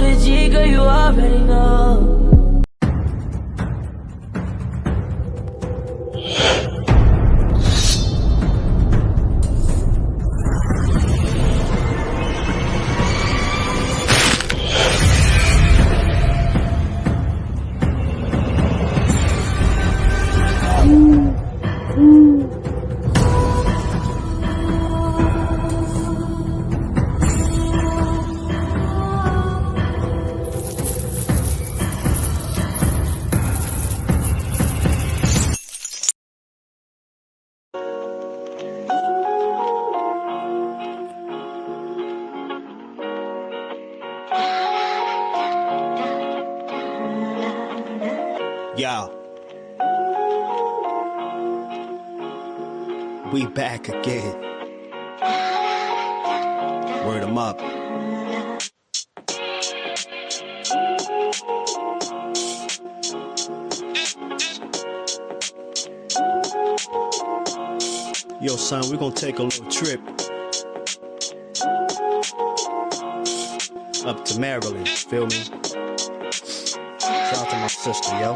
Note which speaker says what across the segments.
Speaker 1: the G, girl, you already know.
Speaker 2: Yo, we back again. Word 'em up. Yo, son, we gonna take a little trip up to Maryland, feel me? Shout out to my sister, yo.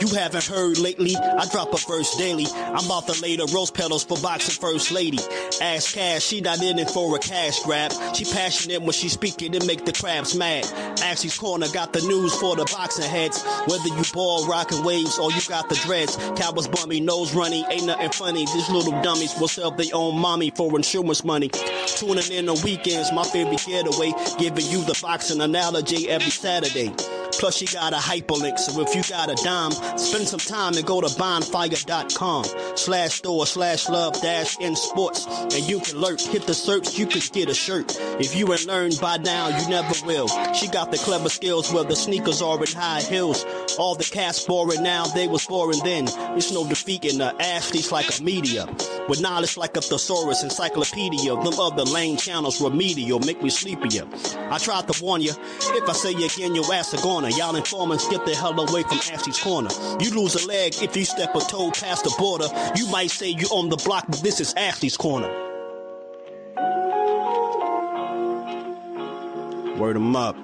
Speaker 2: You haven't heard lately, I drop a verse daily. I'm about to lay the rose petals for boxing first lady. Ask Cash, she not in it for a cash grab. She passionate when she speaking and make the crabs mad. Axie's Corner got the news for the boxing heads. Whether you ball rocking waves or you got the dreads. Cowboys bummy, nose runny, ain't nothing funny. These little dummies will sell their own mommy for insurance money. Tuning in on weekends, my favorite getaway. Giving you the boxing analogy every Saturday. Plus she got a hyperlink, so if you got a dime, spend some time and go to bonfire.com/store/love-in-sports and you can lurk, hit the search, you could get a shirt. If you ain't learned by now, you never will. She got the clever skills where the sneakers are in high heels. All the cats boring now, they was boring then. It's no defeating the Ashley's like a media. With knowledge like a thesaurus, encyclopedia. Them other lame channels remedial, make me sleepier. I tried to warn you, if I say again, your ass are gonna. Y'all informants, get the hell away from Ashley's Corner. You lose a leg if you step a toe past the border. You might say you on the block, but this is Ashley's Corner. Word 'em up.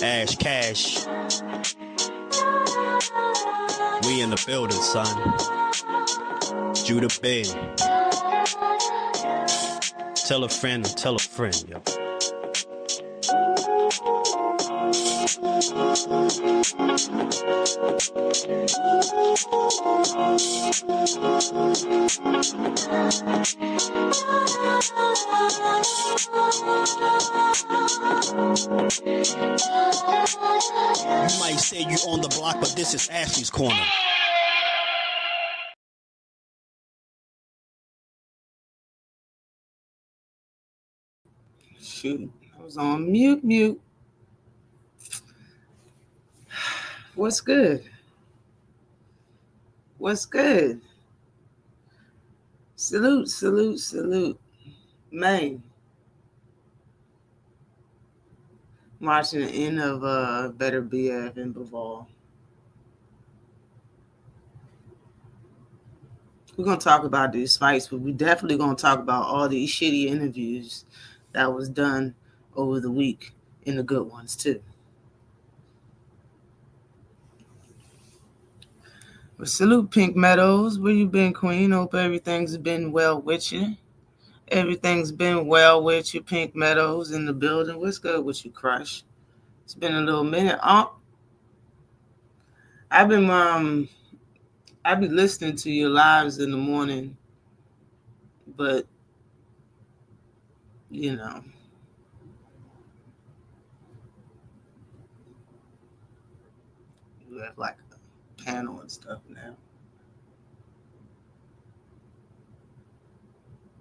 Speaker 2: Ash Cash. We in the building, son. Judah Ben. Tell a friend, yo. You might say you on the block, but this is Ashley's Corner.
Speaker 3: Shoot, I was on mute. What's good? Salute. Man. I'm watching the end of Better BF in Baval. We're going to talk about these fights, but we're definitely going to talk about all these shitty interviews that was done over the week and the good ones too. Well, salute Pink Meadows. Where you been, Queen? Hope everything's been well with you. Everything's been well with you, Pink Meadows in the building. What's good with you, Crush? It's been a little minute. I've been listening to your lives in the morning, but you know, you have like a panel and stuff now.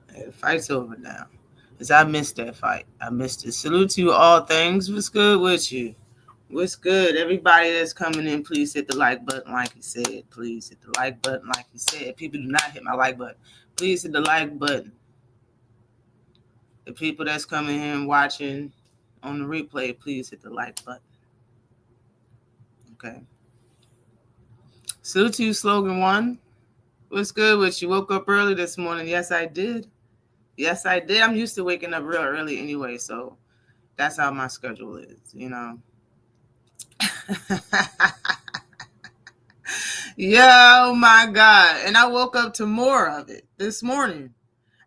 Speaker 3: The fight's over now. Because I missed that fight. I missed it. Salute to you all things. What's good with you? What's good? Everybody that's coming in, please hit the like button like he said. Please hit the like button like he said. People do not hit my like button. Please hit the like button. The people that's coming in and watching on the replay, please hit the like button. Okay. Salute to you, Slogan 1. What's good with you? Woke up early this morning. Yes, I did. Yes, I did. I'm used to waking up real early anyway, so that's how my schedule is, you know. Yeah, oh my God. And I woke up to more of it this morning.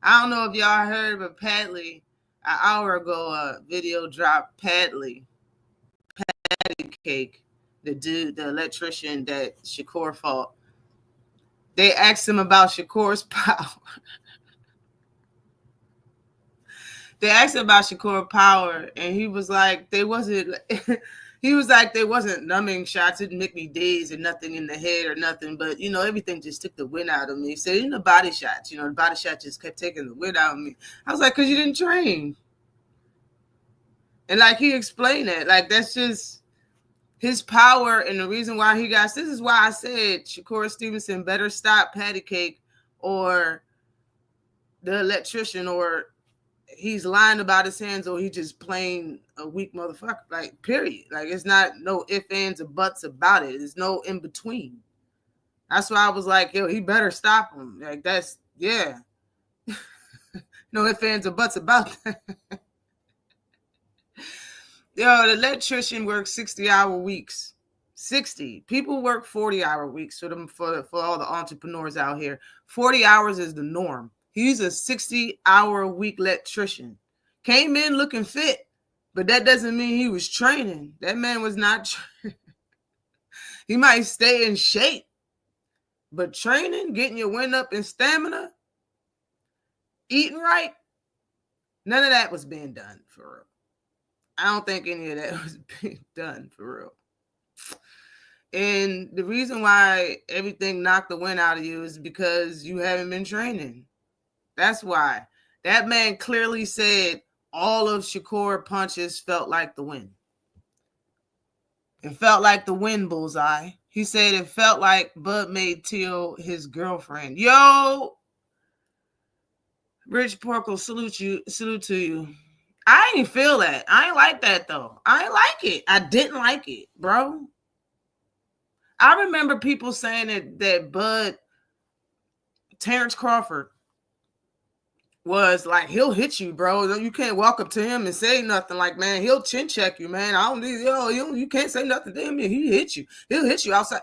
Speaker 3: I don't know if y'all heard, but Padley, an hour ago, a video dropped. Padley Cake, the dude, the electrician that Shakur fought. They asked him about Shakur's power. They asked him about Shakur power, and he was like, they wasn't. He was like, they wasn't numbing shots. It didn't make me daze or nothing in the head or nothing, but you know, everything just took the wind out of me. He said, in the body shots, you know, the body shot just kept taking the wind out of me. I was like, because you didn't train. And like he explained that, like that's just his power, and the reason why he got. This is why I said Shakur Stevenson better stop Patty Cake or the electrician, or he's lying about his hands, or he just plain a weak motherfucker. Like, period. Like, it's not no ifs, ands, or buts about it. There's no in between. That's why I was like, yo, he better stop him. Like, that's, yeah. No ifs, ands, or buts about that. Yo, the electrician works 60-hour weeks. 60. People work 40-hour weeks for them, for all the entrepreneurs out here. 40 hours is the norm. He's a 60-hour week electrician. Came in looking fit, but that doesn't mean he was training. That man was not training. He might stay in shape, but training, getting your wind up in stamina, eating right, none of that was being done for real. I don't think any of that was being done for real. And the reason why everything knocked the wind out of you is because you haven't been training. That's why. That man clearly said all of Shakur punches felt like the wind. It felt like the wind, bullseye. He said it felt like Bud made Teal his girlfriend. Yo, Rich Porkle, salute to you. I ain't feel that. I ain't like that though. I ain't like it. I didn't like it, bro. I remember people saying that Bud, Terrence Crawford, was like, he'll hit you, bro. You can't walk up to him and say nothing. Like, man, he'll chin check you, man. I don't need, you can't say nothing to him. He hit you. He'll hit you outside.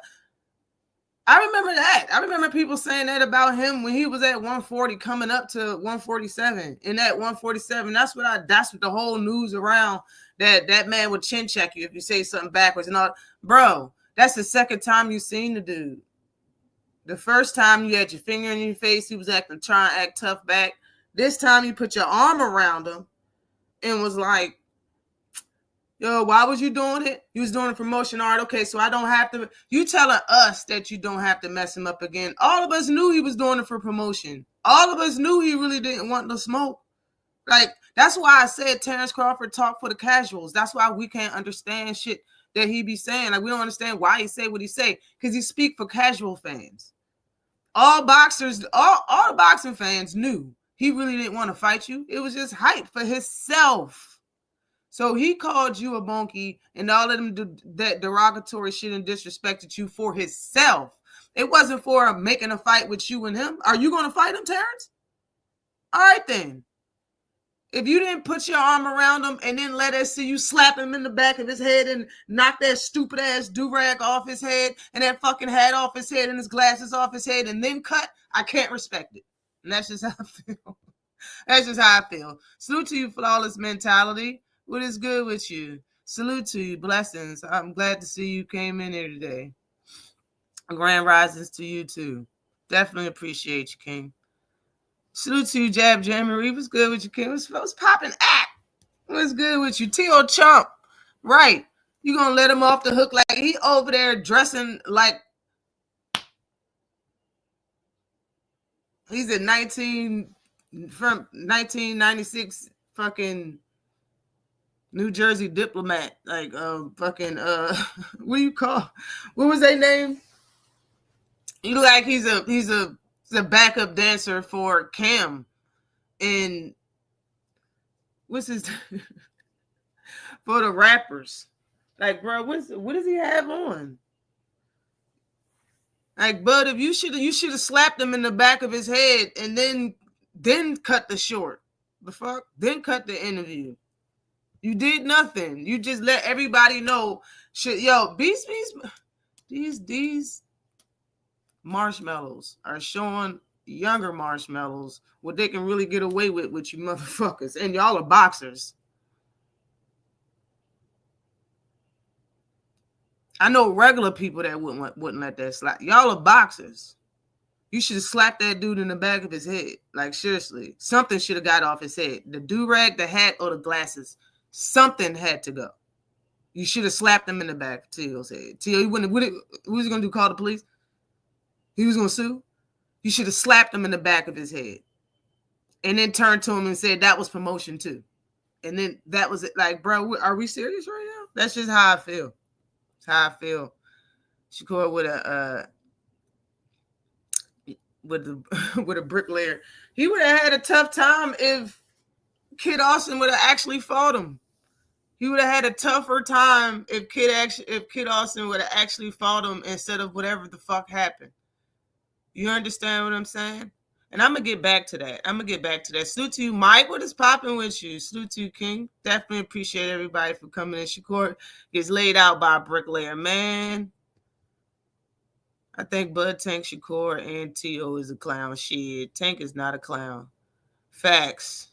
Speaker 3: I remember that. I remember people saying that about him when he was at 140 coming up to 147. In that 147, that's what the whole news around that man would chin check you if you say something backwards and all. Bro, that's the second time you seen the dude. The first time you had your finger in your face, he was trying to act tough back. This time you put your arm around him and was like, yo, why was you doing it? You was doing it for promotion art. Okay, so I don't have to. You telling us that you don't have to mess him up again. All of us knew he was doing it for promotion. All of us knew he really didn't want to smoke. Like, that's why I said Terrence Crawford talk for the casuals. That's why we can't understand shit that he be saying. Like, we don't understand why he say what he say. Because he speak for casual fans. All boxers, all the boxing fans knew he really didn't want to fight you. It was just hype for himself. So he called you a monkey and all of them that derogatory shit and disrespected you for himself. It wasn't for making a fight with you and him. Are you going to fight him, Terrence? All right, then. If you didn't put your arm around him and then let us see you slap him in the back of his head and knock that stupid ass do-rag off his head and that fucking hat off his head and his glasses off his head and then cut, I can't respect it. And that's just how I feel. That's just how I feel. Salute to you, flawless mentality. What is good with you? Salute to you. Blessings. I'm glad to see you came in here today. Grand risings to you, too. Definitely appreciate you, King. Salute to you, Jab Jammery. What's good with you, King? What's popping at? What's good with you? T.O. Chump. Right. You going to let him off the hook like he over there dressing like he's a 1996 fucking New Jersey diplomat. Like what do you call? What was their name? You look like he's a backup dancer for Cam in what's his for the rappers. Like, bro, what does he have on? Like, Bud, if you should have slapped him in the back of his head and then cut the short. The fuck? Then cut the interview. You did nothing. You just let everybody know. Shit, yo, these marshmallows are showing younger marshmallows what they can really get away with you motherfuckers. And y'all are boxers. I know regular people that wouldn't let that slap. Y'all are boxers. You should have slapped that dude in the back of his head. Like, seriously. Something should have got off his head. The do-rag, the hat, or the glasses. Something had to go. You should have slapped him in the back of Teo's head. Teo, he wouldn't. What was he going to do? Call the police? He was going to sue? You should have slapped him in the back of his head. And then turned to him and said, that was promotion too. And then that was it. Like, bro, are we serious right now? That's just how I feel. That's how I feel. Shakur with a bricklayer. He would have had a tough time if Kid Austin would have actually fought him. He would have had a tougher time if Kid Austin would have actually fought him instead of whatever the fuck happened. You understand what I'm saying? And I'm going to get back to that. Salute to you, Mike. What is popping with you? Salute to you, King. Definitely appreciate everybody for coming in. Shakur gets laid out by a bricklayer. Man, I think Bud, Tank, Shakur, and Teo is a clown. Shit, Tank is not a clown. Facts.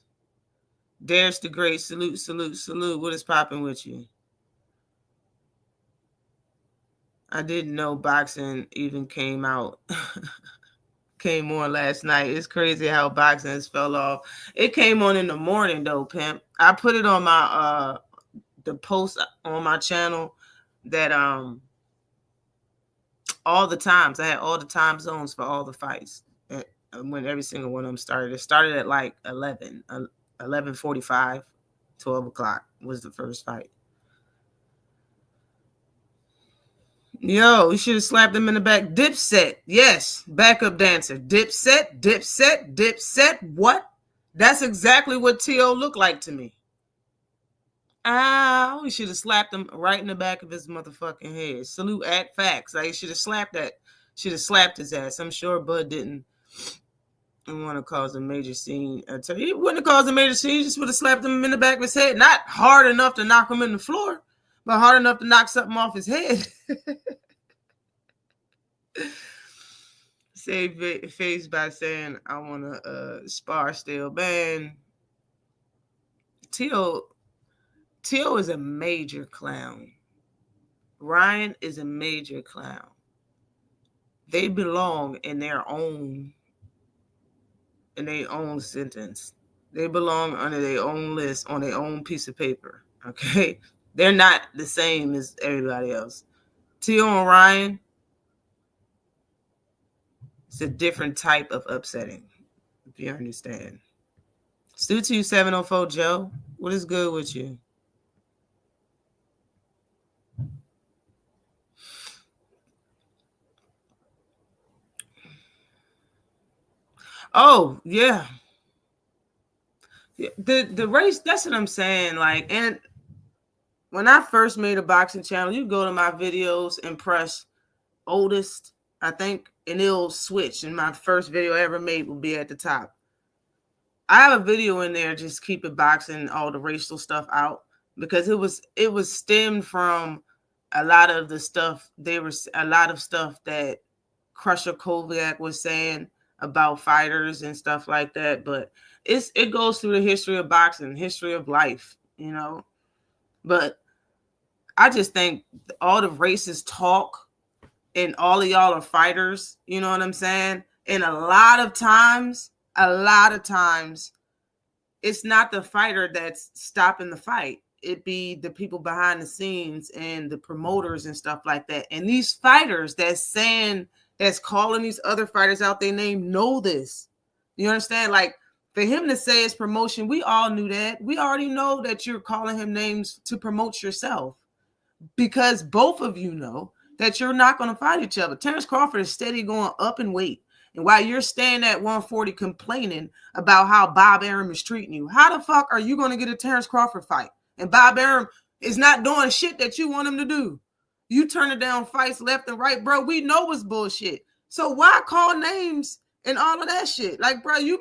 Speaker 3: There's the great. Salute. What is popping with you? I didn't know boxing even came on last night. It's crazy how boxing has fell off. It came on in the morning though, pimp. I put it on my the post on my channel that all the times I had all the time zones for all the fights when every single one of them started. It started at like 11:45, 12 o'clock was the first fight. Yo, you should have slapped him in the back. Dipset, yes. Backup dancer. Dipset. What? That's exactly what T.O. looked like to me. Ow, he should have slapped him right in the back of his motherfucking head. Salute at facts. Like, he should have slapped his ass. I'm sure Bud didn't want to cause a major scene. He wouldn't have caused a major scene. He just would have slapped him in the back of his head. Not hard enough to knock him in the floor, but hard enough to knock something off his head. Save face by saying, I want to spar still. Man, Teo is a major clown. Ryan is a major clown. They belong in their own sentence. They belong under their own list on their own piece of paper. Okay? They're not the same as everybody else. Teo and Ryan, it's a different type of upsetting, if you understand. Stu 2704 Joe, what is good with you? Oh, yeah. The race, that's what I'm saying. Like, and when I first made a boxing channel, you go to my videos and press oldest, I think, and it'll switch. And my first video I ever made will be at the top. I have a video in there, just keep it boxing, all the racial stuff out, because it was stemmed from a lot of the stuff that Crusher Kovac was saying about fighters and stuff like that. But it goes through the history of boxing, history of life, you know. But I just think all the racist talk and all of y'all are fighters, you know what I'm saying? And a lot of times, it's not the fighter that's stopping the fight. It be the people behind the scenes and the promoters and stuff like that. And these fighters that's calling these other fighters out their name know this. You understand? Like, for him to say it's promotion, we all knew that. We already know that you're calling him names to promote yourself, because both of you know that you're not going to fight each other. Terrence Crawford is steady going up in weight. And while you're staying at 140 complaining about how Bob Arum is treating you, how the fuck are you going to get a Terrence Crawford fight? And Bob Arum is not doing shit that you want him to do. You turning down fights left and right, bro. We know it's bullshit. So why call names and all of that shit? Like, bro, you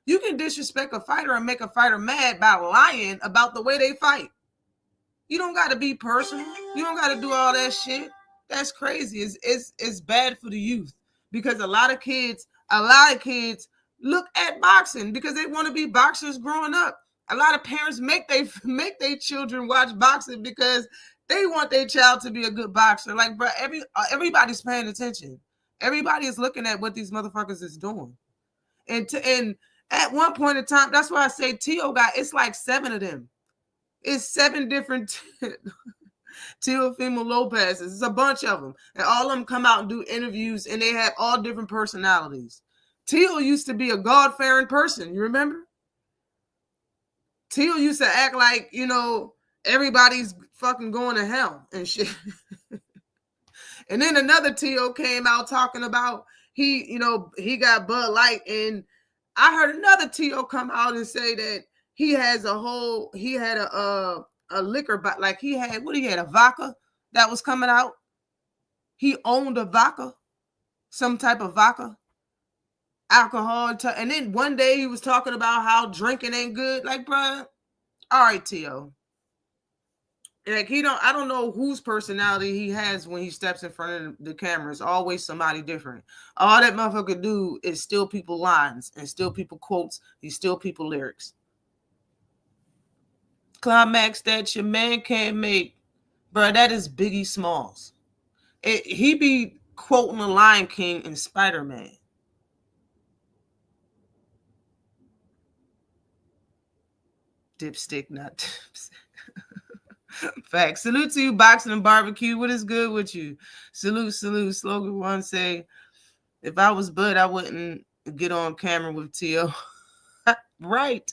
Speaker 3: can disrespect a fighter and make a fighter mad by lying about the way they fight. You don't got to be personal. You don't got to do all that shit. That's crazy. It's bad for the youth because a lot of kids look at boxing because they want to be boxers growing up. A lot of parents make their children watch boxing because they want their child to be a good boxer. Like, bro, everybody's paying attention. Everybody is looking at what these motherfuckers is doing. And at one point in time, that's why I say Teo it's like 7 of them. It's 7 different Teofimo Lopez's. It's a bunch of them. And all of them come out and do interviews, and they have all different personalities. Teo used to be a God-fearing person. You remember? Teo used to act like, everybody's fucking going to hell and shit. And then another Teo came out talking about he got Bud Light. And I heard another Teo come out and say that he had a liquor, but like he had a vodka that was coming out. He owned a vodka, some type of vodka, alcohol. And then one day he was talking about how drinking ain't good. Like, bro, all right, Teo. Like I don't know whose personality he has when he steps in front of the camera. It's always somebody different. All that motherfucker do is steal people lines and steal people quotes. He steal people lyrics. Climax that your man can't make, bro. That is Biggie Smalls. He be quoting the Lion King and Spider-Man. Dipstick, not dipstick. Facts. Salute to you, Boxing and Barbecue. What is good with you? Salute. Slogan 1 say, if I was Bud, I wouldn't get on camera with Teo. Right.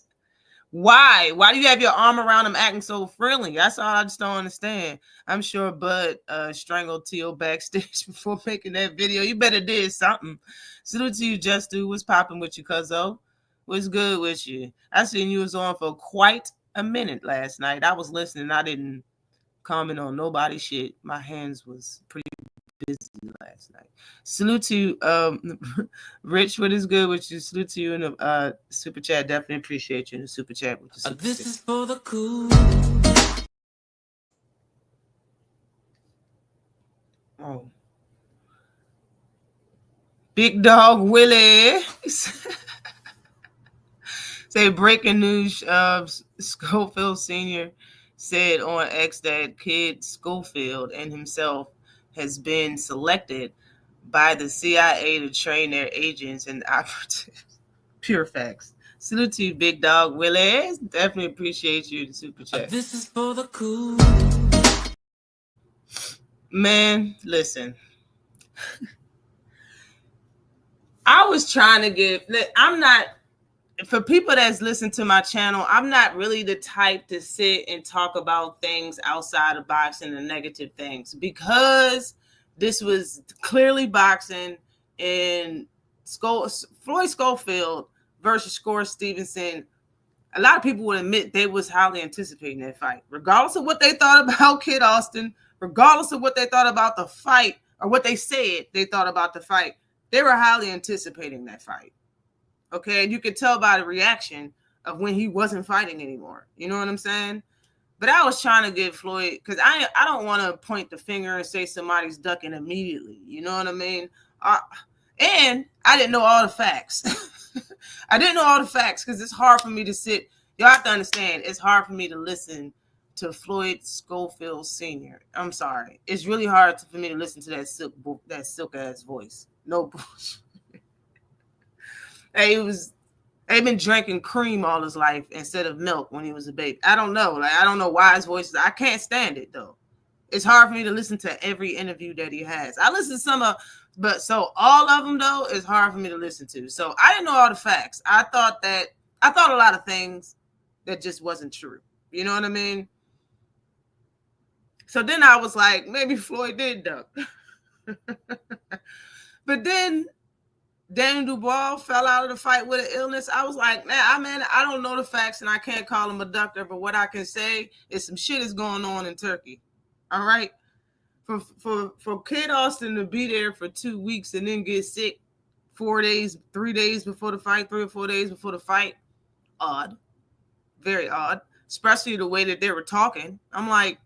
Speaker 3: Why? Why do you have your arm around him acting so friendly? That's all I just don't understand. I'm sure Bud strangled Teo backstage before making that video. You better did something. Salute to you, Just Do. What's popping with you, cuzzo? What's good with you? I seen you was on for quite a minute last night. I was listening. I didn't comment on nobody's shit. My hands was pretty busy last night. Salute to you, Rich. What is good with you? Salute to you in the super chat. Definitely appreciate you in the super chat with the super
Speaker 1: This
Speaker 3: stick.
Speaker 1: is for the cool.
Speaker 3: Oh, Big Dog Willie. Say breaking news. Schofield Sr. said on X that Kid Schofield and himself has been selected by the CIA to train their agents and operatives. Pure facts. Salute to you, Big Dog Willie. Definitely appreciate you, the super chat.
Speaker 1: This is for the cool.
Speaker 3: Man, listen. I was trying to for people that's listened to my channel, I'm not really the type to sit and talk about things outside of boxing and negative things because this was clearly boxing and Floyd Schofield versus Shakur Stevenson. A lot of people would admit they was highly anticipating that fight, regardless of what they thought about Kid Austin, regardless of what they thought about the fight or what they said they thought about the fight. They were highly anticipating that fight. Okay, and you could tell by the reaction of when he wasn't fighting anymore. You know what I'm saying? But I was trying to get Floyd, because I don't want to point the finger and say somebody's ducking immediately. You know what I mean? And I didn't know all the facts. I didn't know all the facts because it's hard for me to sit. Y'all have to understand, it's hard for me to listen to Floyd Schofield Sr. I'm sorry. It's really hard for me to listen to that silk ass voice. No bullshit. They've been drinking cream all his life instead of milk when he was a baby. I don't know. I don't know why his voice is. I can't stand it though. It's hard for me to listen to every interview that he has. I listen to some of, but so all of them though is hard for me to listen to. So I didn't know all the facts. I thought a lot of things that just wasn't true. You know what I mean? So then I was like, maybe Floyd did duck. But then Daniel Dubois fell out of the fight with an illness. I was like, I don't know the facts and I can't call him a doctor, but what I can say is some shit is going on in Turkey. All right. For Kid Austin to be there for 2 weeks and then get sick 4 days, 3 days before the fight, 3 or 4 days before the fight, odd. Very odd. Especially the way that they were talking. I'm like,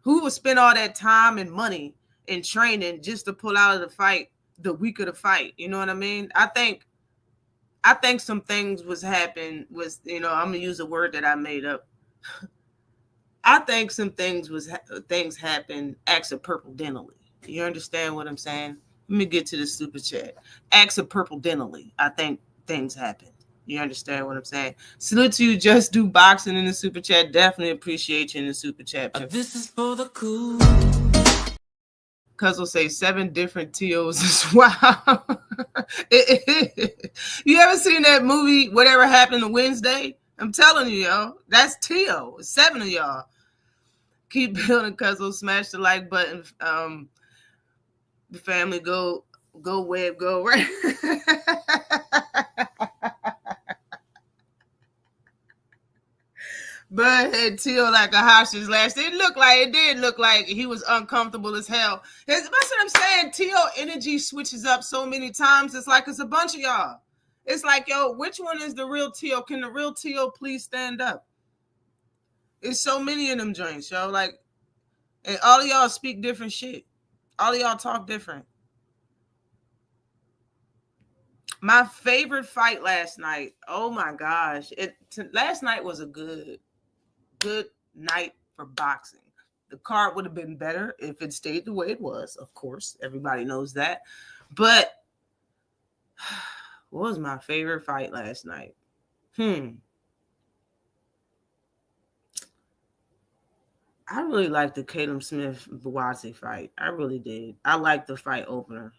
Speaker 3: who would spend all that time and money in training just to pull out of the fight the week of the fight? You know what I mean? I think some things I'm gonna use a word that I made up. I think some things happen accidentally. You understand what I'm saying? Let me get to the super chat. Accidentally, I think things happen. You understand what I'm saying? Salute to you, Just Do Boxing in the super chat. Definitely appreciate you in the super chat.
Speaker 1: This is for the cool.
Speaker 3: Cuz will say 7 different TOs as wow. You ever seen that movie, Whatever Happened to Wednesday? I'm telling you, yo, that's TO. 7 of y'all. Keep building, cuz will smash the like button. The family go web, go right. Bud had Teal like a hostage last. It did look like he was uncomfortable as hell. That's what I'm saying. Teal energy switches up so many times. It's like it's a bunch of y'all. It's like, yo, which one is the real Teal? Can the real Teal please stand up? It's so many of them joints, yo. Like, and all of y'all speak different shit. All of y'all talk different. My favorite fight last night. Oh my gosh. Last night was a good night for boxing. The card would have been better if it stayed the way it was, of course. Everybody knows that. But what was my favorite fight last night? I really liked the Caleb Smith-Buatsi fight. I really did. I liked the fight opener.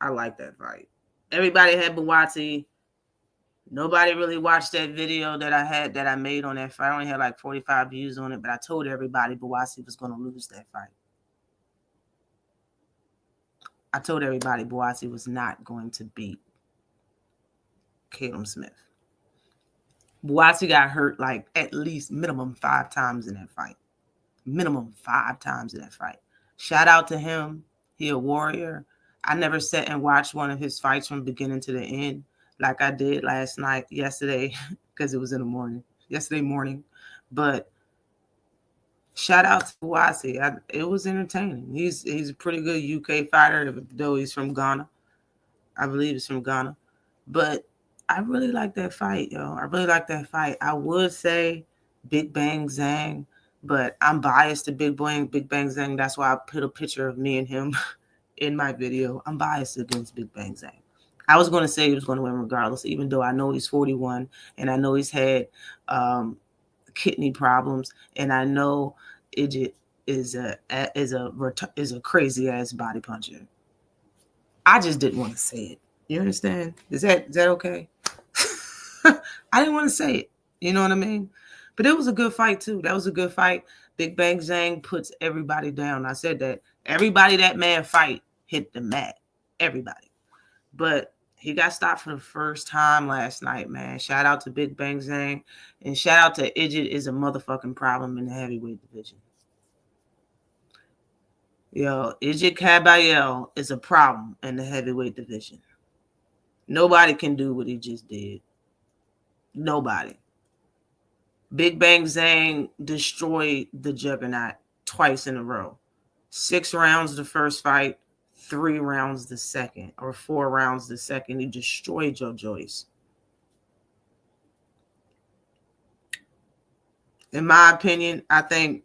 Speaker 3: I liked that fight. Everybody had Buatsi. Nobody really watched that video that I made on that fight. I only had like 45 views on it, but I told everybody Buatsi was going to lose that fight. I told everybody Buatsi was not going to beat Caleb Smith. Buatsi got hurt like at least minimum 5 times in that fight. Minimum 5 times in that fight. Shout out to him. He a warrior. I never sat and watched one of his fights from beginning to the end like I did yesterday, because it was in the morning. Yesterday morning. But shout out to Buatsi. It was entertaining. He's a pretty good UK fighter, though he's from Ghana. I believe he's from Ghana. But I really like that fight, yo. I really like that fight. I would say Big Bang Zhang, but I'm biased to Big Bang Zhang. That's why I put a picture of me and him in my video. I'm biased against Big Bang Zhang. I was going to say he was going to win regardless, even though I know he's 41 and I know he's had kidney problems, and I know Idjit is a crazy ass body puncher. I just didn't want to say it. You understand? Is that okay? I didn't want to say it. You know what I mean? But it was a good fight too. That was a good fight. Big Bang Zhang puts everybody down. I said that. Everybody that man fight hit the mat. Everybody. But he got stopped for the first time last night, man. Shout out to Big Bang Zhang. And shout out to Idjit is a motherfucking problem in the heavyweight division. Yo, Idjit Kabayel is a problem in the heavyweight division. Nobody can do what he just did. Nobody. Big Bang Zhang destroyed the Juggernaut twice in a row. 6 rounds the first fight, 3 rounds the second, or 4 rounds the second. He destroyed Joe Joyce. In my opinion, I think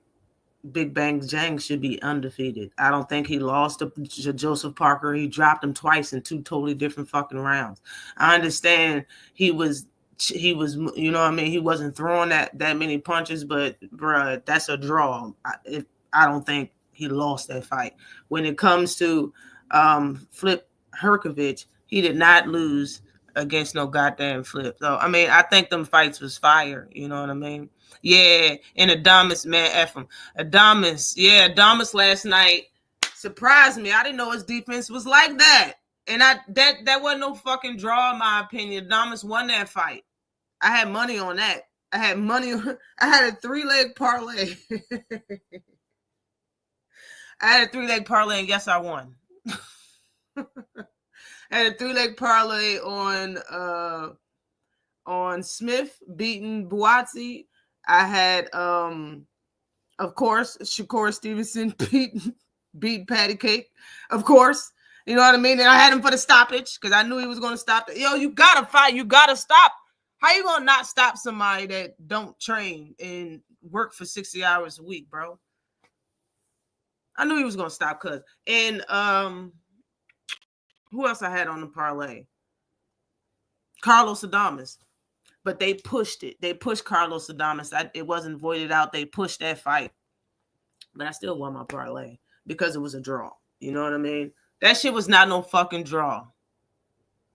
Speaker 3: Big Bang Zhang should be undefeated. I don't think he lost to Joseph Parker. He dropped him twice in 2 totally different fucking rounds. I understand he was, you know what I mean? He wasn't throwing that many punches, but bruh, that's a draw. I don't think he lost that fight. When it comes to Flip Herkovich, he did not lose against no goddamn Flip. So, I mean, I think them fights was fire. You know what I mean? Yeah, and Adamas, man, F him. Adamas last night surprised me. I didn't know his defense was like that. And that wasn't no fucking draw, in my opinion. Adamas won that fight. I had money on that. I had a 3-leg parlay. I had a 3-leg parlay, and yes, I won. I had a 3-leg parlay on Smith beating Buatsi. I had of course Shakur Stevenson beat Patty Cake. Of course. You know what I mean? And I had him for the stoppage because I knew he was going to stop. Yo, you got to fight. You got to stop. How you going to not stop somebody that don't train and work for 60 hours a week, bro? I knew he was going to stop cuz. And who else I had on the parlay? Carlos Adames. But they pushed it. They pushed Carlos Adames. It wasn't voided out. They pushed that fight. But I still won my parlay because it was a draw. You know what I mean? That shit was not no fucking draw.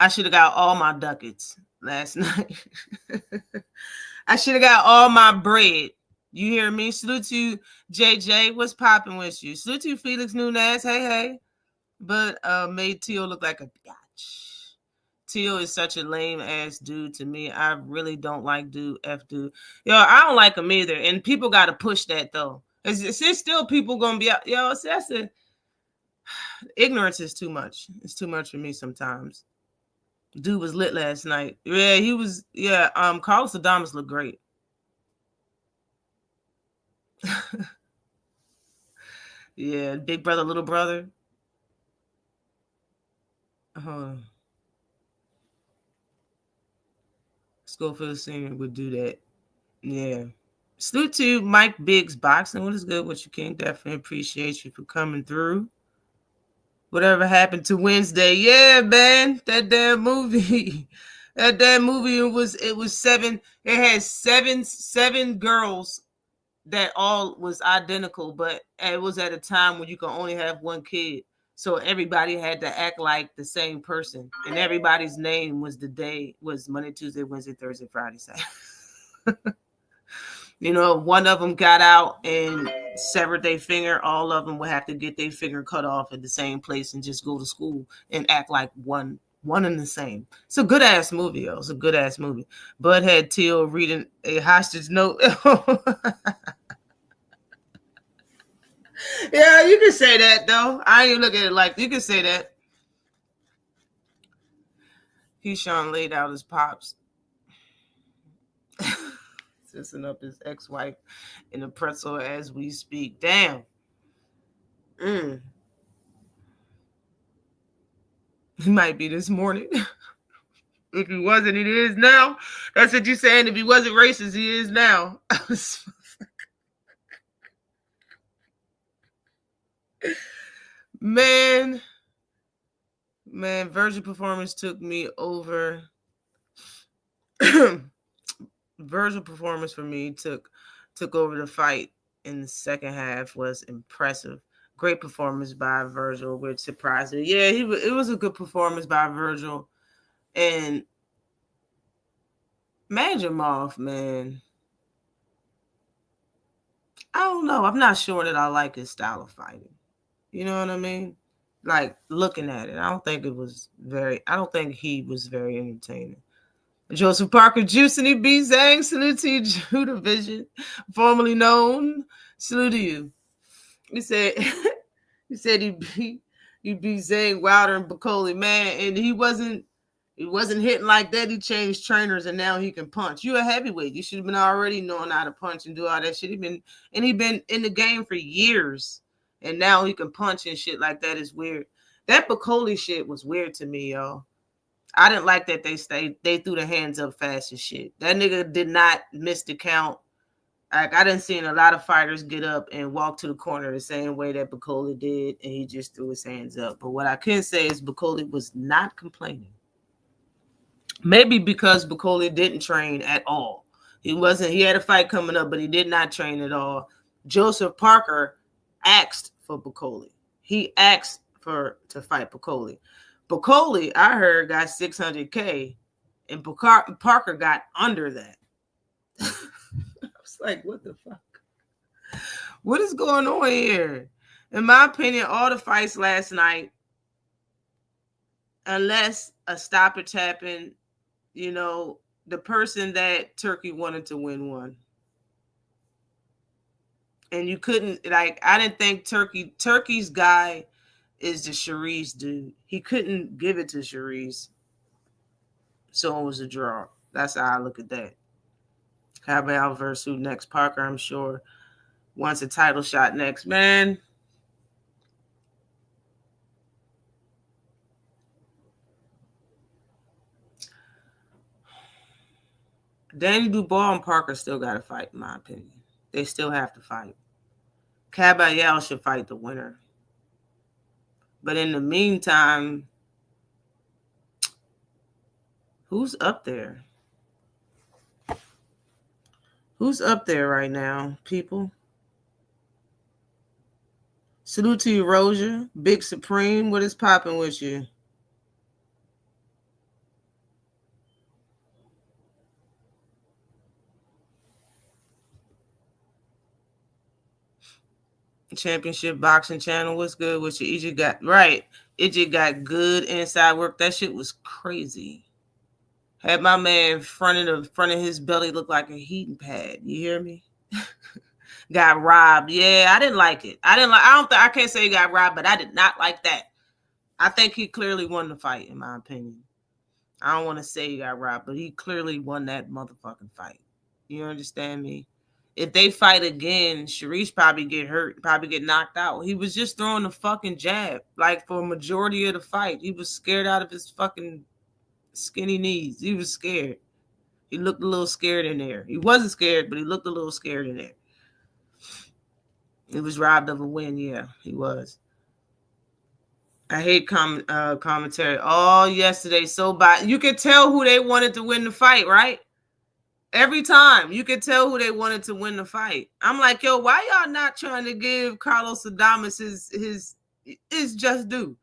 Speaker 3: I should have got all my ducats last night. I should have got all my bread. You hear me? Salute to JJ. What's popping with you? Salute to Felix Nunez. Hey, hey. But made Teo look like a bitch. Teo is such a lame ass dude to me. I really don't like dude. Yo, I don't like him either. And people got to push that though. It's still people gonna be out. Yo, that's ignorance is too much. It's too much for me sometimes. Dude was lit last night. Yeah, he was. Yeah, Carlos Adames looked great. Yeah, big brother, little brother. Schofield Senior would do that. Yeah. Salute to Mike Biggs Boxing. What is good with you, King? Definitely appreciate you for coming through. Whatever happened to Wednesday? Yeah, man. That damn movie. That damn movie it was 7. It had seven girls that all was identical, but it was at a time when you could only have one kid. So everybody had to act like the same person. And everybody's name was Monday, Tuesday, Wednesday, Thursday, Friday, Saturday. You know, one of them got out and severed their finger. All of them would have to get their finger cut off at the same place and just go to school and act like one and the same. It's a good ass movie, yo. It's a good ass movie. Bud had Teal reading a hostage note. Yeah, you can say that though. I ain't even look at it like you can say that. Keyshawn laid out his pops. Sissing up his ex-wife in a pretzel as we speak. Damn. He might be this morning. If he wasn't, it is now. That's what you're saying. If he wasn't racist, he is now. Man, Vergil performance took me over. Vergil performance for me took over the fight in the second half. Was impressive. Great performance by Vergil, which surprised me. Yeah, it was a good performance by Vergil. And Madrimov, man, I don't know. I'm not sure that I like his style of fighting. You know what I mean? Like looking at it, I don't think he was very entertaining. Joseph Parker Juice and he beat Zhang. Salute to you, Judah Vision, formerly known. Salute to you. He said he beat Zhang Wilder and Bacoli, man, and he wasn't hitting like that. He changed trainers and now he can punch. You're a heavyweight. You should have been already knowing how to punch and do all that shit. He been in the game for years. And now he can punch and shit like that is weird. That Bacoli shit was weird to me, y'all. I didn't like that they threw their hands up fast and shit. That nigga did not miss the count. Like I didn't see a lot of fighters get up and walk to the corner the same way that Bacoli did, and he just threw his hands up. But what I can say is Bacoli was not complaining. Maybe because Bacoli didn't train at all. He had a fight coming up, but he did not train at all. Joseph Parker asked for Bacoli. He asked to fight Bacoli. Bacoli, I heard, got $600K, and Parker got under that. I was like, what the fuck? What is going on here? In my opinion, all the fights last night, unless a stoppage happened, you know, the person that Turkey wanted to win won. And you couldn't, like, I didn't think Turki'S guy is the Sharice dude. He couldn't give it to Sharice. So it was a draw. That's how I look at that. Cabell versus who next? Parker, I'm sure, wants a title shot next. Man, Danny Dubois and Parker still got to fight, in my opinion. They still have to fight. Cabell should fight the winner. But in the meantime, who's up there? Who's up there right now, people? Salute to you, Rosia. Big Supreme. What is popping with you? Championship Boxing Channel. What's good with you? It just got good inside work. That shit was crazy. Had my man front of his belly look like a heating pad. You hear me? Got robbed. Yeah, I didn't like it. I can't say he got robbed, but I did not like that. I think he clearly won the fight, in my opinion. I don't want to say he got robbed, but he clearly won that motherfucking fight. You understand me? If they fight again, Sharice probably get hurt, probably get knocked out. He was just throwing the fucking jab, like for a majority of the fight. He was scared out of his fucking skinny knees. He was scared. He looked a little scared in there. He wasn't scared, but he looked a little scared in there. He was robbed of a win. Yeah, he was. I hate commentary. Oh, yesterday so bad. You could tell who they wanted to win the fight, right? Every time you could tell who they wanted to win the fight. I'm like, yo, why y'all not trying to give Carlos Adames his just due?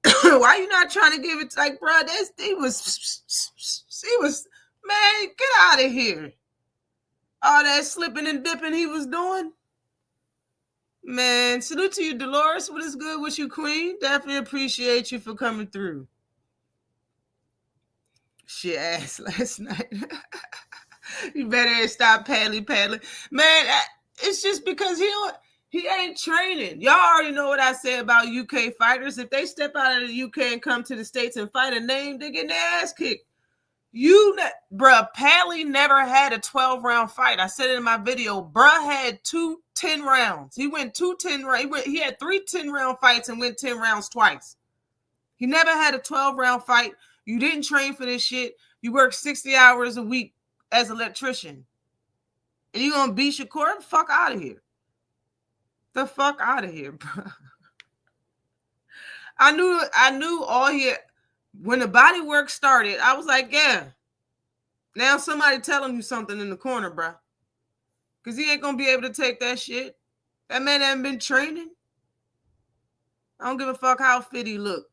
Speaker 3: Why you not trying to give it? Like, bro, he was, man, get out of here. All that slipping and dipping he was doing. Man, salute to you, Dolores. What is good with you, Queen? Definitely appreciate you for coming through. Shit ass last night. You better stop Padley. Man, it's just because he ain't training. Y'all already know what I say about UK fighters. If they step out of the UK and come to the States and fight a name, they get their ass kicked. Bruh, Padley never had a 12-round fight. I said it in my video. Bruh had 2 10-rounds. He went 2 10 rounds. He had 3 10-round fights and went 10 rounds twice. He never had a 12-round fight. You didn't train for this shit. You work 60 hours a week as an electrician. And you gonna beat Shakur? The fuck out of here. The fuck out of here, bro. I knew all here. When the body work started, I was like, yeah. Now somebody telling you something in the corner, bro. Because he ain't going to be able to take that shit. That man hasn't been training. I don't give a fuck how fit he look.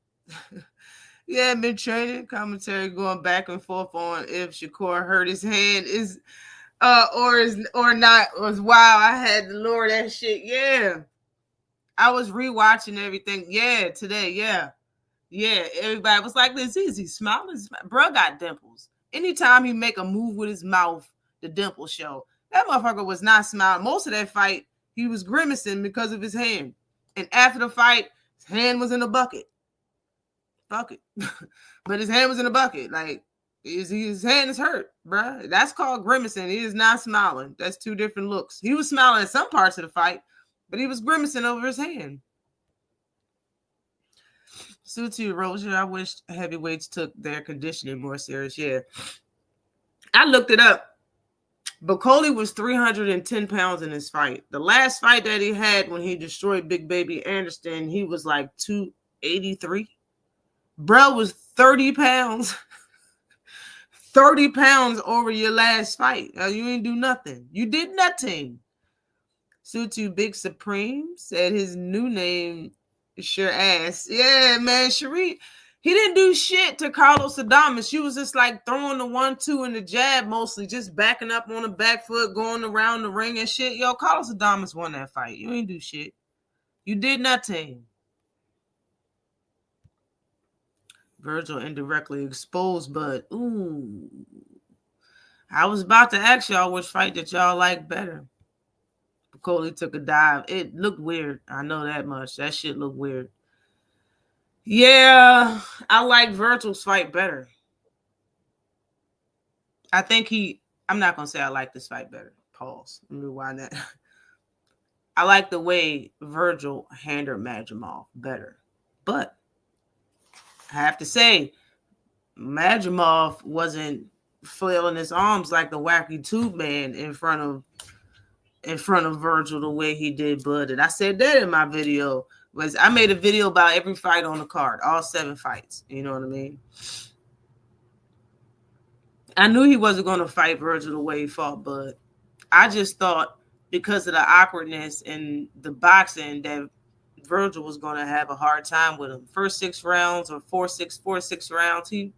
Speaker 3: He hasn't been training. Commentary going back and forth on if Shakur hurt his hand or not. It was wow. I had to lower that shit. Yeah. I was rewatching everything. Yeah, today. Yeah. Yeah, everybody was like, this easy. Smiling. Bro got dimples. Anytime he make a move with his mouth, the dimples show. That motherfucker was not smiling. Most of that fight, he was grimacing because of his hand. And after the fight, his hand was in a bucket. Fuck it. But his hand was in a bucket. Like, his hand is hurt, bro. That's called grimacing. He is not smiling. That's 2 different looks. He was smiling at some parts of the fight, but he was grimacing over his hand. Salute to you, Rosia. I wish heavyweights took their conditioning more serious. Yeah. I looked it up. Bacoli was 310 pounds in his fight. The last fight that he had when he destroyed Big Baby Anderson, he was like 283. Bro was 30 pounds. 30 pounds over your last fight. You ain't do nothing. You did nothing. Salute to you, Big Supreme. Said his new name sure ass. Yeah, man. Sharif, he didn't do shit to Carlos Adames. She was just like throwing the 1-2 and the jab mostly, just backing up on the back foot, going around the ring and shit. Yo, Carlos Adames won that fight. You ain't do shit. You did nothing. Vergil indirectly exposed, but ooh. I was about to ask y'all which fight that y'all like better. Coley took a dive. It looked weird. I know that much. That shit looked weird. Yeah, I like Vergil's fight better. I think I'm not going to say I like this fight better. Pause. Let me rewind that. I like the way Vergil handled Madrimov better. But I have to say, Madrimov wasn't flailing his arms like the wacky tube man in front of Vergil the way he did Bud. And I said that in my video. I made a video about every fight on the card, all 7 fights. You know what I mean? I knew he wasn't going to fight Vergil the way he fought Bud. I just thought because of the awkwardness in the boxing that Vergil was going to have a hard time with him. First 6 rounds or 4-6 rounds, it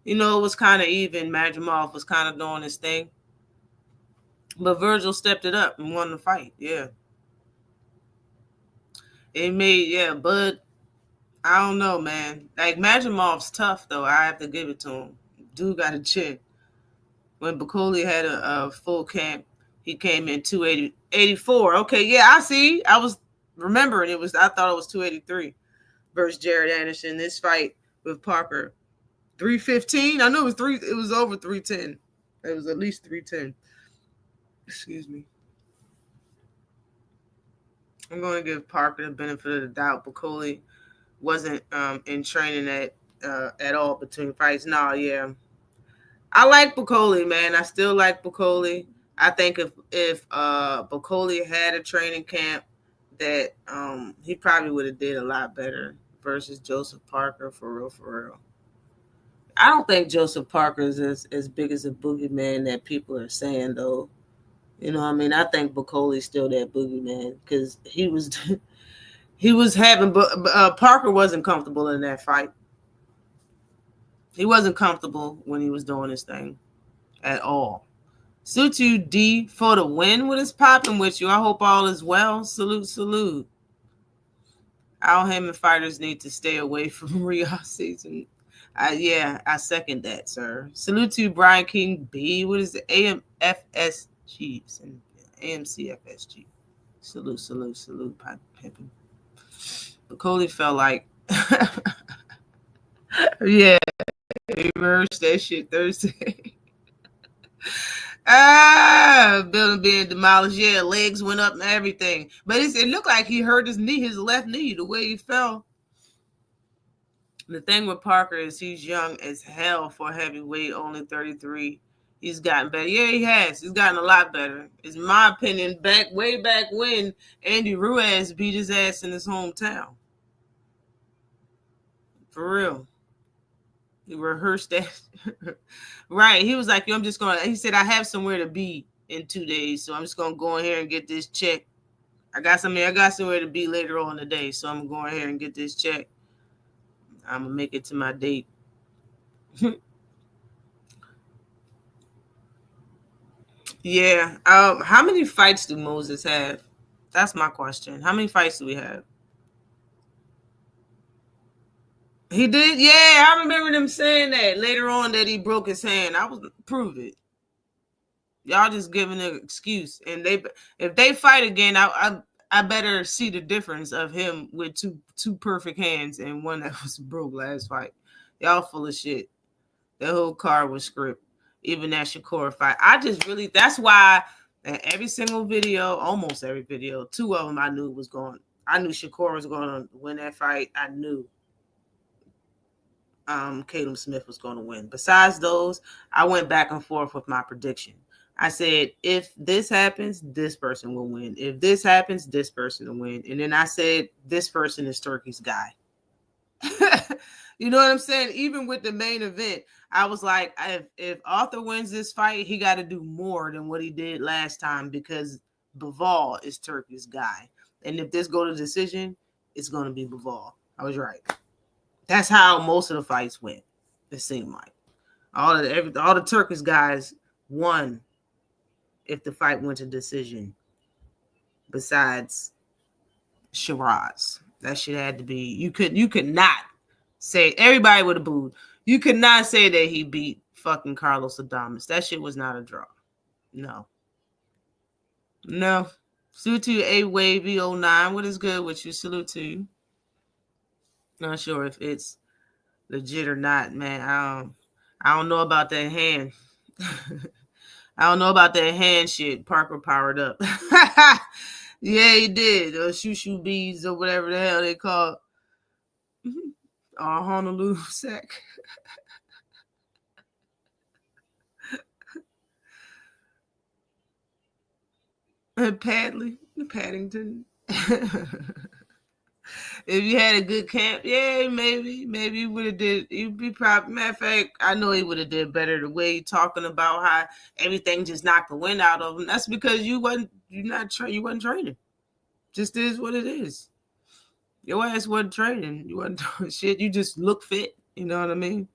Speaker 3: was kind of even. Madrimov was kind of doing his thing. But Vergil stepped it up and won the fight. Yeah. Bud, I don't know, man. Like, Madrimov's tough, though. I have to give it to him. Dude got a chin. When Bakuli had a full camp, he came in 284. Okay, yeah, I see. I was remembering I thought it was 283 versus Jared Anderson. This fight with Parker, 315. I knew it was over 310. It was at least 310. Excuse me. I'm going to give Parker the benefit of the doubt. Bakuli wasn't in training at all between fights. No, yeah. I like Bakuli, man. I still like Bakuli. I think if Bakuli had a training camp, that he probably would have did a lot better versus Joseph Parker, for real. I don't think Joseph Parker is as big as a boogeyman that people are saying, though. You know what I mean? I think Bakoli's still that boogeyman because he was having Parker wasn't comfortable in that fight. He wasn't comfortable when he was doing his thing at all. Sutu D for the win. What is popping with you? I hope all is well. Salute. All Hammond fighters need to stay away from Rio season. I second that, sir. Salute to Brian King B. What is the AMFSG? AMCFSG. Salute. Pimpin'. Bakoli felt like, yeah, he reversed that shit Thursday. Building being demolished. Yeah, legs went up and everything. But it looked like he hurt his left knee, the way he fell. The thing with Parker is he's young as hell for a heavyweight, only 33. He's gotten better. Yeah, he has. He's gotten a lot better. It's my opinion, way back when Andy Ruiz beat his ass in his hometown. For real. He rehearsed that. Right. He was like, he said, I have somewhere to be in 2 days, so I'm just going to go in here and get this check. I got somewhere to be later on today, so I'm going to go in here and get this check. I'm going to make it to my date. Yeah. How many fights do Moses have? That's my question. How many fights do we have? He did? Yeah, I remember them saying that later on that he broke his hand. Prove it. Y'all just giving an excuse. And if they fight again, I better see the difference of him with two perfect hands and one that was broke last fight. Y'all full of shit. The whole card was script. Even that Shakur fight. That's why in every single video, almost every video, 2 of them I knew Shakur was going to win that fight. I knew Caleb Smith was going to win. Besides those, I went back and forth with my prediction. I said, if this happens, this person will win. If this happens, this person will win. And then I said, this person is Turki'S guy. You know what I'm saying? Even with the main event, I was like, if Arthur wins this fight, he got to do more than what he did last time because Bivol is Turki'S guy. And if this go to decision, it's going to be Bivol. I was right. That's how most of the fights went. It seemed like all the Turkish guys won if the fight went to decision. Besides Shiraz, that shit had to be. You could not say everybody would have booed. You could not say that he beat fucking Carlos Adames. That shit was not a draw. No. Salute to you, A-Wavy09. What is good with you? Salute to you. Not sure if it's legit or not, man. I don't know about that hand. I don't know about that hand shit. Parker powered up. Yeah, he did. Or shoo bees or whatever the hell they call Honolulu sack. Padley, Paddington. If you had a good camp, yeah, maybe you would have did. You'd be probably. Matter of fact, I know he would have did better. The way he talking about how everything just knocked the wind out of him. That's because you wasn't training. Just is what it is. Your ass wasn't training. You wasn't doing shit. You just look fit. You know what I mean?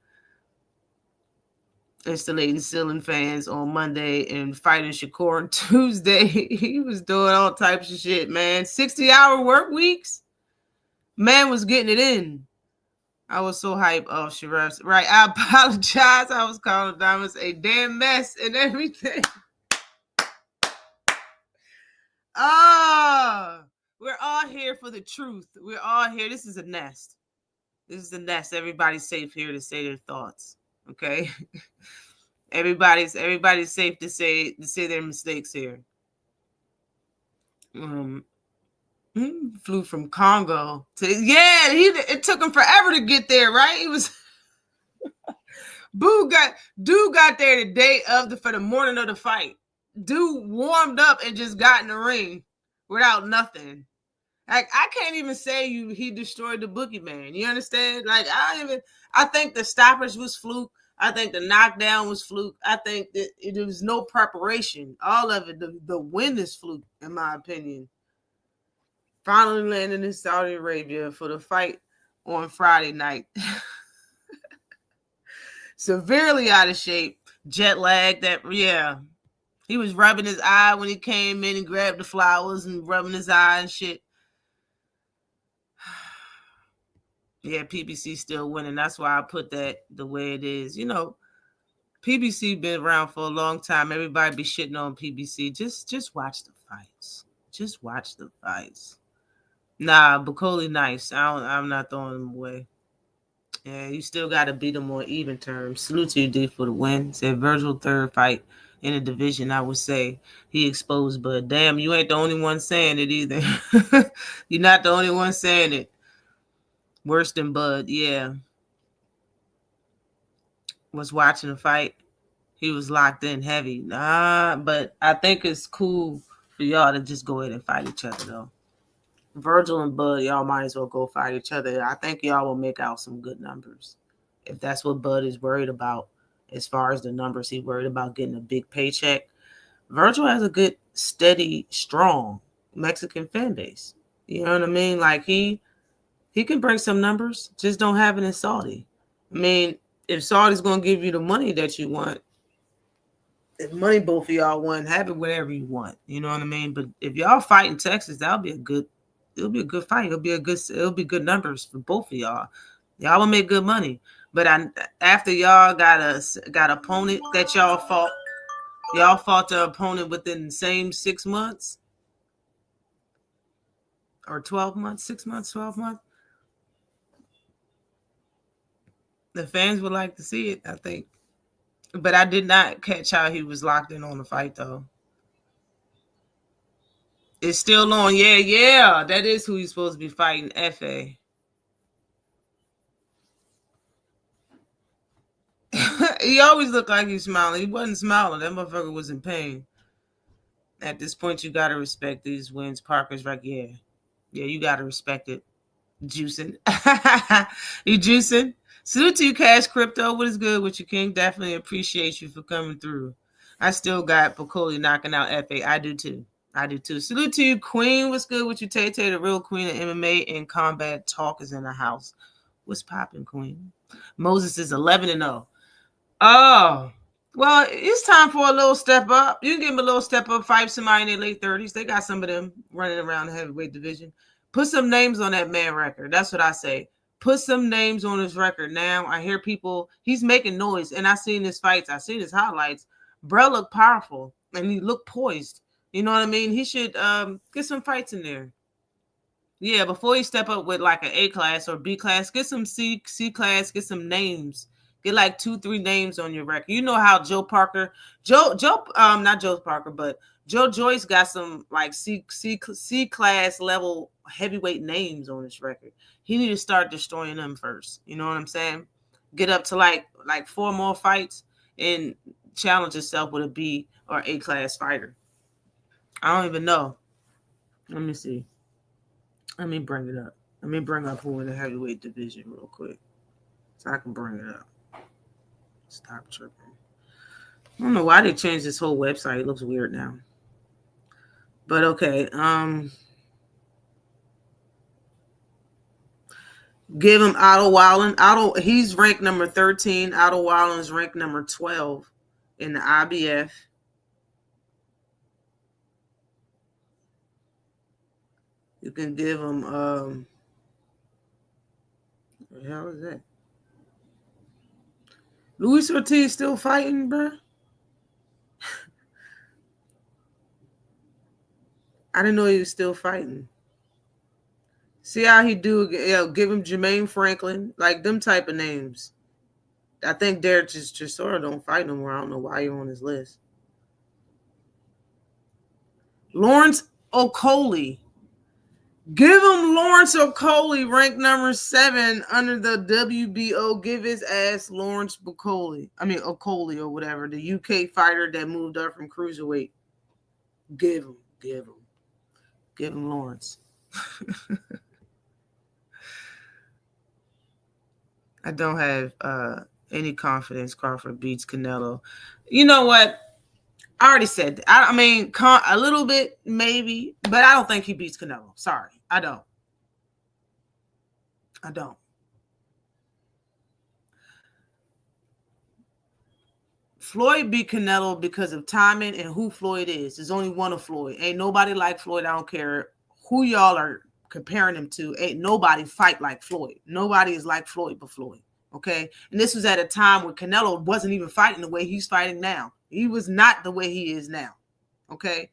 Speaker 3: Installating ceiling fans on Monday and fighting Shakur on Tuesday. He was doing all types of shit, man. 60-hour work weeks. Man was getting it in. I was so hyped off Sharif's. Right, I apologize. I was calling Diamonds a damn mess and everything. We're all here for the truth. We're all here. This is a nest. This is a nest. Everybody's safe here to say their thoughts. Okay? Everybody's safe to say their mistakes here. Flew from Congo to it took him forever to get there, right? He was dude got there the day for the morning of the fight. Dude warmed up and just got in the ring without nothing. Like, I can't even say he destroyed the boogeyman. You understand? Like, I think the stoppage was fluke. I think the knockdown was fluke. I think that there was no preparation. All of it, the win is fluke, in my opinion. Finally landing in Saudi Arabia for the fight on Friday night. Severely out of shape, jet lagged. He was rubbing his eye when he came in and grabbed the flowers and rubbing his eye and shit. Yeah, PBC still winning. That's why I put that the way it is. You know, PBC been around for a long time. Everybody be shitting on PBC. Just watch the fights. Just watch the fights. Nah, Bacoli nice. I'm not throwing him away. Yeah, you still got to beat him on even terms. Salute to you, D, for the win. Said Vergil third fight in the division. I would say he exposed, but damn, you ain't the only one saying it either. You're not the only one saying it. Worse than Bud, yeah. Was watching the fight. He was locked in heavy. But I think it's cool for y'all to just go ahead and fight each other, though. Vergil and Bud, y'all might as well go fight each other. I think y'all will make out some good numbers. If that's what Bud is worried about, as far as the numbers, he's worried about getting a big paycheck. Vergil has a good, steady, strong Mexican fan base. You know what I mean? Like, he can bring some numbers, just don't have it in Saudi. I mean, if Saudi's going to give you the money that you want, if money both of y'all want, have it whatever you want. You know what I mean? But if y'all fight in Texas, it'll be a good fight. It'll be good numbers for both of y'all. Y'all will make good money. But after y'all got an opponent that y'all fought the opponent within the same 6 months or 12 months, 6 months, 12 months. The fans would like to see it, I think. But I did not catch how he was locked in on the fight, though. It's still on. Yeah. That is who he's supposed to be fighting, F.A. He always looked like he's smiling. He wasn't smiling. That motherfucker was in pain. At this point, you got to respect these wins. Parker's like, yeah, you got to respect it. Juicing. You juicing? Salute to you, Cash Crypto. What is good with you, King? Definitely appreciate you for coming through. I still got Pacoli knocking out F.A. I do too. Salute to you, Queen. What's good with you, Tay Tay, the real queen of MMA and combat talk is in the house. What's popping, Queen? Moses is 11-0. Oh, well, it's time for a little step up. You can give him a little step up, fight somebody in their late 30s. They got some of them running around the heavyweight division. Put some names on that man record. That's what I say. Put some names on his record now. I hear people, he's making noise, and I seen his fights. I seen his highlights. Bro looked powerful, and he looked poised. You know what I mean? He should get some fights in there. Yeah, before you step up with like an A class or B class, get some C class, get some names. Get like 2-3 names on your record. You know how Joe not Joe Parker, but Joe Joyce got some like C class level heavyweight names on his record. He need to start destroying them first. You know what I'm saying? Get up to like 4 more fights and challenge yourself with a B or A class fighter. I don't even know. Let me see. Let me bring it up. Let me bring up who in the heavyweight division real quick, so I can bring it up. Stop tripping. I don't know why they changed this whole website. It looks weird now. But okay. Give him Otto Wallen. He's ranked number 13. Otto Wallen's ranked number 12 in the IBF. You can give him what the hell is that? Luis Ortiz still fighting, bro? I didn't know he was still fighting. See how he do? Give him Jermaine Franklin, like them type of names. I think Derek Chisora don't fight no more. I don't know why you're on his list. Lawrence Okolie. Give him Lawrence Okolie, ranked number 7 under the WBO. Give his ass Lawrence Okolie. I mean Okolie or whatever, the UK fighter that moved up from cruiserweight. Give him Lawrence. I don't have any confidence Crawford beats Canelo. You know what? I already said that. I mean, a little bit, maybe, but I don't think he beats Canelo. Sorry, I don't. Floyd beat Canelo because of timing and who Floyd is. There's only one of Floyd. Ain't nobody like Floyd. I don't care who y'all are comparing him to. Ain't nobody fight like Floyd. Nobody is like Floyd but Floyd. Okay? And this was at a time when Canelo wasn't even fighting the way he's fighting now. He was not the way he is now. Okay?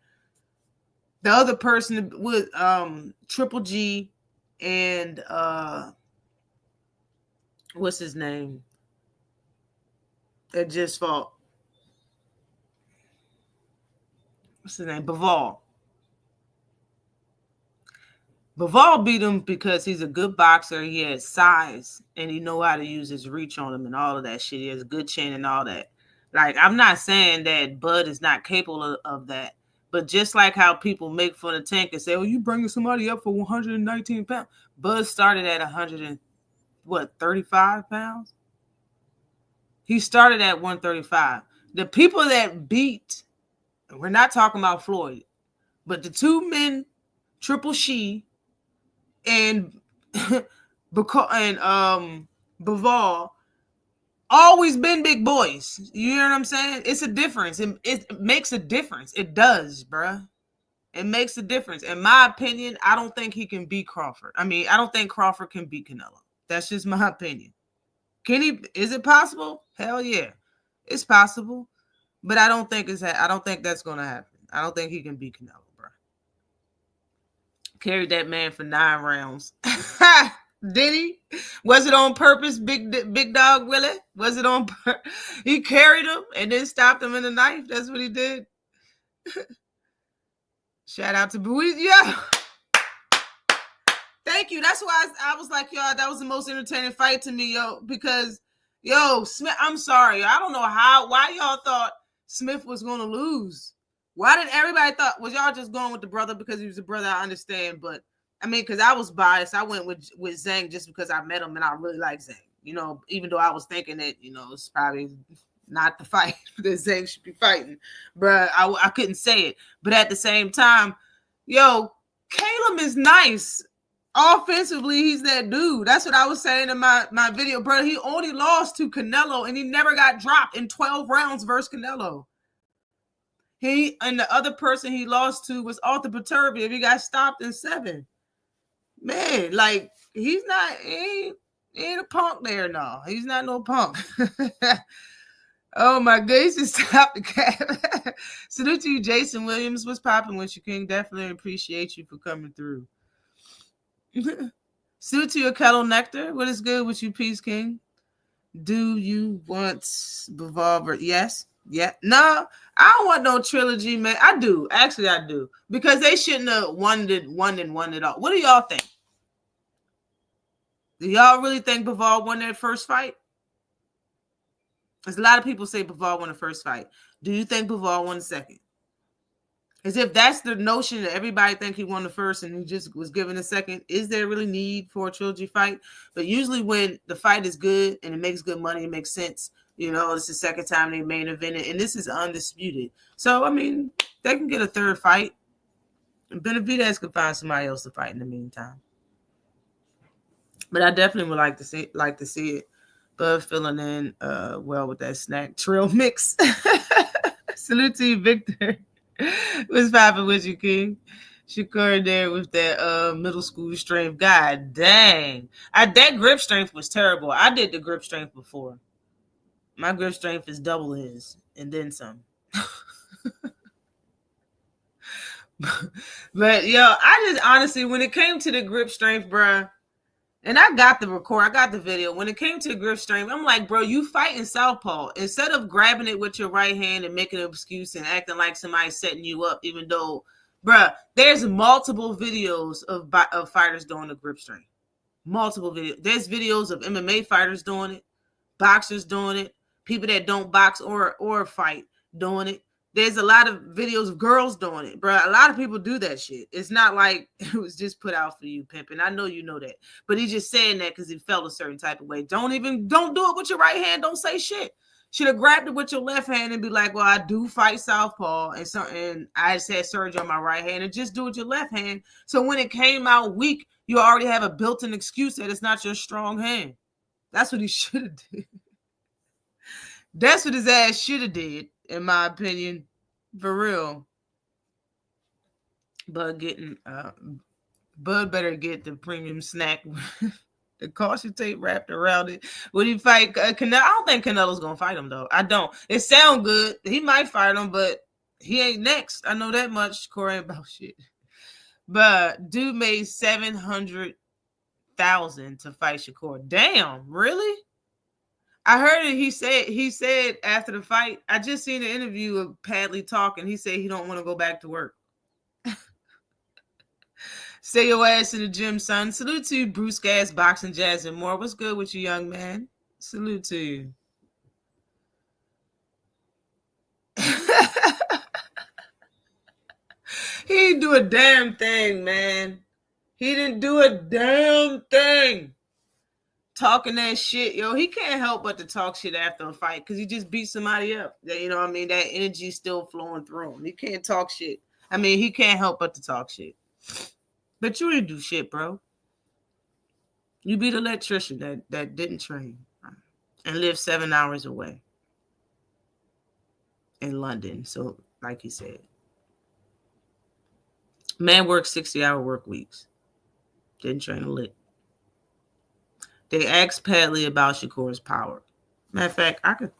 Speaker 3: The other person with Triple G and what's his name? That just fought. What's his name? Bivol. Bivol beat him because he's a good boxer. He has size and he know how to use his reach on him and all of that shit. He has a good chin and all that. Like, I'm not saying that Bud is not capable of that, but just like how people make fun of Tank and say, "Oh, you bringing somebody up for 119 pounds." Bud started at 35 pounds. He started at 135. The people that beat, we're not talking about Floyd, but the two men, Triple She and Bivol, always been big boys. You know what I'm saying? It's a difference. It makes a difference. It does, bruh. It makes a difference. In my opinion, I don't think he can beat Crawford. I mean, I don't think Crawford can beat Canelo. That's just my opinion. Can he? Is it possible? Hell yeah, it's possible. But I don't think that's gonna happen. I don't think he can beat Canelo, bro. Carried that man for 9 rounds. Did he? Was it on purpose, big dog Willie? Was it on purpose? He carried him and then stopped him in the knife. That's what he did. Shout out to Bowie. Yeah. Thank you. That's why I was like, y'all, that was the most entertaining fight to me, yo, because, Smith, I'm sorry. I don't know why y'all thought Smith was going to lose. Why did everybody thought, was y'all just going with the brother because he was a brother? I understand, but I mean, because I was biased. I went with Zhang just because I met him and I really like Zhang. You know, even though I was thinking that, it's probably not the fight that Zhang should be fighting. But I couldn't say it. But at the same time, Caleb is nice. Offensively, he's that dude. That's what I was saying in my video, bro. He only lost to Canelo and he never got dropped in 12 rounds versus Canelo. He and the other person he lost to was Arthur Peterbiev. He got stopped in 7. Man, like he ain't a punk there, no. He's not no punk. Oh my goodness, just stop the cat. Salute to you, Jason Williams. What's popping with you, King? Definitely appreciate you for coming through. Salute to your Kettle Nectar. What is good with you, Peace King? Do you want Revolver? Yes. Yeah. No, I don't want no trilogy, man. I do. Actually, I do. Because they shouldn't have won it all. What do y'all think? Do y'all really think Bivol won that first fight? There's a lot of people say Bivol won the first fight. Do you think Bivol won the second? As if that's the notion that everybody think he won the first and he just was given a second. Is there really need for a trilogy fight? But usually when the fight is good and it makes good money, it makes sense. You know, it's the second time they main evented, and this is undisputed. So, I mean, they can get a third fight. Benavidez could find somebody else to fight in the meantime. But I definitely would like to see it. Bud filling in well with that snack trail mix. Salute to you, Victor. What's popping with you, King? Shakur there with that middle school strength. God dang. That grip strength was terrible. I did the grip strength before. My grip strength is double his and then some. But yo, I just honestly, when it came to the grip strength, bruh, and I got the video. When it came to the grip strength, I'm like, bro, you fighting southpaw. Instead of grabbing it with your right hand and making an excuse and acting like somebody's setting you up, even though, bro, there's multiple videos of fighters doing the grip strength. Multiple videos. There's videos of MMA fighters doing it, boxers doing it, people that don't box or fight doing it. There's a lot of videos of girls doing it, bro. A lot of people do that shit. It's not like it was just put out for you, pimping. I know you know that. But he's just saying that because he felt a certain type of way. Don't do it with your right hand. Don't say shit. Should have grabbed it with your left hand and be like, well, I do fight southpaw and I just had surgery on my right hand, and just do it with your left hand. So when it came out weak, you already have a built-in excuse that it's not your strong hand. That's what he should have did. That's what his ass should have did, in my opinion, for real. Bud better get the premium snack, the caution tape wrapped around it. Would he fight Canelo? I don't think Canelo's gonna fight him though. I don't. It sounds good. He might fight him, but he ain't next. I know that much. Corey ain't about shit. But dude made $700,000 to fight Shakur. Damn, really? I heard it. He said after the fight, I just seen an interview of Padley talking. He said he don't want to go back to work. Stay your ass in the gym, son. Salute to you, Bruce Gas, Boxing, Jazz, and more. What's good with you, young man? Salute to you. He didn't do a damn thing, man. He didn't do a damn thing. Talking that shit, yo, he can't help but to talk shit after a fight because he just beat somebody up. You know what I mean? That energy's still flowing through him. He can't talk shit. I mean, he can't help but to talk shit. But you didn't do shit, bro. You beat an electrician that didn't train and lived 7 hours away in London. So, like he said, man worked 60-hour work weeks. Didn't train a lick. They asked Padley about Shakur's power. Matter of fact, I can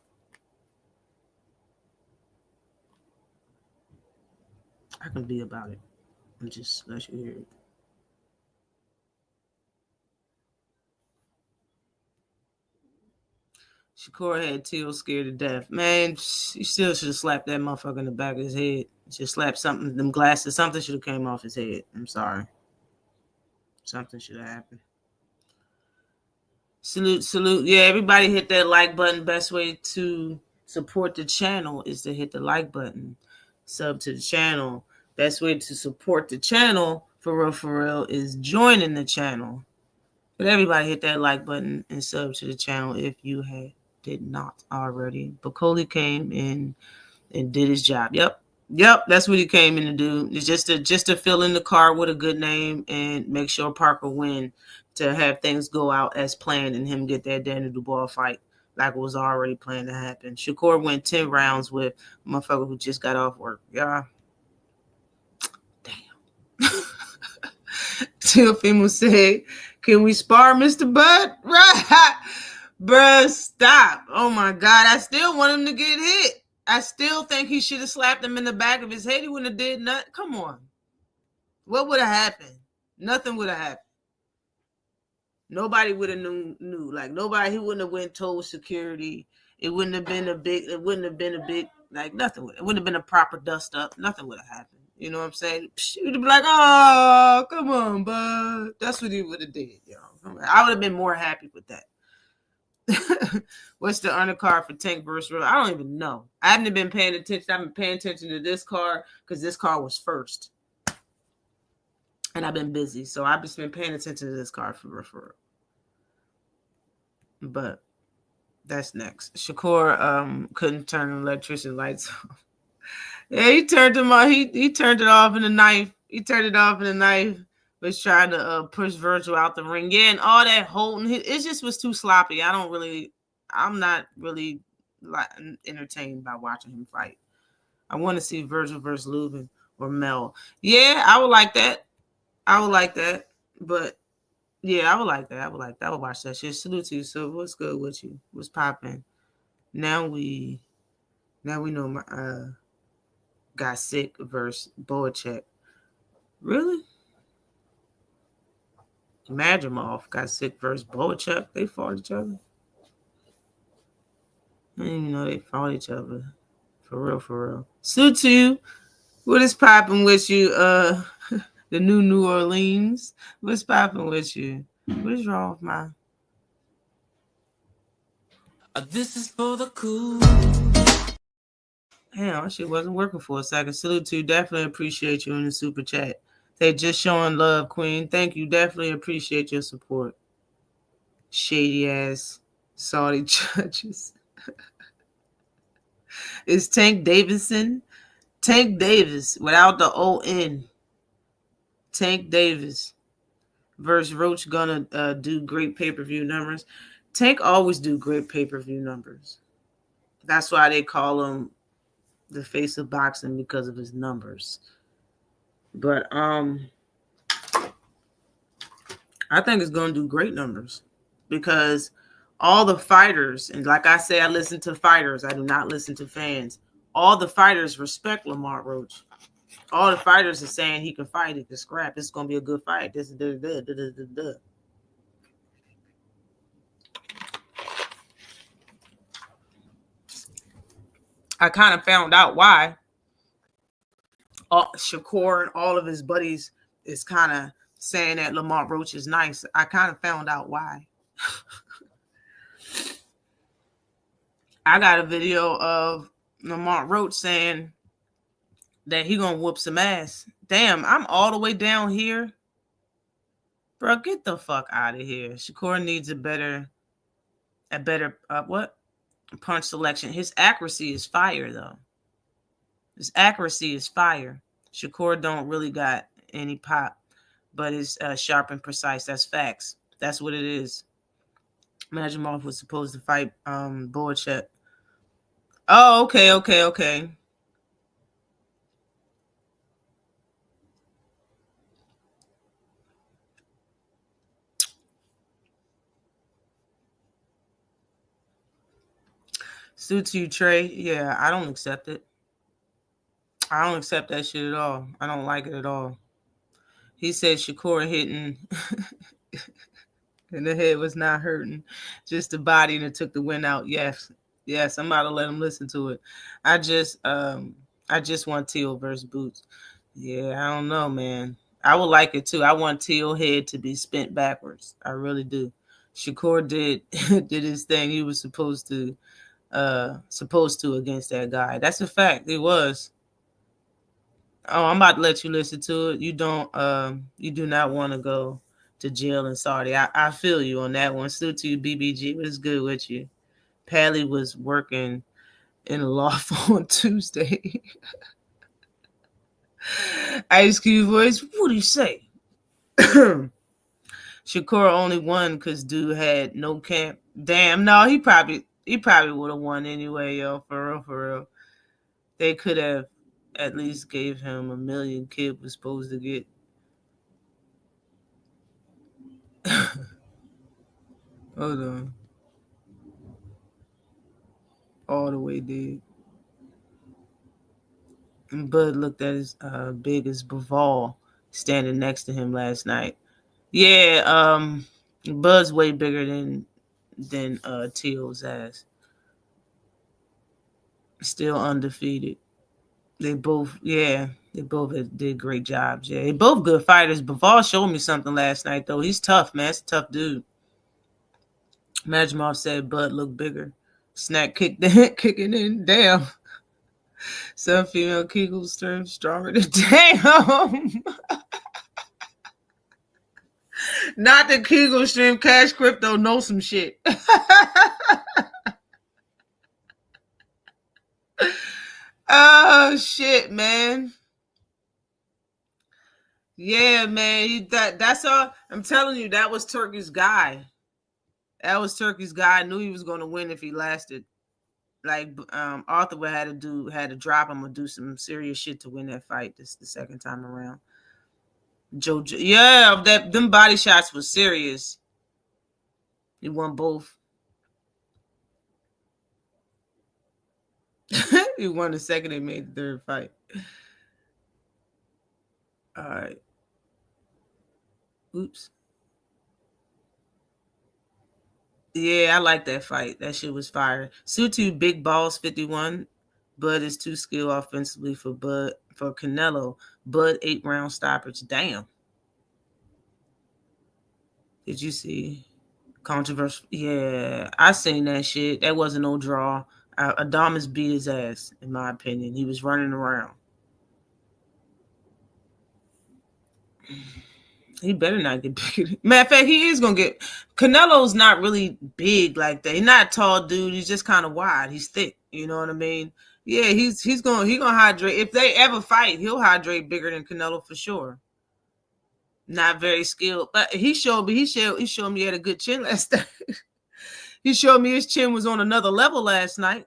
Speaker 3: be about it and just let you hear it. Shakur had Teal scared to death. Man, he still should have slapped that motherfucker in the back of his head. Should slap something, them glasses, something should have came off his head. I'm sorry. Something should have happened. Salute. Yeah, everybody hit that like button. Best way to support the channel is to hit the like button. Sub to the channel. Best way to support the channel, for real, is joining the channel. But everybody hit that like button and sub to the channel if you did not already. Bacoli came in and did his job. Yep, that's what he came in to do. It's just to fill in the card with a good name and make sure Parker win, to have things go out as planned and him get that Daniel Dubois fight like it was already planned to happen. Shakur went 10 rounds with a motherfucker who just got off work. Yeah. Damn. Teofimo said, can we spar, Mr. Bud? Right. Bruh, stop. Oh my God. I still want him to get hit. I still think he should have slapped him in the back of his head. He wouldn't have did nothing. Come on. What would have happened? Nothing would have happened. Nobody would have knew. Like nobody, he wouldn't have went told security. It wouldn't have been a big, like nothing would. It wouldn't have been a proper dust up. Nothing would have happened. You know what I'm saying? He would have been like, oh, come on, bud. That's what he would have did, yo. I would have been more happy with that. What's the undercard for Tank versus Real? I don't even know. I haven't been paying attention. I've been paying attention to this card because this card was first. And I've been busy. So I've just been paying attention to this card for referral. But that's next. Shakur couldn't turn the electrician lights off. Yeah, he turned them off. He turned it off in the knife. He turned it off in the knife. Was trying to push Vergil out the ring. Yeah, and all that holding. It just was too sloppy. I'm not really like entertained by watching him fight. I want to see Vergil versus Lubin or Mel. Yeah, I would like that. But yeah, I would like that. I would watch that shit. Salute to you. So what's good with you? What's popping? Now we know my got sick versus Boacek. Really? Madrimov got sick versus Boacek. They fought each other. I didn't even know they fought each other. For real. Salute to you. What is popping with you? The New Orleans. What's popping with you? What is wrong with my?
Speaker 1: This is for the cool.
Speaker 3: Damn, that shit wasn't working for a second. Salute to you. Definitely appreciate you in the super chat. They just showing love, Queen. Thank you. Definitely appreciate your support. Shady ass Saudi judges. It's Tank Davidson. Tank Davis without the O-N. Tank Davis versus Roach gonna do great pay-per-view numbers. Tank always do great pay-per-view numbers. That's why they call him the face of boxing, because of his numbers. But I think it's gonna do great numbers because all the fighters, and like I say, I listen to fighters. I do not listen to fans. All the fighters respect Lamar Roach. All the fighters are saying he can fight, he can scrap. It's gonna be a good fight. This is I kind of found out why Shakur and all of his buddies is kind of saying that Lamar Roach is nice. I kind of found out why. I got a video of Lamar Roach saying that he gonna whoop some ass. Damn, I'm all the way down here. Bro, get the fuck out of here. Shakur needs a better punch selection. His accuracy is fire, though. His accuracy is fire. Shakur don't really got any pop, but it's sharp and precise. That's facts. That's what it is. Majimov was supposed to fight Boacek. Oh, okay. Suits you, Trey. Yeah, I don't accept it. I don't accept that shit at all. I don't like it at all. He said Shakur hitting and the head was not hurting, just the body, and it took the wind out. Yes, I'm about to let him listen to it. I just want Teal versus Boots. Yeah, I don't know, man. I would like it too. I want Teal head to be spent backwards. I really do. Shakur did his thing. He was supposed to against that guy. That's a fact. It was. Oh, I'm about to let you listen to it. You do not want to go to jail in Saudi. I feel you on that one. Still to you, BBG. What's good with you? Padley was working in a loft on Tuesday. Ice Cube voice. What do you say? Shakur only won because dude had no camp. Damn, no, he probably would have won anyway, yo. For real. They could have at least gave him $1 million. Kid was supposed to get. Hold on. All the way dead. And Bud looked at his big as Baval standing next to him last night. Yeah, Bud's way bigger than Teal's ass. Still undefeated. They both did great jobs. Yeah, they both good fighters. Baval showed me something last night though. He's tough, man. It's a tough dude. Majmov said Bud looked bigger. Snack kicked in, kicking in. Damn. Some female Kegel strength stronger than damn. Not the Kegel stream. Cash Crypto know some shit. Oh shit, man. Yeah, man. That's all. I'm telling you, that was Turki'S guy. That was Turki'S guy. I knew he was going to win if he lasted. Like Arthur would had to drop him or do some serious shit to win that fight. This the second time around. Yeah, them body shots was serious. He won both. He won the second and made the third fight. All right. Oops. Yeah, I like that fight. That shit was fire. Sutu Big Balls 51. Bud is too skilled offensively for Canelo. Bud 8-round stoppage. Damn. Did you see? Controversial. Yeah, I seen that shit. That wasn't no draw. Adamas beat his ass, in my opinion. He was running around. He better not get big. Matter of fact, he is gonna get. Canelo's not really big like that. He's not a tall dude. He's just kind of wide. He's thick. You know what I mean? Yeah, he's gonna hydrate. If they ever fight, he'll hydrate bigger than Canelo for sure. Not very skilled, but he showed me he had a good chin last night. He showed me his chin was on another level last night.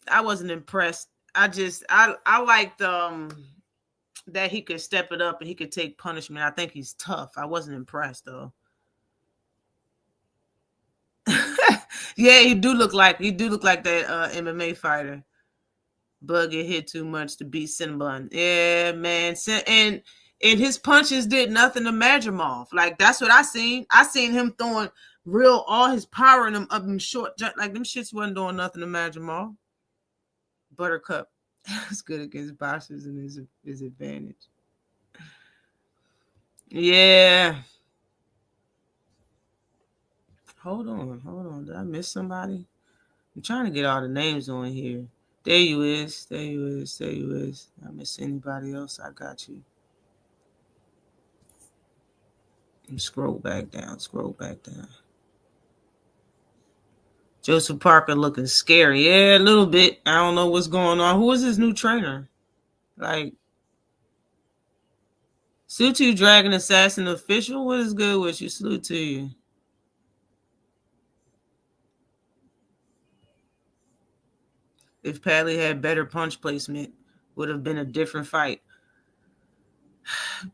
Speaker 3: I wasn't impressed. I liked that he could step it up and he could take punishment. I think he's tough. I wasn't impressed though. Yeah, he do look like that MMA fighter. Bud get hit too much to beat Cinnabon. Yeah, man. And his punches did nothing to Majmov. Like that's what I seen. I seen him throwing all his power in them up them short. Like them shits wasn't doing nothing to Majmov. Buttercup. It's good against boxers and his advantage. Yeah. Hold on. Did I miss somebody? I'm trying to get all the names on here. There you is. I miss anybody else? I got you. And scroll back down. Joseph Parker looking scary. Yeah, a little bit. I don't know what's going on. Who is his new trainer? Like, Sutu Dragon Assassin official? What is good with you? Salute to you. If Padley had better punch placement, would have been a different fight.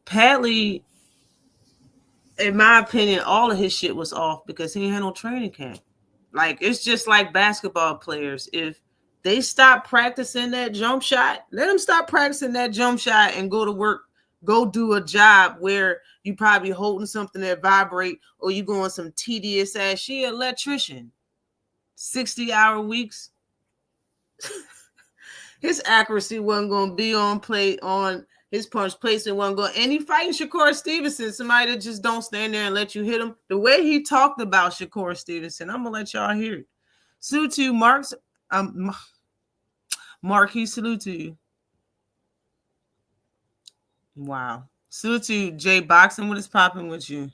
Speaker 3: Padley, in my opinion, all of his shit was off because he didn't have no training camp. Like, it's just like basketball players. If they stop practicing that jump shot, let them stop practicing that jump shot and go to work, go do a job where you probably holding something that vibrate or you going some tedious ass. She an electrician. 60-hour weeks. His accuracy wasn't going to be on his punch placement wasn't going. And he fighting Shakur Stevenson, somebody that just don't stand there and let you hit him. The way he talked about Shakur Stevenson, I'm gonna let y'all hear it. Salute to you, Marquis. Salute to you. Wow. Salute to you, Jay Boxing. What is popping with you?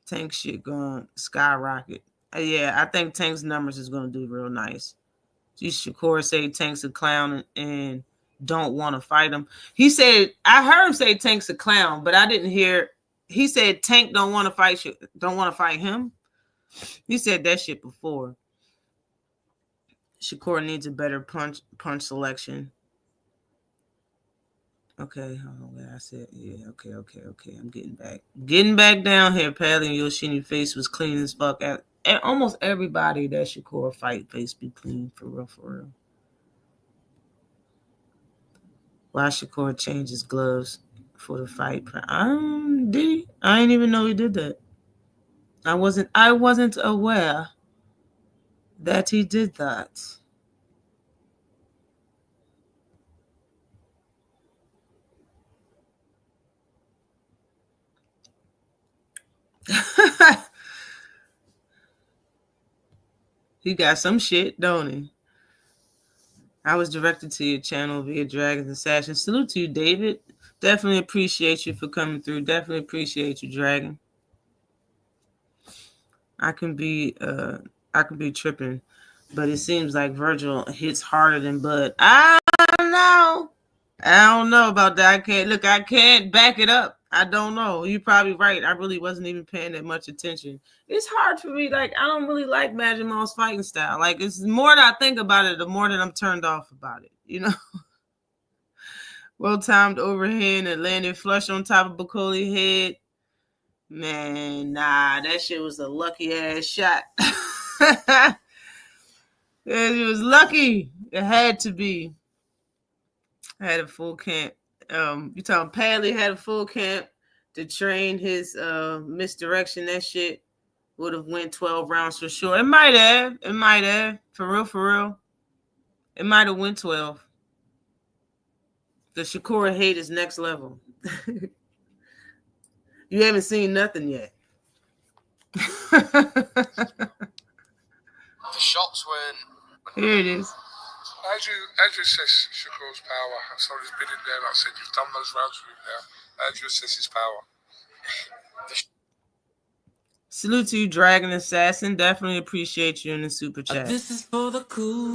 Speaker 3: Tank shit going skyrocket. Yeah, I think Tank's numbers is gonna do real nice. Shakur say Tank's a clown and don't want to fight him. He said, I heard him say Tank's a clown, but I didn't hear. He said Tank don't want to fight him. He said that shit before. Shakur needs a better punch selection. Okay, hold on. I said, yeah, okay. I'm getting back down here. Padley and Yoshini face was clean as fuck almost everybody that Shakur fight face be clean, for real, for real. Why Shakur changed his gloves for the fight? Did he? I didn't even know he did that. I wasn't aware that he did that. He got some shit, don't he? I was directed to your channel via Dragons and Sashin. Salute to you, David. Definitely appreciate you for coming through. Definitely appreciate you, Dragon. I can be tripping, but it seems like Vergil hits harder than Bud. I don't know about that. I can't back it up. I don't know. You're probably right. I really wasn't even paying that much attention. It's hard for me. Like, I don't really like Magic Mall's fighting style. Like, it's the more that I think about it, the more that I'm turned off about it. You know? Well-timed overhand and landed flush on top of Bacoli's head. Man, nah, that shit was a lucky-ass shot. It was lucky. It had to be. I had a full camp. You talking Padley had a full camp to train his misdirection. That shit would have went 12 rounds for sure. It might have. For real. It might have went 12. The Shakur hate is next level. You haven't seen nothing yet.
Speaker 4: The shots weren't.
Speaker 3: Here it is.
Speaker 5: How do you assess Shakur's power? Somebody's been in there, like I said, you've done those rounds with him now. How do you assess his power?
Speaker 3: Salute to you, Dragon Assassin. Definitely appreciate you in the super chat.
Speaker 1: This is for the cool.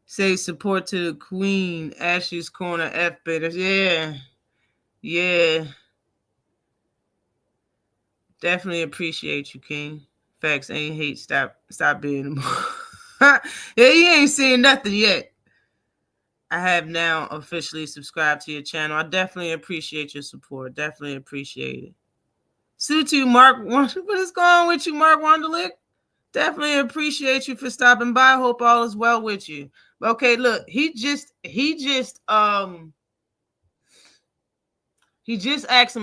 Speaker 3: Say support to the Queen. Ashley's Corner F bitters. Yeah. Definitely appreciate you, King. Facts ain't hate. Stop being more. Yeah, you ain't seen nothing yet. I have now officially subscribed to your channel. I definitely appreciate your support. Definitely appreciate it. Salute to you, Mark. What is going on with you, Mark Wonderlick? Definitely appreciate you for stopping by. Hope all is well with you. Okay, look, he just asked him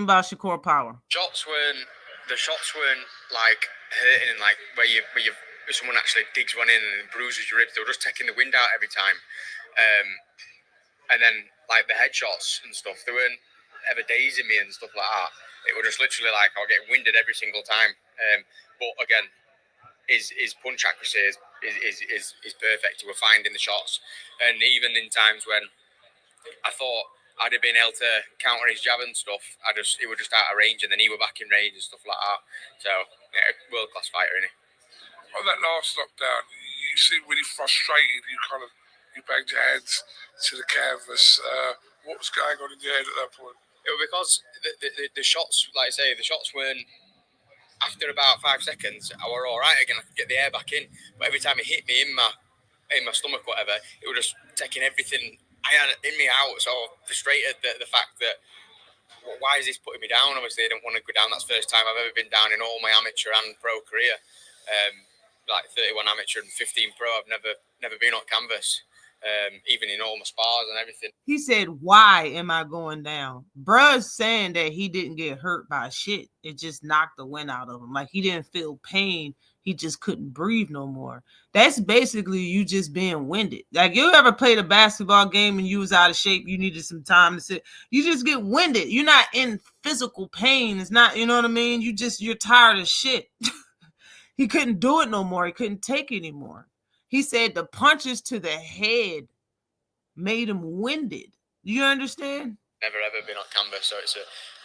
Speaker 3: about Shakur power.
Speaker 4: The shots weren't like hurting and like where someone actually digs one in and bruises your ribs. They were just taking the wind out every time. And then like the headshots and stuff, they weren't ever dazing me and stuff like that. It was just literally like I'll get winded every single time. But again, his punch accuracy is perfect. We're finding the shots, and even in times when I thought I'd have been able to counter his jab and stuff, he was just out of range, and then he was back in range and stuff like that. So yeah, world class fighter, isn't he?
Speaker 5: On that last knockdown, you seemed really frustrated. You banged your hands to the canvas. What was going on in your head at that point?
Speaker 4: It was because the shots, like I say, the shots weren't. After about 5 seconds, I were all right again. I could get the air back in, but every time it hit me in my stomach, whatever, it was just taking everything I had in me out. So frustrated the fact that why is this putting me down? Obviously, I don't want to go down. That's the first time I've ever been down in all my amateur and pro career. Like 31 amateur and 15 pro. I've never been on canvas. Even in all my spars and everything.
Speaker 3: He said, why am I going down? Bruh's saying that he didn't get hurt by shit. It just knocked the wind out of him. Like, he didn't feel pain. He just couldn't breathe no more. That's basically you just being winded. Like, you ever played a basketball game and you was out of shape, you needed some time to sit. You just get winded. You're not in physical pain. It's not, you know what I mean? You're tired of shit. He couldn't do it no more. He couldn't take it anymore. He said the punches to the head made him winded. Do you understand?
Speaker 4: Never ever been on canvas, so it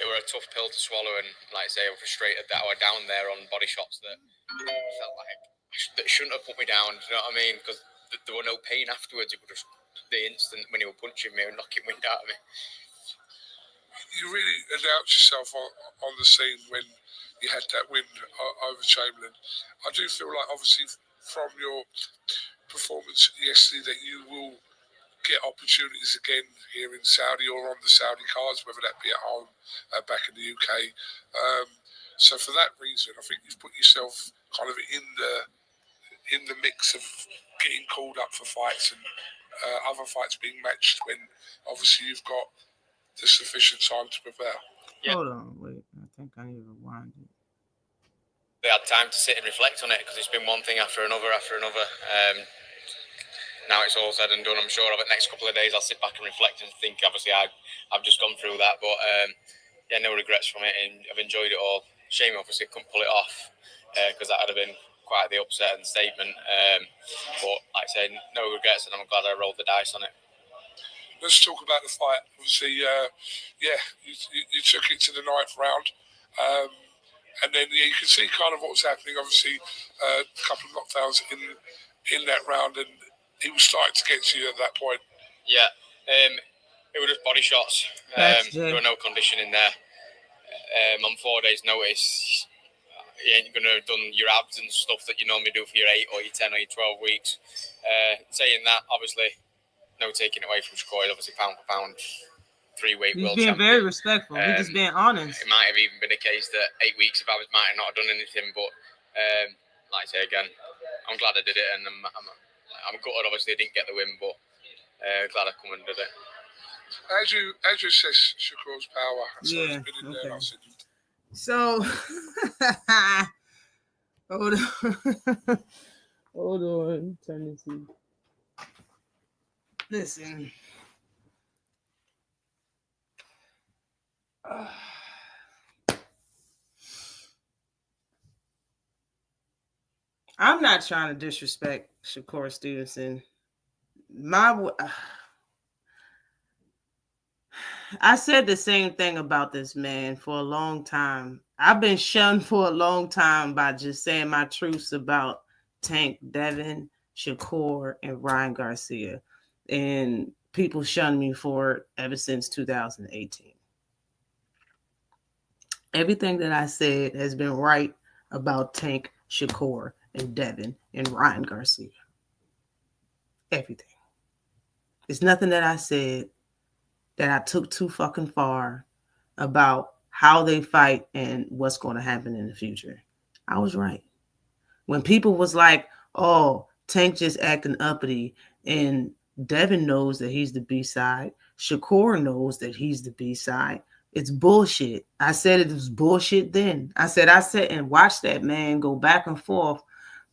Speaker 4: was a tough pill to swallow. And like I say, I was frustrated that I was down there on body shots that felt like that shouldn't have put me down. Do you know what I mean? Because there were no pain afterwards. It was just the instant when he was punching me and knocking wind out of me.
Speaker 5: You really announced yourself on the scene when you had that win over Chamberlain. I do feel like, obviously, from your performance yesterday, that you will get opportunities again here in Saudi or on the Saudi cards, whether that be at home, back in the UK. So for that reason, I think you've put yourself kind of in the mix of getting called up for fights and other fights being matched when obviously you've got the sufficient time to prepare.
Speaker 4: Yeah.
Speaker 3: Hold on, wait. I think I need to rewind it.
Speaker 4: They had time to sit and reflect on it because it's been one thing after another. Now it's all said and done. I'm sure over the next couple of days I'll sit back and reflect and think. Obviously, I've just gone through that, but yeah, no regrets from it, and I've enjoyed it all. Shame, obviously, couldn't pull it off because that would have been quite the upset and statement. But like I say, no regrets, and I'm glad I rolled the dice on it.
Speaker 5: Let's talk about the fight. Obviously, you took it to the 9th round. And then you can see kind of what was happening. Obviously, a couple of knockdowns in that round, and he was starting to get to you at that point.
Speaker 4: Yeah, it was just body shots. There were no conditioning there. On 4 days' notice, you ain't going to have done your abs and stuff that you normally do for your 8 or your 10 or your 12 weeks. Saying that, obviously, no taking away from Shakur. Obviously, pound for pound, 3-weight world champion.
Speaker 3: He's being very respectful. He's just being honest.
Speaker 4: It might have even been a case that 8 weeks of hours might have not done anything, but like I say again, I'm glad I did it, and I'm gutted. Obviously, I didn't get the win, but glad I come and did it.
Speaker 5: As you assess Shakur's power?
Speaker 3: Yeah. Okay. So, hold on. Hold on. Turn this in. Listen. I'm not trying to disrespect Shakur Stevenson. I said the same thing about this man for a long time. I've been shunned for a long time by just saying my truths about Tank, Devin, Shakur, and Ryan Garcia. And people shunned me for it ever since 2018. Everything that I said has been right about Tank, Shakur, and Devin, and Ryan Garcia. Everything. There's nothing that I said that I took too fucking far about how they fight and what's going to happen in the future. I was right. When people was like, oh, Tank just acting uppity, and Devin knows that he's the B-side, Shakur knows that he's the B-side, it's bullshit. I said it was bullshit then. I said and watched that man go back and forth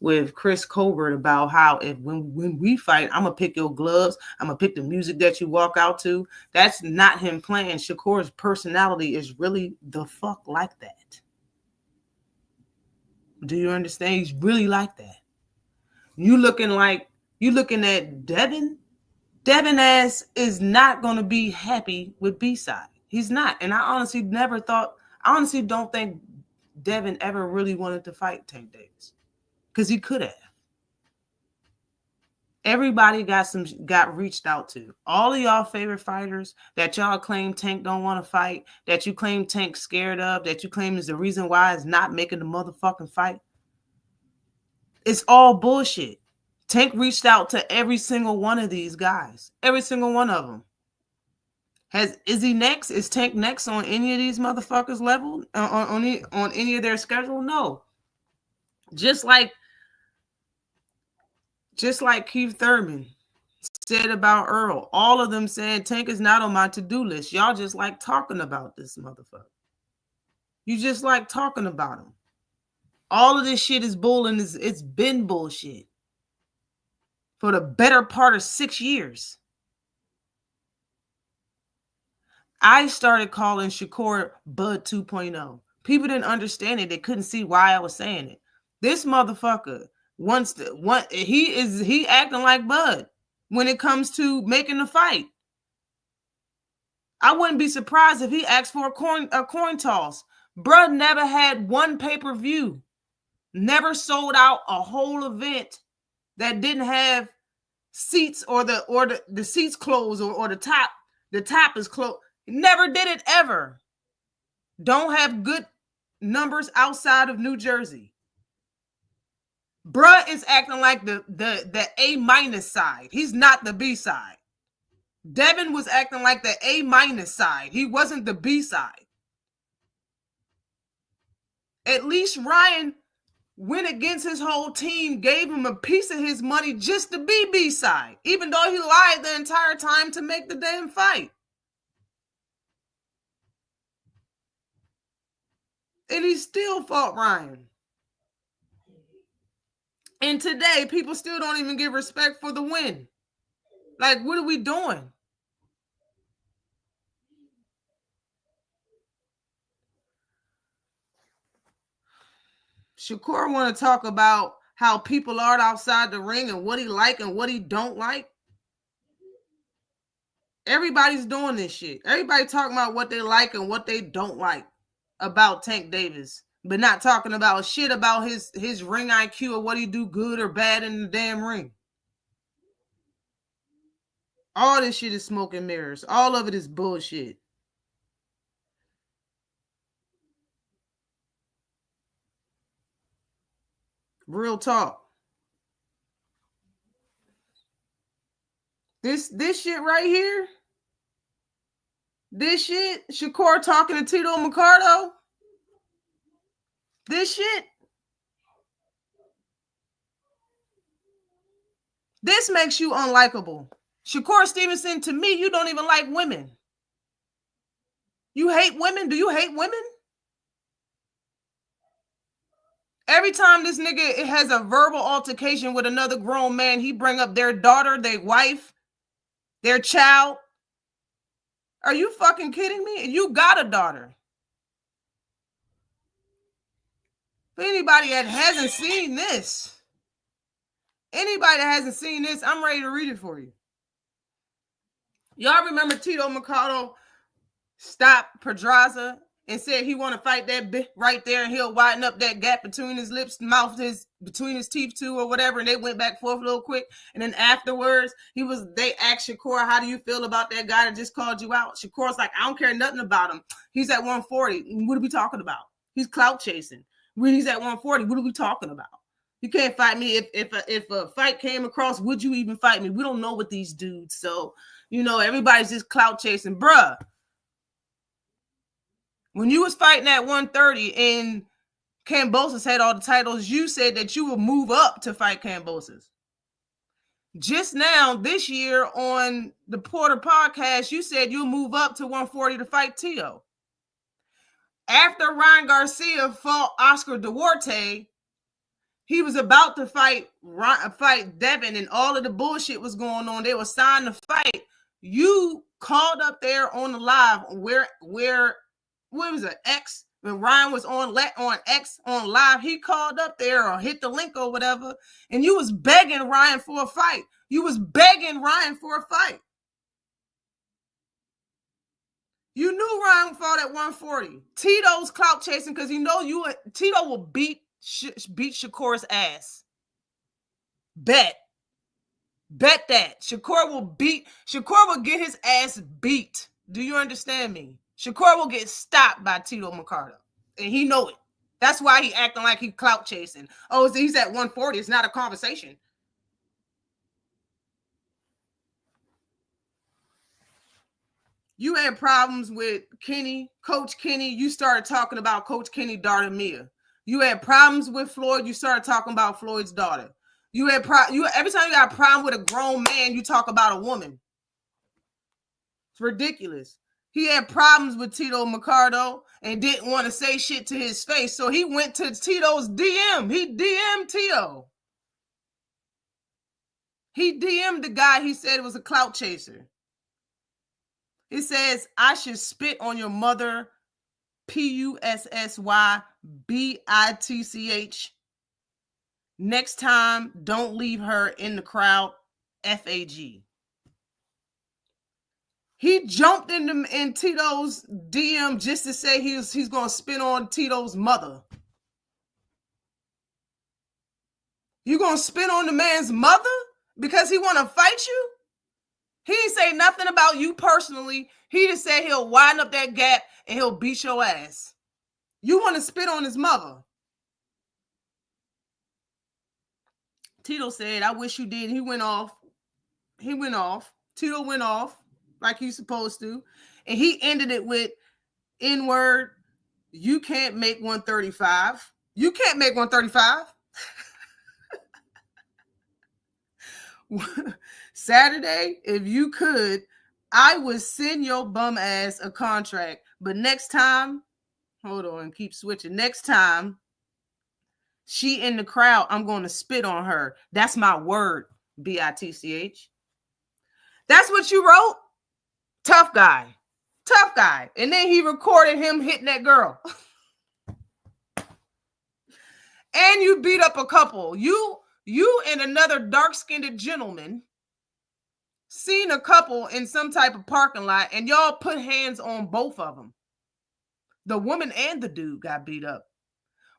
Speaker 3: with Chris Colbert about how when we fight, I'm going to pick your gloves. I'm going to pick the music that you walk out to. That's not him playing. Shakur's personality is really the fuck like that. Do you understand? He's really like that. You looking at Devin? Devin ass is not going to be happy with B-side. He's not. And I honestly don't think Devin ever really wanted to fight Tank Davis. Because he could have. Everybody got reached out to. All of y'all favorite fighters that y'all claim Tank don't want to fight, that you claim Tank scared of, that you claim is the reason why it's not making the motherfucking fight. It's all bullshit. Tank reached out to every single one of these guys. Every single one of them. Is he next? Is Tank next on any of these motherfuckers level? On any of their schedule? No. Just like Keith Thurman said about Earl. All of them said Tank is not on my to-do list. Y'all just like talking about this motherfucker. You just like talking about him. All of this shit is bull, and it's been bullshit for the better part of 6 years. I started calling Shakur Bud 2.0. People didn't understand it. They couldn't see why I was saying it. This motherfucker he acting like Bud when it comes to making the fight. I wouldn't be surprised if he asked for a coin toss. Bruh never had one pay-per-view. Never sold out a whole event that didn't have seats or the seats closed or the top is closed. Never did it ever. Don't have good numbers outside of New Jersey. Bruh is acting like the A- side. He's not the B side. Devin was acting like the A- side. He wasn't the B side. At least Ryan went against his whole team, gave him a piece of his money just to be B-side, even though he lied the entire time to make the damn fight. And he still fought Ryan. And today, people still don't even give respect for the win. Like, what are we doing? Shakur want to talk about how people are outside the ring and what he like and what he don't like. Everybody's doing this shit. Everybody talking about what they like and what they don't like about Tank Davis, but not talking about shit about his ring IQ or what he do good or bad in the damn ring. All this shit is smoke and mirrors. All of it is bullshit. Real talk. This shit right here. This shit. Shakur talking to Tito Mercado. This shit. This makes you unlikable. Shakur Stevenson, to me, you don't even like women. You hate women? Do you hate women? Every time this nigga has a verbal altercation with another grown man, he bring up their daughter, their wife, their child. Are you fucking kidding me? You got a daughter. For anybody that hasn't seen this, I'm ready to read it for you. Y'all remember Tito Mercado stopped Pedraza and said he want to fight that bitch right there and he'll widen up that gap between his lips, mouth, between his teeth too or whatever, and they went back forth a little quick. And then afterwards, they asked Shakur, how do you feel about that guy that just called you out? Shakur's like, I don't care nothing about him. He's at 140. What are we talking about? He's clout chasing. When he's at 140, what are we talking about? You can't fight me. If a fight came across, would you even fight me? We don't know what these dudes. So, everybody's just clout chasing. Bruh. When you was fighting at 130 and Kambosos had all the titles, you said that you would move up to fight Kambosos. Just now, this year on the Porter podcast, you said you'll move up to 140 to fight Tio. After Ryan Garcia fought Oscar Duarte, he was about to fight Devin, and all of the bullshit was going on. They were signed to fight. You called up there on the live where what was it, X? When Ryan was on X on live, he called up there or hit the link or whatever, and you was begging Ryan for a fight. You knew Ryan fought at 140. Tito's clout chasing because Tito will beat Shakur's ass. Bet that Shakur will get his ass beat. Do you understand me? Shakur will get stopped by Tito Mercado, and he know it. That's why he acting like he clout chasing. Oh, he's at 140. It's not a conversation. You had problems with Coach Kenny. You started talking about Coach Kenny's daughter, Mia. You had problems with Floyd. You started talking about Floyd's daughter. Every time you got a problem with a grown man, you talk about a woman. It's ridiculous. He had problems with Tito Mercado and didn't want to say shit to his face. So he went to Tito's DM. He DM'd Tito. He DM'd the guy he said was a clout chaser. It says, I should spit on your mother, PUSSYBITCH. Next time, don't leave her in the crowd, FAG. He jumped in Tito's DM just to say he's going to spit on Tito's mother. You going to spit on the man's mother because he want to fight you? He didn't say nothing about you personally. He just said he'll widen up that gap and he'll beat your ass. You want to spit on his mother. Tito said, I wish you did. He went off. Tito went off like he's supposed to. And he ended it with N-word. You can't make 135. You can't make 135. Saturday, if you could, I would send your bum ass a contract. But next time, hold on, keep switching. Next time she in the crowd, I'm going to spit on her. That's my word, B-I-T-C-H. That's what you wrote? Tough guy. Tough guy. And then he recorded him hitting that girl. And you beat up a couple. You and another dark-skinned gentleman seen a couple in some type of parking lot, and y'all put hands on both of them. The woman and the dude got beat up.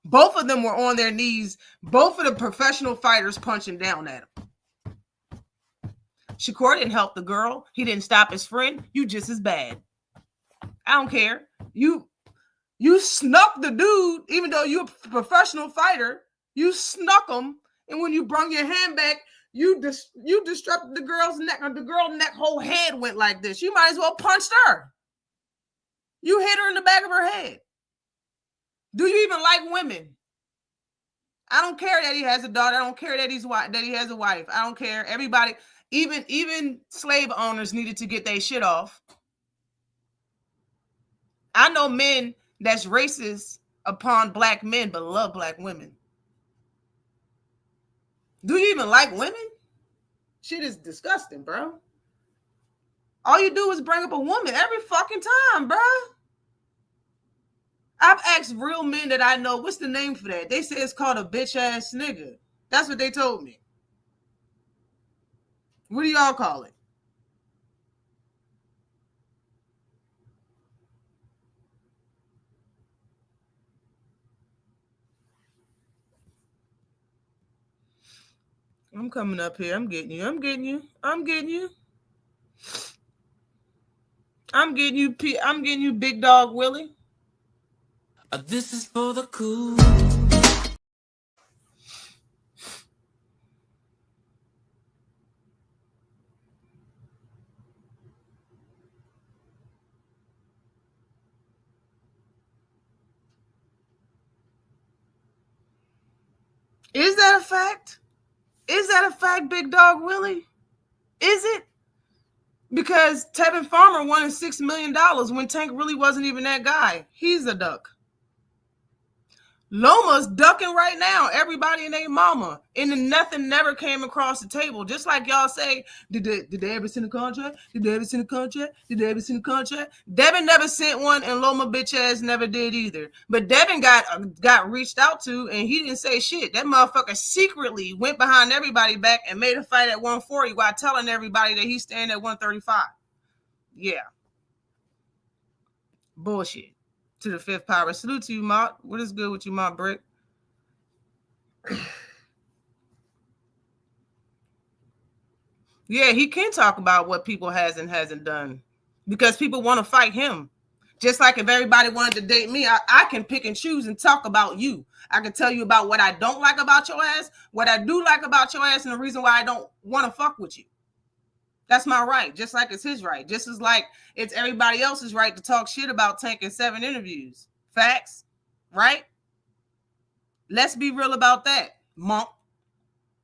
Speaker 3: Both of them were on their knees. Both of the professional fighters punching down at him. Shakur didn't help the girl. He didn't stop his friend. You just as bad. I don't care. You snuck the dude, even though you're a professional fighter. You snuck him, and when you brung your hand back, you disrupted the girl's neck. The girl's neck, whole head went like this. You might as well punched her. You hit her in the back of her head. Do you even like women? I don't care that he has a daughter. I don't care that he has a wife. I don't care. Everybody, even slave owners needed to get their shit off. I know men that's racist upon black men, but love black women. Do you even like women? Shit is disgusting, bro. All you do is bring up a woman every fucking time, bro. I've asked real men that I know, what's the name for that? They say it's called a bitch ass nigga. That's what they told me. What do y'all call it? I'm coming up here. I'm getting you. I'm getting you. I'm getting you. I'm getting you. I'm getting you, Big Dog Willie.
Speaker 1: This is for the cool.
Speaker 3: Is that a fact? Is that a fact, Big Dog Willie? Is it? Because Tevin Farmer wanted $6 million when Tank really wasn't even that guy. He's a duck. Loma's ducking right now. Everybody and their mama. And then nothing never came across the table. Just like y'all say, did they ever send a contract? Did they ever send a contract? Did they ever send a contract? Devin never sent one, and Loma bitch ass never did either. But Devin got reached out to, and he didn't say shit. That motherfucker secretly went behind everybody back and made a fight at 140 while telling everybody that he's staying at 135. Yeah. Bullshit. To the fifth power. Salute to you, Mott. What is good with you, Mott Brick? Yeah, he can talk about what people has and hasn't done because people want to fight him. Just like if everybody wanted to date me, I can pick and choose and talk about you. I can tell you about what I don't like about your ass, what I do like about your ass, and the reason why I don't want to fuck with you. That's my right, just like it's his right. Just as like it's everybody else's right to talk shit about Tank in 7 interviews. Facts, right? Let's be real about that, Monk.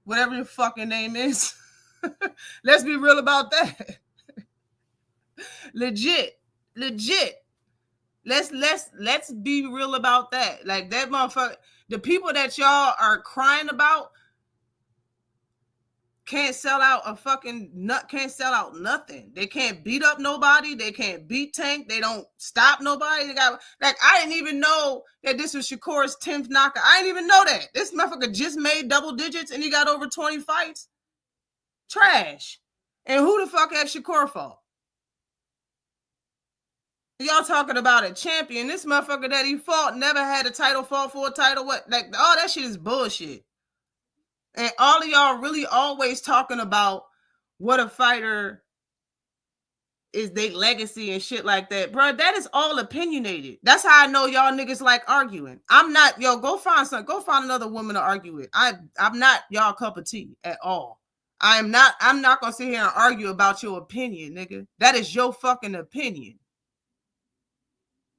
Speaker 3: Whatever your fucking name is. Let's be real about that. Legit. Let's be real about that. Like that motherfucker, the people that y'all are crying about can't sell out a fucking nut, can't sell out nothing. They can't beat up nobody. They can't beat Tank. They don't stop nobody. They got like I didn't even know that this was Shakur's 10th knockout. I didn't even know that. This motherfucker just made double digits and he got over 20 fights. Trash. And who the fuck had Shakur fought? Y'all talking about a champion. This motherfucker that he fought never had a title, fought for a title. What? Like all that shit is bullshit. And all of y'all really always talking about what a fighter is, their legacy and shit like that. Bro, that is all opinionated. That's how I know y'all niggas like arguing. I'm not, go find another woman to argue with. I'm not y'all cup of tea at all. I'm not gonna sit here and argue about your opinion, nigga. That is your fucking opinion.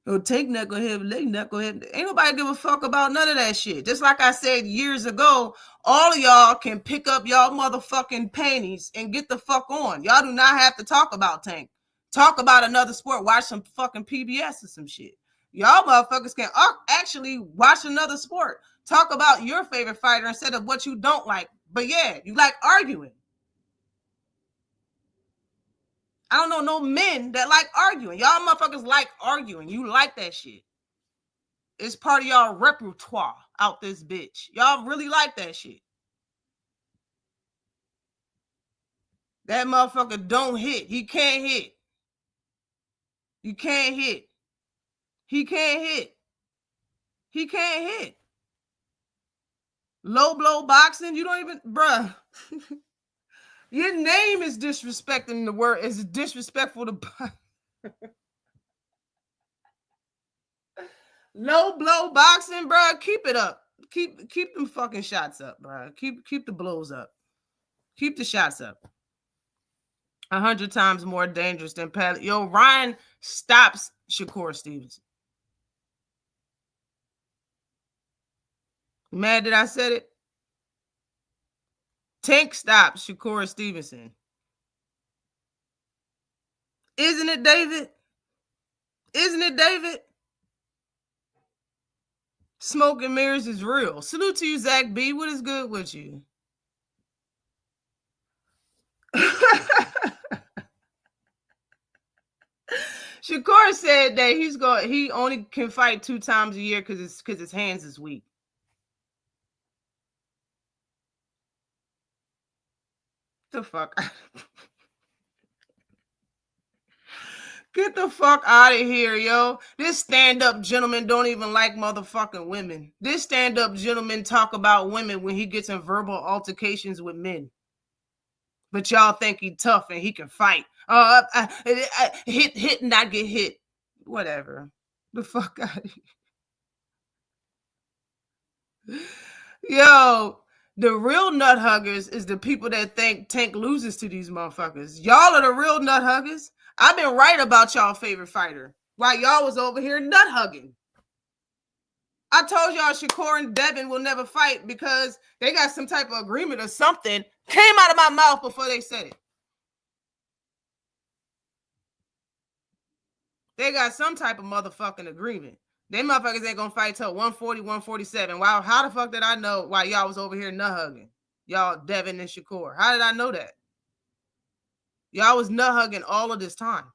Speaker 3: Oh, Tank not gonna have, leg not gonna have. Ain't nobody give a fuck about none of that shit. Just like I said years ago, all of y'all can pick up y'all motherfucking panties and get the fuck on. Y'all do not have to talk about Tank. Talk about another sport. Watch some fucking PBS or some shit. Y'all motherfuckers can actually watch another sport. Talk about your favorite fighter instead of what you don't like. But yeah, you like arguing. I don't know no men that like arguing. Y'all motherfuckers like arguing. You like that shit. It's part of y'all repertoire out this bitch. Y'all really like that shit. That motherfucker don't hit. He can't hit. You can't hit. He can't hit. He can't hit. Low blow boxing, you don't even, bruh. Your name is disrespecting the word. It's disrespectful to low blow boxing, bruh. Keep it up. Keep them fucking shots up, bruh. Keep the blows up. Keep the shots up. 100 times more dangerous than Padley. Yo, Ryan stops Shakur Stevenson. Mad that I said it? Tank stops Shakur Stevenson. Isn't it, David? Isn't it, David? Smoke and mirrors is real. Salute to you, Zach B. What is good with you? Shakur said that he only can fight 2 times a year because his hands is weak. The fuck? Get the fuck out of here, yo. This stand-up gentleman don't even like motherfucking women. This stand-up gentleman talk about women when he gets in verbal altercations with men. But y'all think he tough and he can fight. Hit and not get hit. Whatever. The fuck out of here. Yo, the real nut huggers is the people that think Tank loses to these motherfuckers. Y'all are the real nut huggers. I've been right about y'all favorite fighter while y'all was over here nut hugging. I told y'all Shakur and Devin will never fight because they got some type of agreement or something. Came out of my mouth before they said it. They got some type of motherfucking agreement. Them motherfuckers ain't gonna fight till 140, 147. Wow, how the fuck did I know why y'all was over here nut hugging? Y'all, Devin and Shakur. How did I know that? Y'all was nut hugging all of this time.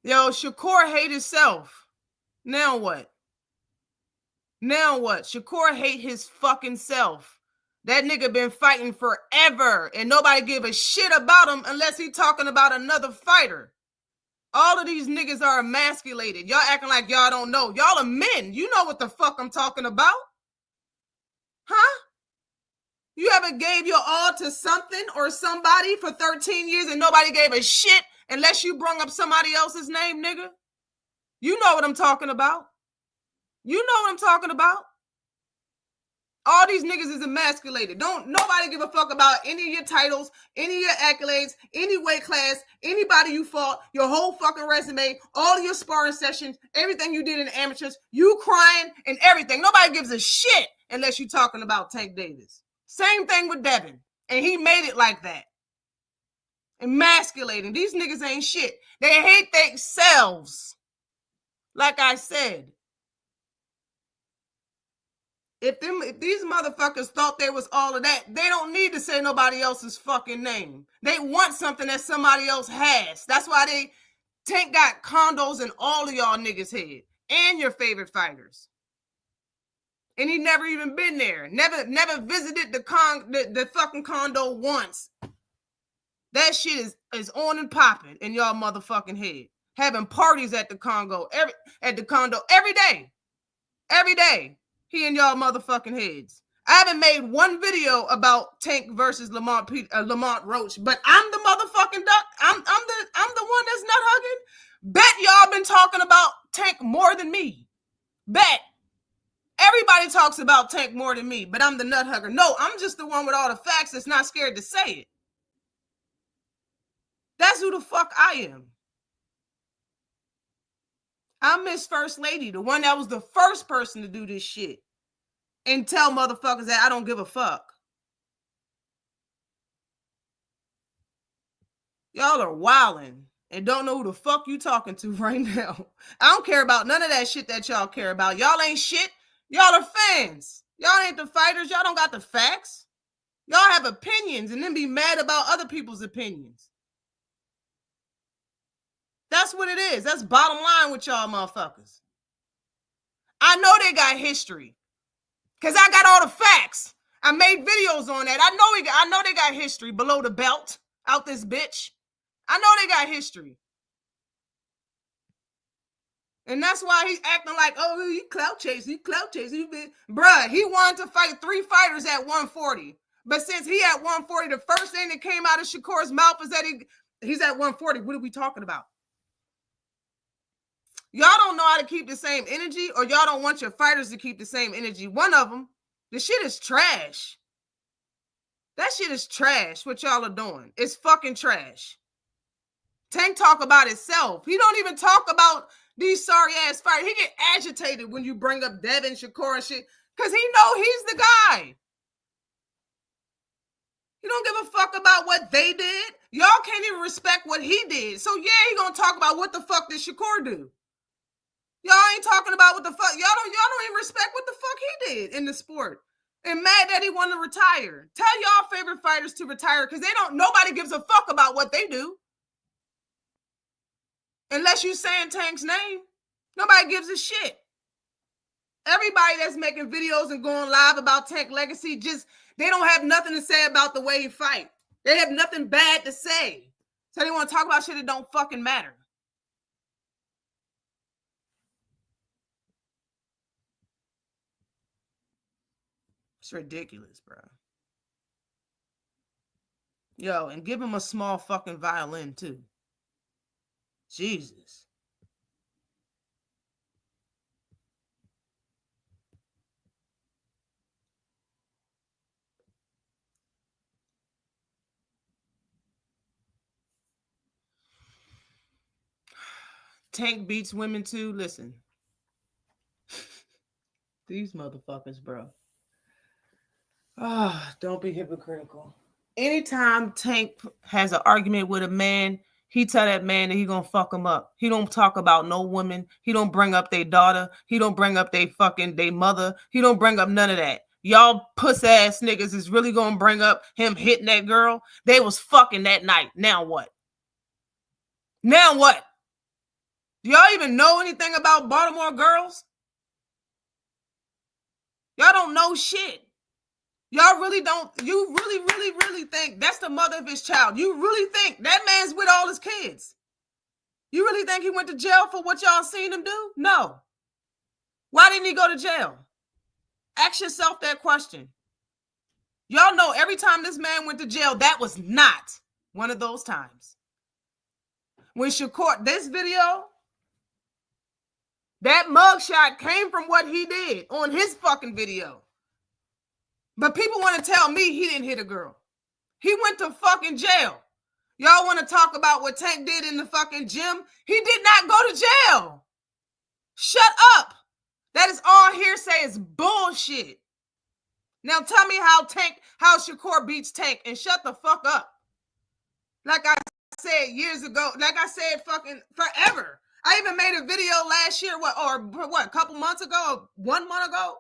Speaker 3: Yo, Shakur hate himself. Now what? Now what? Shakur hate his fucking self. That nigga been fighting forever and nobody give a shit about him unless he talking about another fighter. All of these niggas are emasculated. Y'all acting like y'all don't know. Y'all are men. You know what the fuck I'm talking about. Huh? You ever gave your all to something or somebody for 13 years and nobody gave a shit unless you brung up somebody else's name, nigga? You know what I'm talking about. You know what I'm talking about. All these niggas is emasculated. Don't nobody give a fuck about any of your titles, any of your accolades, any weight class, anybody you fought, your whole fucking resume, all of your sparring sessions, everything you did in the amateurs, you crying and everything. Nobody gives a shit unless you're talking about Tank Davis. Same thing with Devin. And he made it like that. Emasculating. These niggas ain't shit. They hate themselves. Like I said. If these motherfuckers thought they was all of that, they don't need to say nobody else's fucking name. They want something that somebody else has. That's why Tank got condos in all of y'all niggas' head. And your favorite fighters. And he never even been there. Never visited the fucking condo once. That shit is on and popping in y'all motherfucking head. Having parties at the condo every day. Every day. He in y'all motherfucking heads. I haven't made one video about Tank versus Lamont Roach, but I'm the motherfucking duck. I'm the one that's nut hugging. Bet y'all been talking about Tank more than me. Bet. Everybody talks about Tank more than me, but I'm the nut hugger. No, I'm just the one with all the facts that's not scared to say it. That's who the fuck I am. I'm Miss First Lady, the one that was the first person to do this shit and tell motherfuckers that I don't give a fuck. Y'all are wilding and don't know who the fuck you talking to right now. I don't care about none of that shit that y'all care about. Y'all ain't shit. Y'all are fans. Y'all ain't the fighters. Y'all don't got the facts. Y'all have opinions and then be mad about other people's opinions. That's what it is. That's bottom line with y'all motherfuckers. I know they got history because I got all the facts. I made videos on that. I know they got history below the belt out this bitch. I know they got history. And that's why he's acting like, oh, he clout chasing. Bruh, he wanted to fight 3 fighters at 140. But since he at 140, the first thing that came out of Shakur's mouth is that he's at 140. What are we talking about? Y'all don't know how to keep the same energy, or y'all don't want your fighters to keep the same energy. One of them, the shit is trash. That shit is trash, what y'all are doing. It's fucking trash. Tank talk about itself. He don't even talk about these sorry-ass fighters. He get agitated when you bring up Devin, Shakur, and shit, because he know he's the guy. He don't give a fuck about what they did. Y'all can't even respect what he did. So, yeah, he gonna talk about what the fuck did Shakur do. Y'all ain't talking about what the fuck. Y'all don't even respect what the fuck he did in the sport. And mad that he wanted to retire. Tell y'all favorite fighters to retire because nobody gives a fuck about what they do. Unless you saying Tank's name. Nobody gives a shit. Everybody that's making videos and going live about Tank legacy, they don't have nothing to say about the way he fight. They have nothing bad to say. So they want to talk about shit that don't fucking matter. It's ridiculous, bro. Yo, and give him a small fucking violin, too. Jesus. Tank beats women, too. Listen. These motherfuckers, bro. Don't be hypocritical. Anytime Tank has an argument with a man, he tell that man that he gonna fuck him up. He don't talk about no woman. He don't bring up their daughter. He don't bring up their mother. He don't bring up none of that. Y'all puss-ass niggas is really gonna bring up him hitting that girl. They was fucking that night. Now what? Now what? Do y'all even know anything about Baltimore girls? Y'all don't know shit. Y'all really don't. You really think that's the mother of his child. You really think that man's with all his kids. You really think he went to jail for what y'all seen him do? No. Why didn't he go to jail? Ask yourself that question. Y'all know every time this man went to jail, that was not one of those times. When Shakur, this video, that mugshot came from what he did on his fucking video. But people want to tell me he didn't hit a girl. He went to fucking jail. Y'all want to talk about what Tank did in the fucking gym? He did not go to jail. Shut up. That is all hearsay. It's bullshit. Now tell me how Shakur beats Tank and shut the fuck up. Like I said years ago, like I said fucking forever. I even made a video last year, a couple months ago, 1 month ago.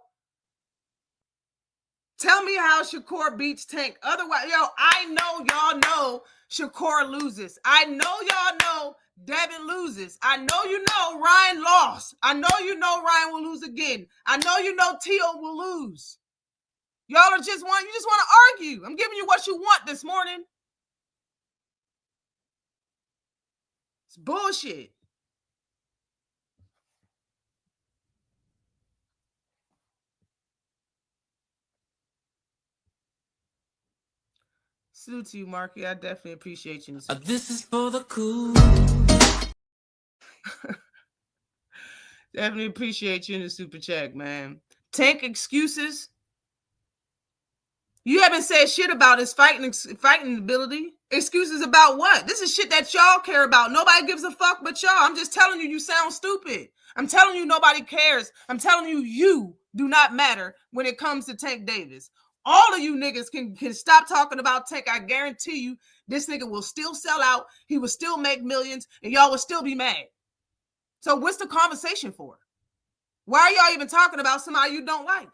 Speaker 3: Tell me how Shakur beats Tank. Otherwise, I know y'all know Shakur loses. I know y'all know Devin loses. I know you know Ryan lost. I know you know Ryan will lose again. I know you know Teo will lose. Y'all just want to argue. I'm giving you what you want this morning. It's bullshit. Salute to you, Marky. I definitely appreciate you.
Speaker 1: This is for the cool.
Speaker 3: Definitely appreciate you in the super chat, man. Tank excuses. You haven't said shit about his fighting ability. Excuses about what? This is shit that y'all care about. Nobody gives a fuck but y'all. I'm just telling you, you sound stupid. I'm telling you, nobody cares. I'm telling you, you do not matter when it comes to Tank Davis. All of you niggas can stop talking about Tank. I guarantee you, this nigga will still sell out. He will still make millions, and y'all will still be mad. So what's the conversation for? Why are y'all even talking about somebody you don't like?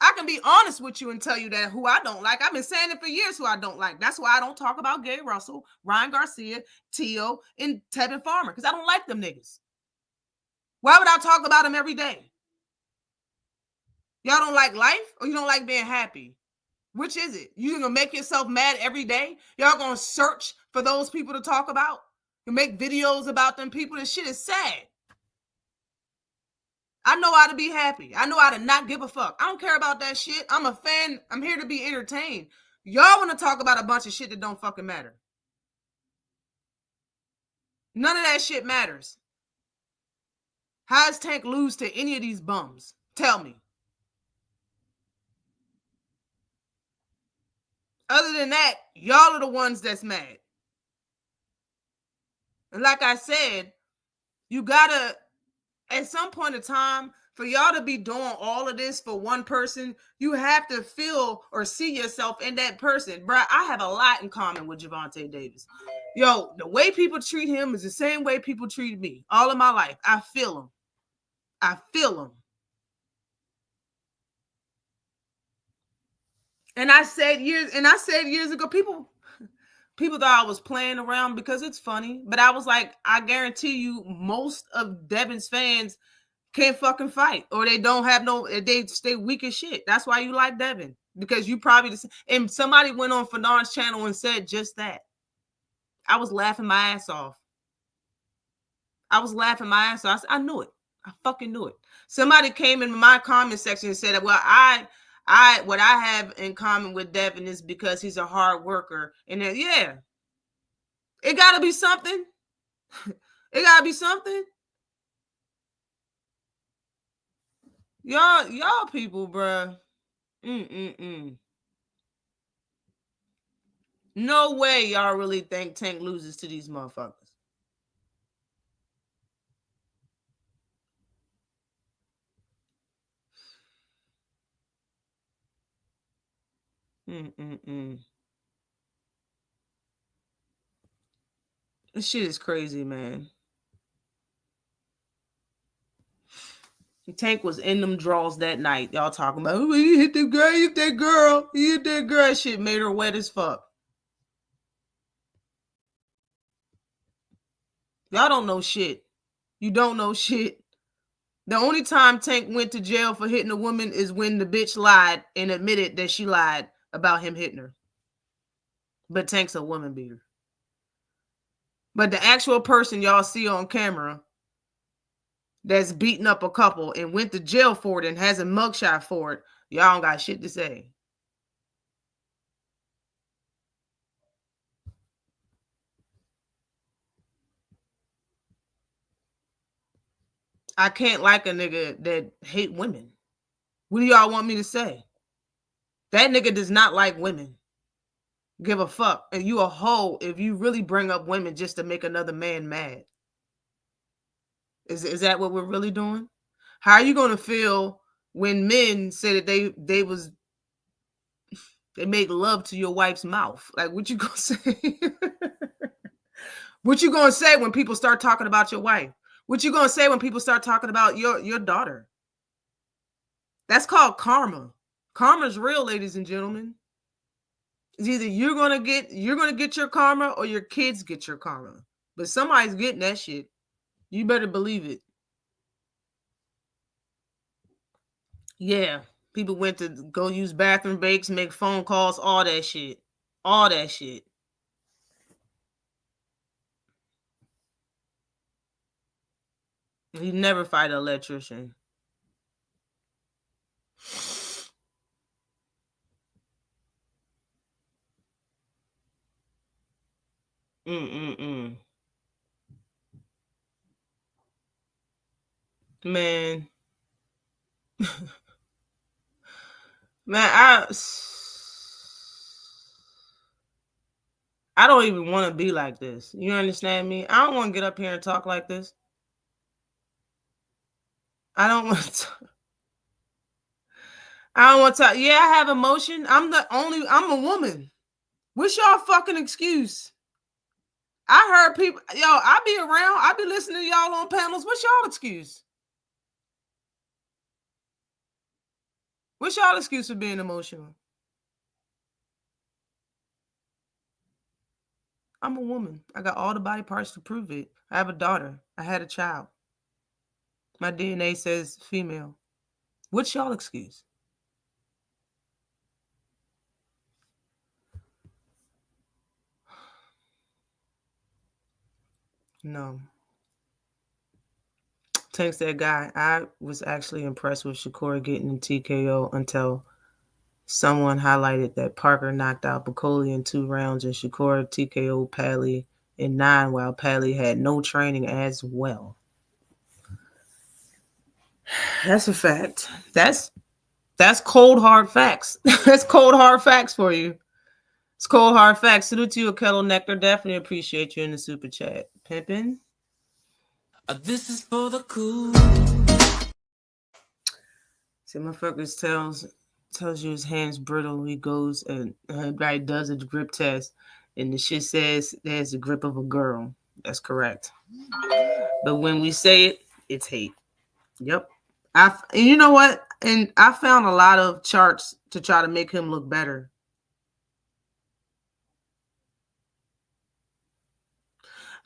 Speaker 3: I can be honest with you and tell you that who I don't like. I've been saying it for years who I don't like. That's why I don't talk about Gary Russell, Ryan Garcia, Teo, and Tevin Farmer, because I don't like them niggas. Why would I talk about them every day? Y'all don't like life or you don't like being happy? Which is it? You gonna make yourself mad every day? Y'all gonna search for those people to talk about? You make videos about them people? This shit is sad. I know how to be happy. I know how to not give a fuck. I don't care about that shit. I'm a fan. I'm here to be entertained. Y'all want to talk about a bunch of shit that don't fucking matter. None of that shit matters. How does Tank lose to any of these bums? Tell me. Other than that, y'all are the ones that's mad. And like I said, you gotta, at some point in time, for y'all to be doing all of this for one person, you have to feel or see yourself in that person. Bruh, I have a lot in common with Gervonta Davis. Yo, the way people treat him is the same way people treated me all of my life. I feel him. I feel him. And I said years ago, people thought I was playing around because it's funny. But I was like, I guarantee you, most of Devin's fans can't fucking fight, or they don't have they stay weak as shit. That's why you like Devin, because you probably, and somebody went on Fernand's channel and said just that. I was laughing my ass off. I knew it. I fucking knew it. Somebody came in my comment section and said, well, what I have in common with Devin is because he's a hard worker. And then, yeah, it gotta be something. It gotta be something. Y'all people, bruh. No way y'all really think Tank loses to these motherfuckers. This shit is crazy, man. Tank was in them draws that night. Y'all talking about, oh, he hit the girl, he hit that girl. Shit made her wet as fuck. Y'all don't know shit. You don't know shit. The only time Tank went to jail for hitting a woman is when the bitch lied and admitted that she lied about him hitting her. But Tank's a woman beater. But the actual person y'all see on camera that's beating up a couple and went to jail for it and has a mugshot for it, y'all don't got shit to say. I can't like a nigga that hate women. What do y'all want me to say? That nigga does not like women. Give a fuck. And you a hoe if you really bring up women just to make another man mad. Is that what we're really doing? How are you going to feel when men say that they make love to your wife's mouth? Like, what you gonna say? What you gonna say when people start talking about your wife? What you gonna say when people start talking about your daughter? That's called karma. Karma's real, ladies and gentlemen. It's either you're gonna get your karma or your kids get your karma. But somebody's getting that shit. You better believe it. Yeah. People went to go use bathroom breaks, make phone calls, all that shit. All that shit. He never fight an electrician. Man. Man, I don't even want to be like this. You understand me? I don't want to get up here and talk like this. I don't want to. I don't want to talk. Yeah, I have emotion. I'm a woman. What's y'all fucking excuse? I heard people, I be around. I be listening to y'all on panels. What's y'all excuse? What's y'all excuse for being emotional? I'm a woman. I got all the body parts to prove it. I have a daughter. I had a child. My DNA says female. What's y'all excuse? No. Thanks that guy. I was actually impressed with Shakur getting in TKO until someone highlighted that Parker knocked out Bacoli in 2 rounds and Shakur TKO Padley in 9 while Padley had no training as well. That's a fact. That's cold hard facts. That's cold hard facts for you. It's cold hard facts. Salute to you, Kettle Nectar. Definitely appreciate you in the super chat. Pimpin'.
Speaker 1: This is for the cool.
Speaker 3: See, motherfuckers tells you his hand's brittle. He goes and does a grip test, and the shit says there's the grip of a girl. That's correct. But when we say it, it's hate. Yep. And you know what? And I found a lot of charts to try to make him look better.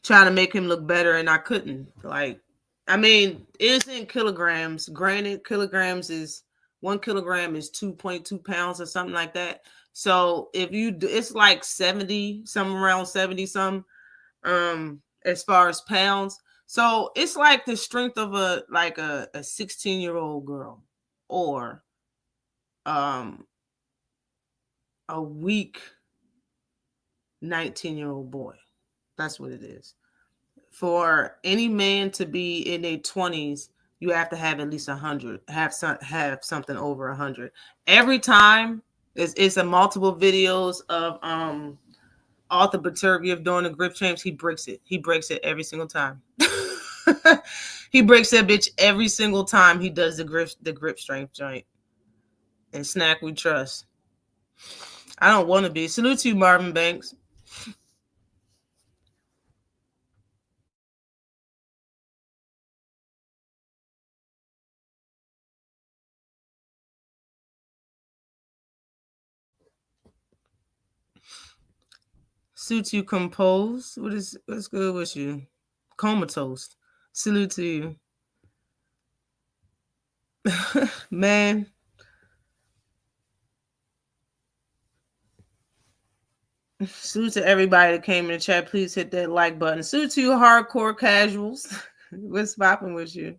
Speaker 3: Trying to make him look better, and I couldn't. Like, I mean, it's in kilograms. Granted, kilograms is 1 kilogram is 2.2 pounds or something like that. So if you do, it's like 70, some around 70 some, as far as pounds. So it's like the strength of a 16-year-old girl or a weak 19-year-old boy. That's what it is. For any man to be in their 20s, you have to have at least 100. Have something over 100. Every time it's a multiple videos of Arthur Baterviev doing the grip champs. He breaks it. He breaks it every single time. He breaks that bitch every single time he does the grip strength joint. And Snack we trust. I don't want to be. Salute to you, Marvin Banks. Suit you composed. What's good with you? Comatose. Salute to you. Man. Salute to everybody that came in the chat. Please hit that like button. Salute to you, hardcore casuals. What's popping with you?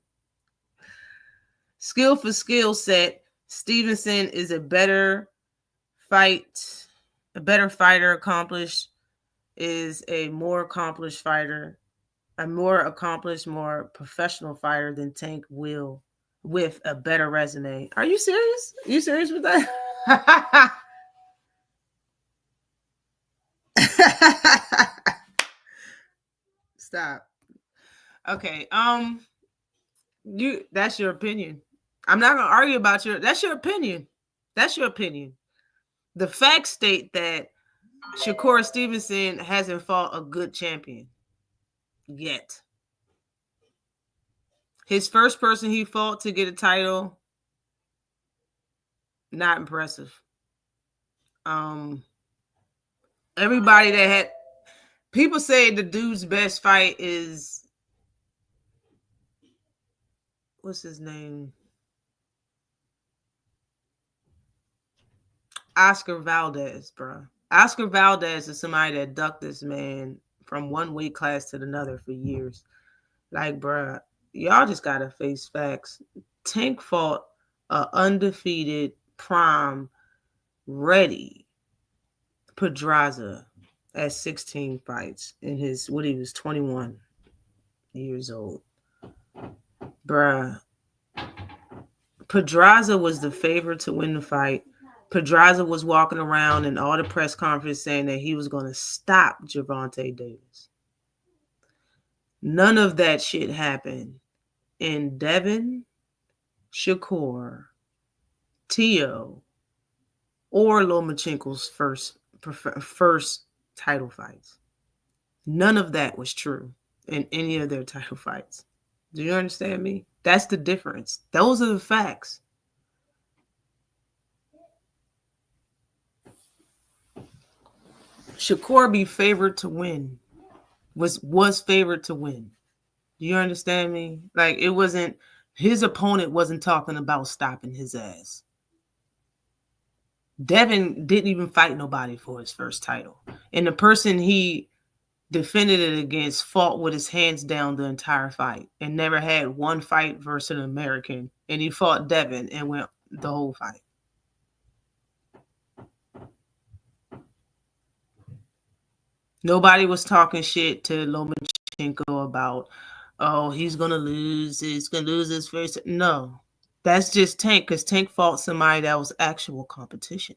Speaker 3: Skill for skill set. Stevenson is a better fighter, accomplished, is a more accomplished fighter, a more accomplished, more professional fighter than Tank Will with a better resume. Are you serious? Are you serious with that? Stop. Okay. That's your opinion. I'm not gonna argue about that's your opinion. That's your opinion. The facts state that Shakur Stevenson hasn't fought a good champion yet. His first person he fought to get a title, not impressive. Everybody that had people say the dude's best fight is what's his name? Oscar Valdez, bro. Oscar Valdez is somebody that ducked this man from one weight class to another for years. Like, bro, y'all just gotta face facts. Tank fought a undefeated, prime, ready Pedraza at 16 fights in his when he was 21 years old. Bruh. Pedraza was the favorite to win the fight. Pedraza was walking around in all the press conference saying that he was going to stop Gervonta Davis. None of that shit happened in Devin, Shakur, Teo, or Lomachenko's first title fights. None of that was true in any of their title fights. Do you understand me? That's the difference. Those are the facts. Shakur be favored to win. Was favored to win. Do you understand me? Like, it wasn't, his opponent wasn't talking about stopping his ass. Devin didn't even fight nobody for his first title. And the person he defended it against fought with his hands down the entire fight and never had one fight versus an American. And he fought Devin and went the whole fight. Nobody was talking shit to Lomachenko about, oh, he's going to lose. He's going to lose his first. No, that's just Tank, because Tank fought somebody that was actual competition.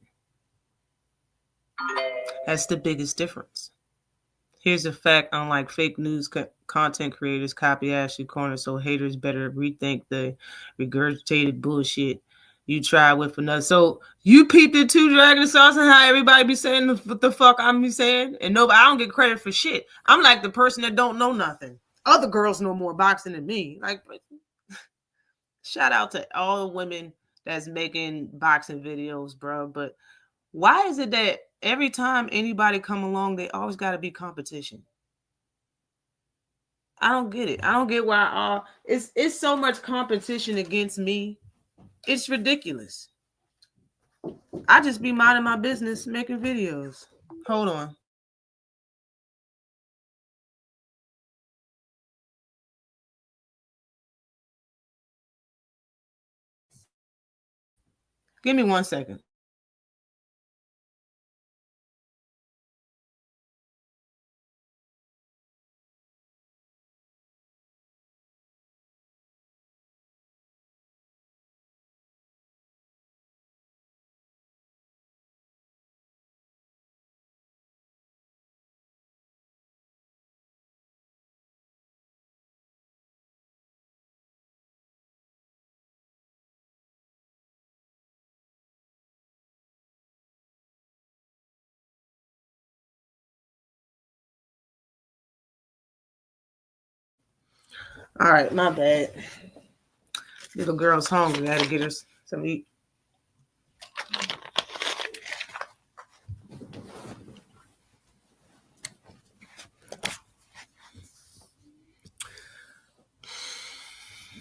Speaker 3: That's the biggest difference. Here's a fact: unlike fake news content creators copy Ashley Korner, so haters better rethink the regurgitated bullshit you try with another. So you peeped it too, Dragon Sauce, and how everybody be saying what the fuck I'm be saying, and nobody, I don't get credit for shit. I'm like the person that don't know nothing. Other girls know more boxing than me. Like, shout out to all the women that's making boxing videos, bro. But why is it that every time anybody come along, they always got to be competition? I don't get it. I don't get why it's so much competition against me. It's ridiculous. I just be minding my business, making videos. Hold on. Give me 1 second. All right, my bad. Little girl's hungry. I gotta get her some to eat.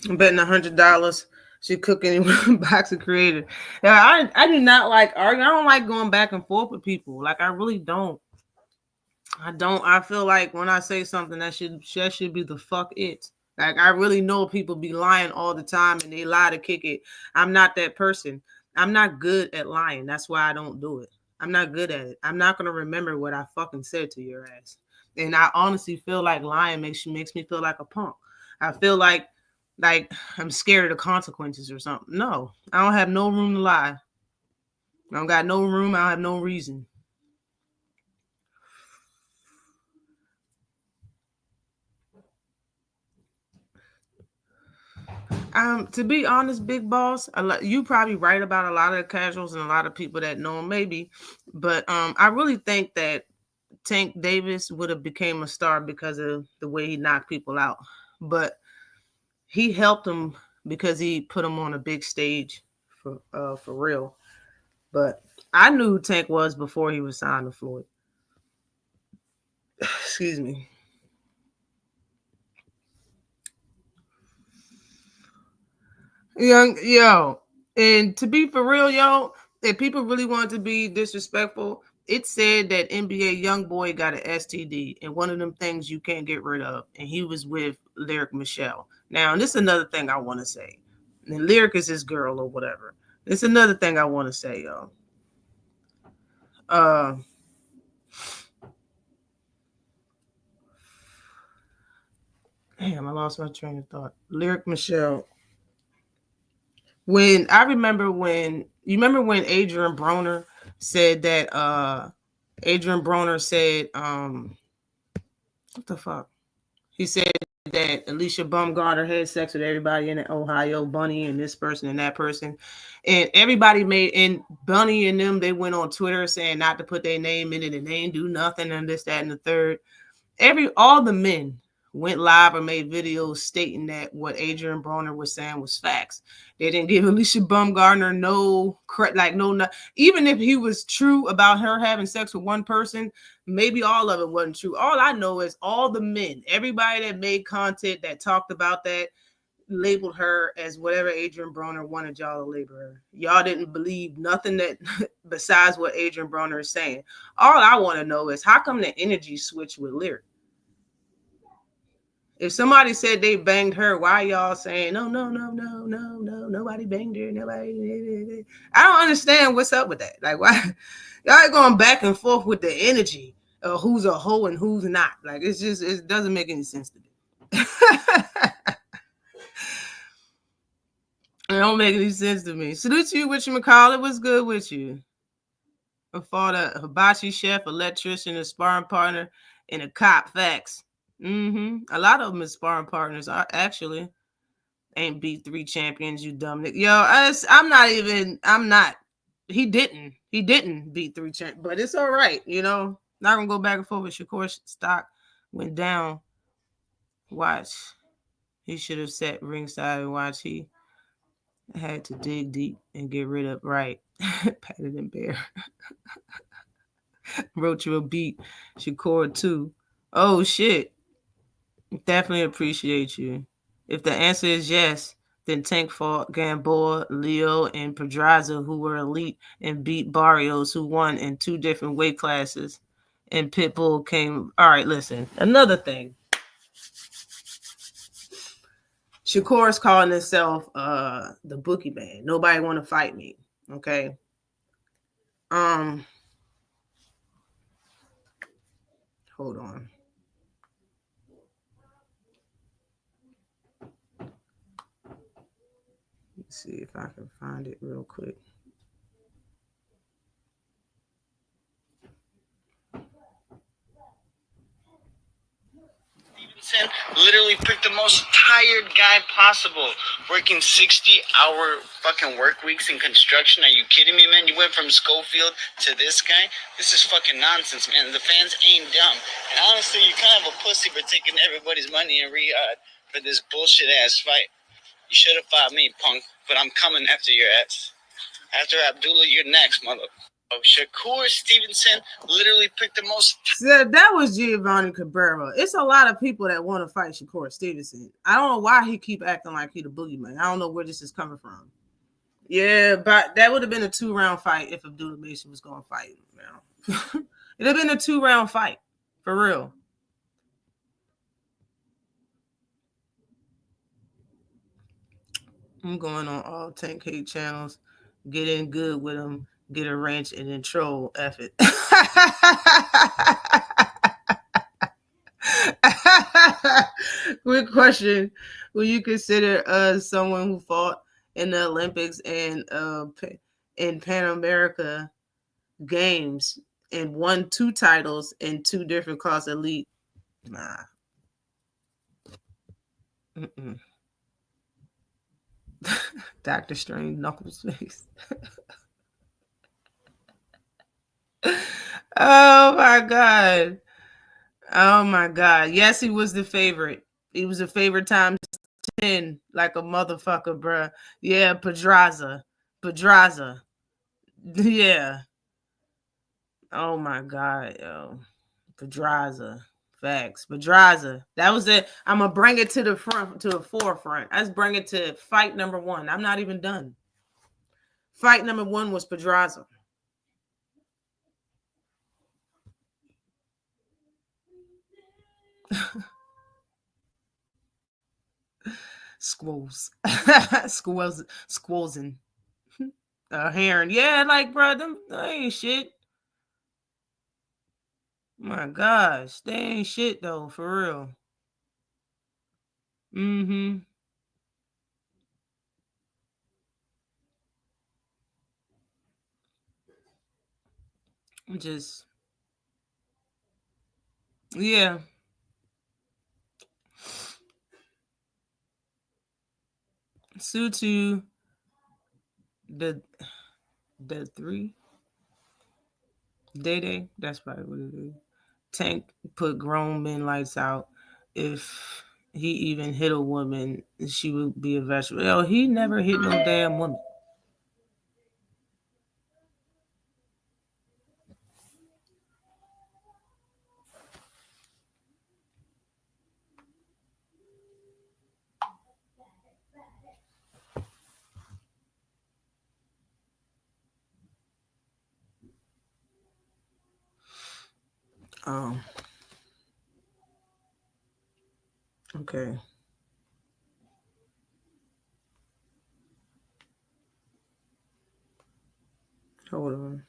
Speaker 3: I'm betting $100 she cooking boxing creator. Yeah, I do not like arguing. I don't like going back and forth with people. Like, I really don't. I feel like when I say something, that should be the fuck it. Like, I really know people be lying all the time and they lie to kick it. I'm not that person. I'm not good at lying. That's why I don't do it. I'm not good at it. I'm not gonna remember what I fucking said to your ass. And I honestly feel like lying makes me feel like a punk. I feel like I'm scared of the consequences or something. No, I don't have no room to lie. I don't got no room. I don't have no reason. To be honest, Big Boss, you probably right about a lot of the casuals and a lot of people that know him, maybe. But I really think that Tank Davis would have became a star because of the way he knocked people out. But he helped him because he put him on a big stage for real. But I knew who Tank was before he was signed to Floyd. Excuse me. Yo, and to be for real, yo, if people really want to be disrespectful, it said that NBA young boy got an STD, and one of them things you can't get rid of, and he was with Lyric Michelle. Now, and this is another thing I want to say. And Lyric is his girl or whatever. It's another thing I want to say, yo. Damn, I lost my train of thought. Lyric Michelle. When I remember when Adrian Broner said that what the fuck? He said that Alicia Baumgartner had sex with everybody in Ohio, Bunny and this person and that person. And everybody and Bunny and them, they went on Twitter saying not to put their name in it and they ain't do nothing and this, that, and the third. All the men went live or made videos stating that what Adrian Broner was saying was facts. They didn't give Alicia Baumgartner no, even if he was true about her having sex with one person, maybe all of it wasn't true. All I know is all the men, everybody that made content that talked about that, labeled her as whatever Adrian Broner wanted y'all to label her. Y'all didn't believe nothing that besides what Adrian Broner is saying. All I want to know is how come the energy switched with Lyric? If somebody said they banged her, why y'all saying no, nobody banged her, nobody? I don't understand what's up with that. Like, why y'all going back and forth with the energy of who's a hoe and who's not? Like, it doesn't make any sense to me. It don't make any sense to me. Salute to you, whatchamacallit. What's good with you? I fought a hibachi chef, electrician, a sparring partner, and a cop. Facts. A lot of them as sparring partners are actually ain't beat 3 champions, you dumb nigga. Yo, I'm not. He didn't beat 3 champions, but it's all right, you know. Not gonna go back and forth with Shakur stock went down. Watch. He should have sat ringside and watch. He had to dig deep and get rid of right. Patted and Bear. Wrote you a beat. Shakur too. Oh shit. Definitely appreciate you. If the answer is yes, then Tank fought Gamboa, Leo, and Pedraza, who were elite, and beat Barrios, who won in 2 different weight classes. And Pitbull came. All right, listen. Another thing. Shakur's calling himself the Bookie Man. Nobody want to fight me. Okay. Hold on. Let's see if I can find it real quick.
Speaker 6: Stevenson literally picked the most tired guy possible, working 60-hour fucking work weeks in construction. Are you kidding me, man? You went from Schofield to this guy? This is fucking nonsense, man. The fans ain't dumb. And honestly, you're kind of a pussy for taking everybody's money in Riyadh for this bullshit-ass fight. You should have fought me, punk, but I'm coming after your ass. After Abdullah, you're next, mother. Shakur Stevenson literally picked the most.
Speaker 3: So that was Giovanni Cabrera. It's a lot of people that want to fight Shakur Stevenson. I don't know why he keep acting like he the boogeyman. I don't know where this is coming from. Yeah, but that would have been a 2-round fight if Abdullah Mason was going to fight him. You know? It'd have been a 2-round fight for real. I'm going on all 10K channels, get in good with them, get a wrench, and then troll F it. Quick question. Will you consider someone who fought in the Olympics and in Pan America Games and won 2 titles in 2 different class elite? Nah. Dr. Strange Knuckles face. Oh my god. Oh my god. Yes, he was the favorite. He was a favorite times 10, like a motherfucker, bruh. Yeah, Pedraza. Yeah. Oh my god, yo. Pedraza. Facts. Pedraza. That was it. I'm gonna bring it to the forefront. Let's bring it to fight number 1. I'm not even done. Fight number 1 was Pedraza. Squirrels. Squirrelsing. Heron. Yeah, like, bro, them ain't shit. My gosh, they ain't shit though, for real. Just, yeah. Sutu, the 3 Day, that's probably what it is. Tank put grown men lights out. If he even hit a woman, she would be a vegetable. Yo, he never hit no damn woman. Okay. Hold on.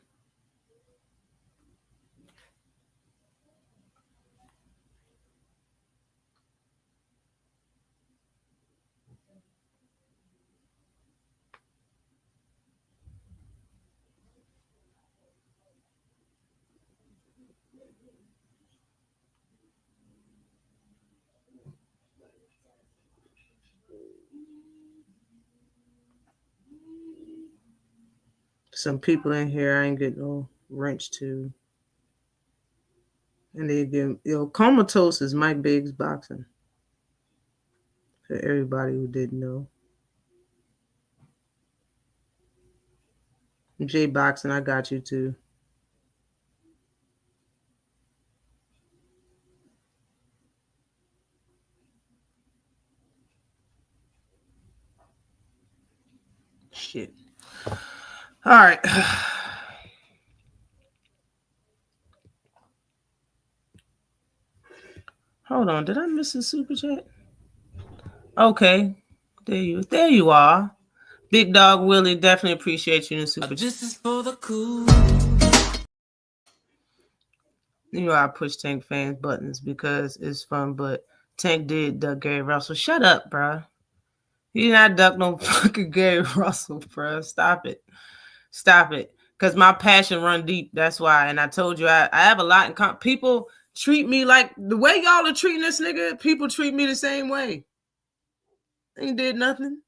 Speaker 3: Some people in here I ain't get no wrench to. And they give, Comatose is Mike Biggs boxing. For everybody who didn't know. J Boxing, I got you too. Shit. All right. Hold on. Did I miss a super chat? Okay. There you are. Big Dog Willie, definitely appreciate you in the super chat.
Speaker 1: This is for the cool.
Speaker 3: You know I push Tank fans buttons because it's fun, but Tank did duck Gary Russell. Shut up, bro. He did not duck no fucking Gary Russell, bro. Stop it. Because my passion run deep. That's why. And I told you I have a lot in common. People treat me like the way y'all are treating this nigga. People treat me the same way. Ain't did nothing.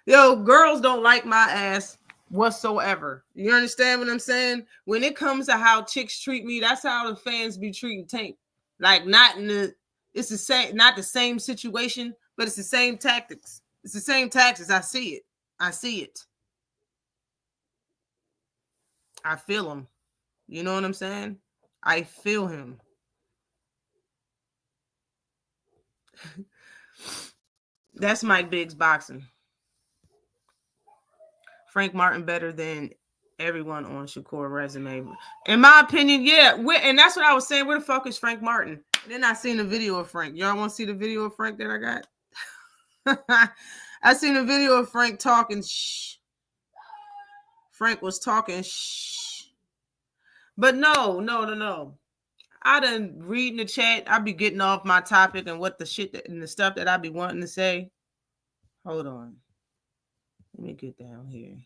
Speaker 3: Yo, girls don't like my ass whatsoever. You understand what I'm saying? When it comes to how chicks treat me, that's how the fans be treating Tank. Like it's the same, not the same situation, but it's the same tactics. It's the same tactics. I see it. I feel them. You know what I'm saying? I feel him. That's Mike Biggs boxing. Frank Martin better than everyone on Shakur resume. In my opinion, yeah. And that's what I was saying. Where the fuck is Frank Martin? Then I seen a video of Frank. Y'all want to see the video of Frank that I got? I seen a video of Frank talking shh. Frank was talking shh. But no. I done reading the chat. I be getting off my topic and what the shit and the stuff that I be wanting to say. Hold on. Let me get down here.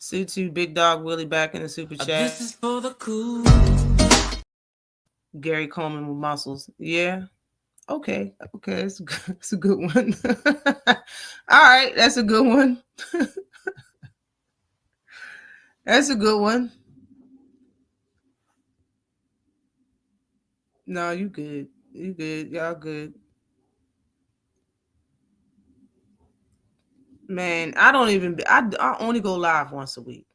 Speaker 3: Sutu Big Dog Willie back in the super chat.
Speaker 1: This is for the cool.
Speaker 3: Gary Coleman with muscles. Yeah. Okay. It's a good one. All right. That's a good one. That's a good one. No, you good. You good. Y'all good. Man, I only go live once a week.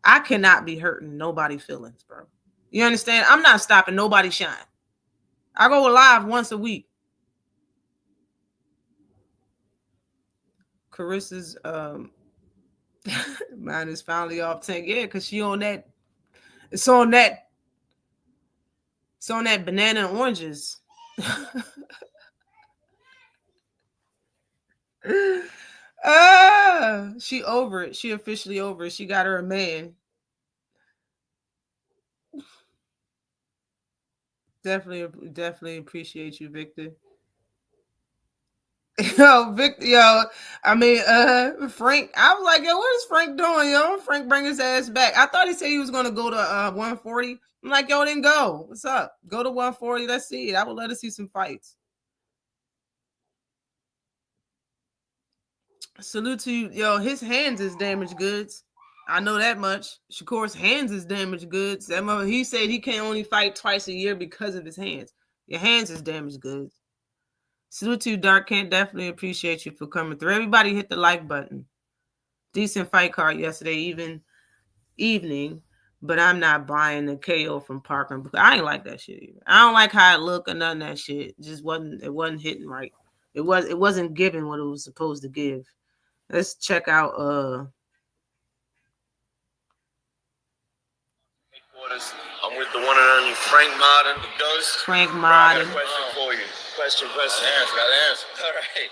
Speaker 3: I cannot be hurting nobody's feelings, bro. You understand? I'm not stopping nobody's shine. I go live once a week. Carissa's mine is finally off Tank. Yeah, because she on that. It's on that banana and oranges. She over it. She officially over it. She got her a man. Definitely appreciate you, Victor. Yo, Victor, yo, I mean, Frank, I was like, yo, what is Frank doing, yo? Frank bring his ass back. I thought he said he was going to go to 140. I'm like, yo, then go. What's up? Go to 140. Let's see it. I would let us see some fights. Salute to you. Yo, his hands is damaged goods. I know that much. Shakur's hands is damaged goods. That mother, he said he can only fight twice a year because of his hands. Your hands is damaged goods. Salute to you, Dark Kent. Definitely appreciate you for coming through. Everybody hit the like button. Decent fight card yesterday, evening, but I'm not buying the KO from Parker because I ain't like that shit either. I don't like how it looked or none of that shit. It wasn't hitting right. It wasn't giving what it was supposed to give. Let's check out
Speaker 7: headquarters. I'm with the one and only Frank Martin, the ghost.
Speaker 3: Frank Martin.
Speaker 7: I got a question for you. Question. Got an answer. All right.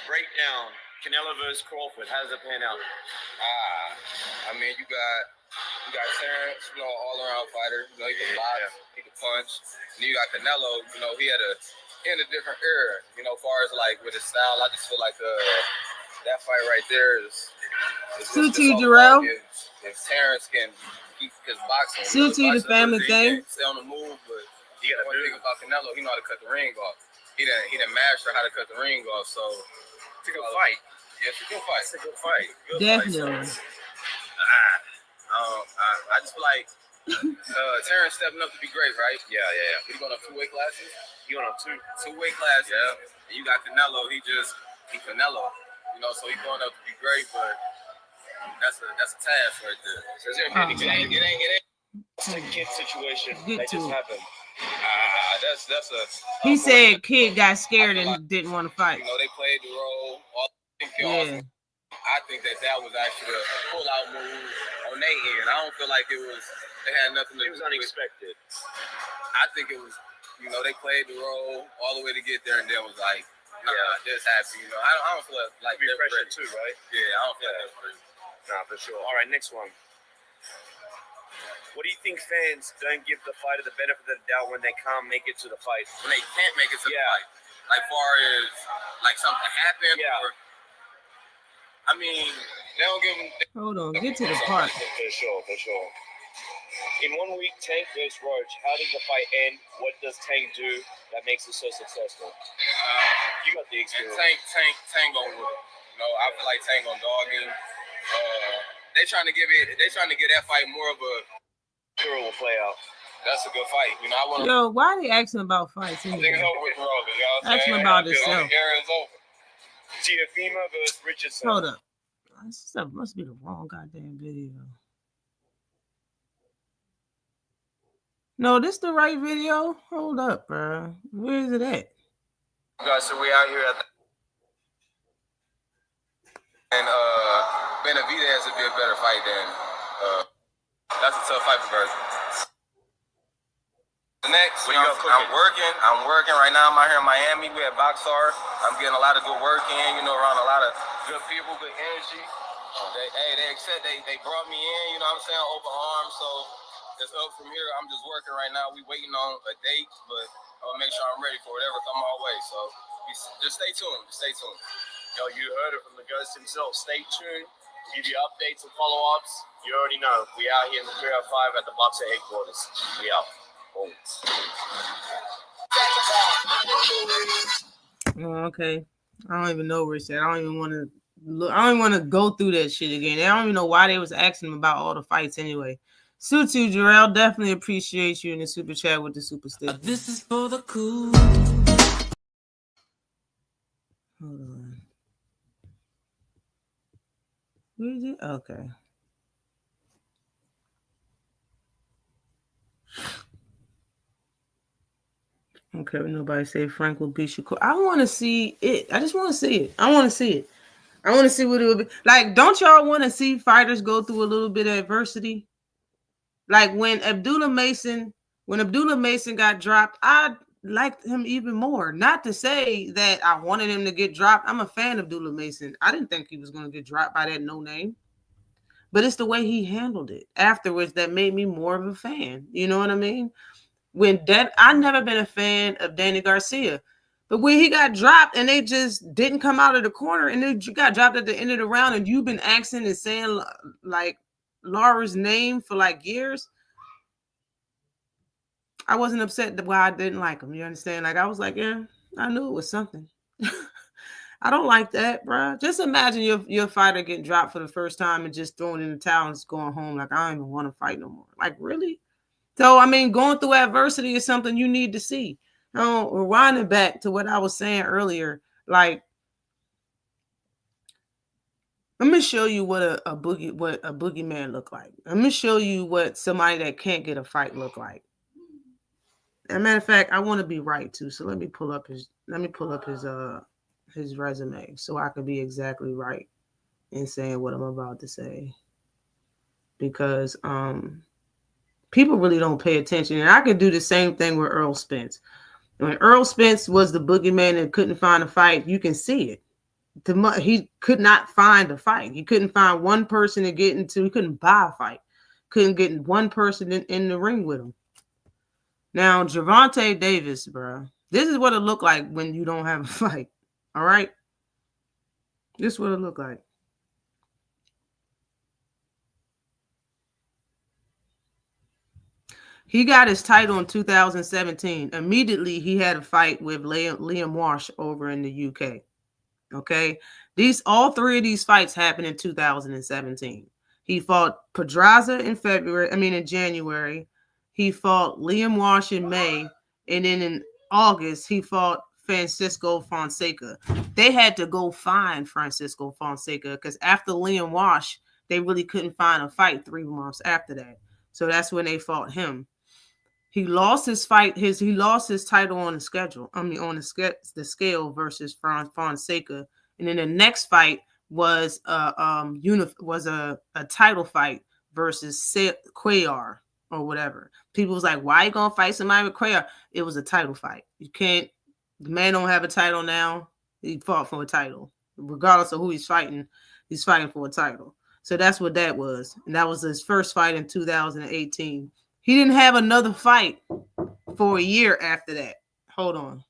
Speaker 7: Breakdown. Canelo versus Crawford. How does it pan out?
Speaker 4: I mean, you got Terrence, all-around fighter. He can box, he can punch. And you got Canelo. He had a different era. As far as like with his style, I just feel like that fight right there is
Speaker 3: Sutu Jarrell.
Speaker 4: If Terrence can keep his boxing,
Speaker 3: Sutu the family thing.
Speaker 4: Stay on the move, but one thing about Canelo, he know how to cut the ring off. He didn't master how to cut the ring off. So it's a good fight. Yeah, it's a good fight.
Speaker 7: It's a good fight.
Speaker 3: Definitely.
Speaker 4: I just feel like Terrence stepping up to be great, right?
Speaker 7: Yeah.
Speaker 4: He's going up 2 weight classes.
Speaker 7: You on two
Speaker 4: weight classes. Yeah. And you got Canelo. He Canelo. So he's going up to be great, but that's a task right there.
Speaker 7: So it ain't it's a kid situation that just happened.
Speaker 3: He said kid got scared and didn't want to fight.
Speaker 4: They played the role. I think that was actually a pull-out move on their end. I don't feel like they had nothing to do.
Speaker 7: It was unexpected.
Speaker 4: I think it was, they played the role all the way to get there, and then was like, just happy. I don't feel like
Speaker 7: they're pressure too, right?
Speaker 4: Yeah, I don't feel like that's pretty.
Speaker 7: Nah, for sure. All right, next one. What do you think fans don't give the fighter the benefit of the doubt when they can't make it to the fight?
Speaker 4: When they can't make it to the fight? Like far as like something happened?
Speaker 7: Yeah.
Speaker 4: Or, I mean, they don't give them...
Speaker 3: Hold on, get to the part.
Speaker 7: For sure. In 1 week, Tank versus Roach. How does the fight end? What does Tank do that makes it so successful? You got the experience.
Speaker 4: Tank gonna win. I feel like Tank gonna dog him. They trying to give that fight more of a
Speaker 7: will play out.
Speaker 4: That's a good fight. I want.
Speaker 3: Yo, why are they asking about fights?
Speaker 4: I think it's over with, bro.
Speaker 3: Ask him about himself.
Speaker 4: Era is over.
Speaker 7: Teofimo versus Richardson.
Speaker 3: Hold up. This stuff must be the wrong goddamn video. No, this the right video? Hold up, bro. Where is it at?
Speaker 4: Guys, so we out here at and Benavidez would be a better fight than that's a tough fight for Vergil. Next, I'm working right now. I'm out here in Miami. We at Boxar. I'm getting a lot of good work in, around a lot of good people, good energy. They brought me in, what I'm saying, open arms. So it's up from here. I'm just working right now. We waiting on a date, but I'll make sure I'm ready for whatever come our way. So just stay tuned.
Speaker 7: Yo, you heard it from the ghost himself. Stay tuned. Give you updates and follow-ups. You already know. We out here in the 305 at the Boxer headquarters. We out.
Speaker 3: Oh, okay. I don't even know where it's at. I don't even want to look. I don't even want to go through that shit again. I don't even know why they was asking him about all the fights anyway. Sutu Jarrell, definitely appreciate you in the super chat with the super stick.
Speaker 1: This is for the cool.
Speaker 3: Hold on. Where is it? Okay. Okay, nobody say Frank will beat Shakur. I want to see it. I just want to see it. I want to see it. I want to see what it would be. Like, don't y'all want to see fighters go through a little bit of adversity? Like when Abdullah Mason got dropped, I liked him even more. Not to say that I wanted him to get dropped. I'm a fan of Abdullah Mason. I didn't think he was going to get dropped by that no name. But it's the way he handled it afterwards that made me more of a fan. You know what I mean? I never been a fan of Danny Garcia, But when he got dropped and they just didn't come out of the corner and then you got dropped at the end of the round and you've been asking and saying like Laura's name for like years, I wasn't upset that why I didn't like him. You understand? Like I was like, yeah, I knew it was something. I don't like that, bro. Just imagine your fighter getting dropped for the first time and just throwing in the towel and just going home. Like, I don't even want to fight no more. Like, really? So, I mean, going through adversity is something you need to see. Rewinding back to what I was saying earlier, like, let me show you what a boogeyman look like. Let me show you what somebody that can't get a fight look like. As a matter of fact, I want to be right too. So let me pull up his resume so I can be exactly right in saying what I'm about to say. Because people really don't pay attention. And I could do the same thing with Earl Spence. When Earl Spence was the boogeyman and couldn't find a fight, you can see it. He could not find a fight. He couldn't find one person to get into. He couldn't buy a fight. Couldn't get one person in the ring with him. Now, Gervonta Davis, bro, this is what it looked like when you don't have a fight. All right? This is what it looked like. He got his title in 2017. Immediately, he had a fight with Liam Walsh over in the UK. Okay? All three of these fights happened in 2017. He fought Pedraza in January. He fought Liam Walsh in May. And then in August, he fought Francisco Fonseca. They had to go find Francisco Fonseca because after Liam Walsh, they really couldn't find a fight 3 months after that. So that's when they fought him. He lost his fight. He lost his title on the schedule. On the scale versus Fonseca. And then the next fight was a title fight versus Cuellar or whatever. People was like, why are you gonna fight somebody with Cuellar? It was a title fight. You can't. The man don't have a title now. He fought for a title, regardless of who he's fighting. He's fighting for a title. So that's what that was, and that was his first fight in 2018. He didn't have another fight for a year after that. Hold on.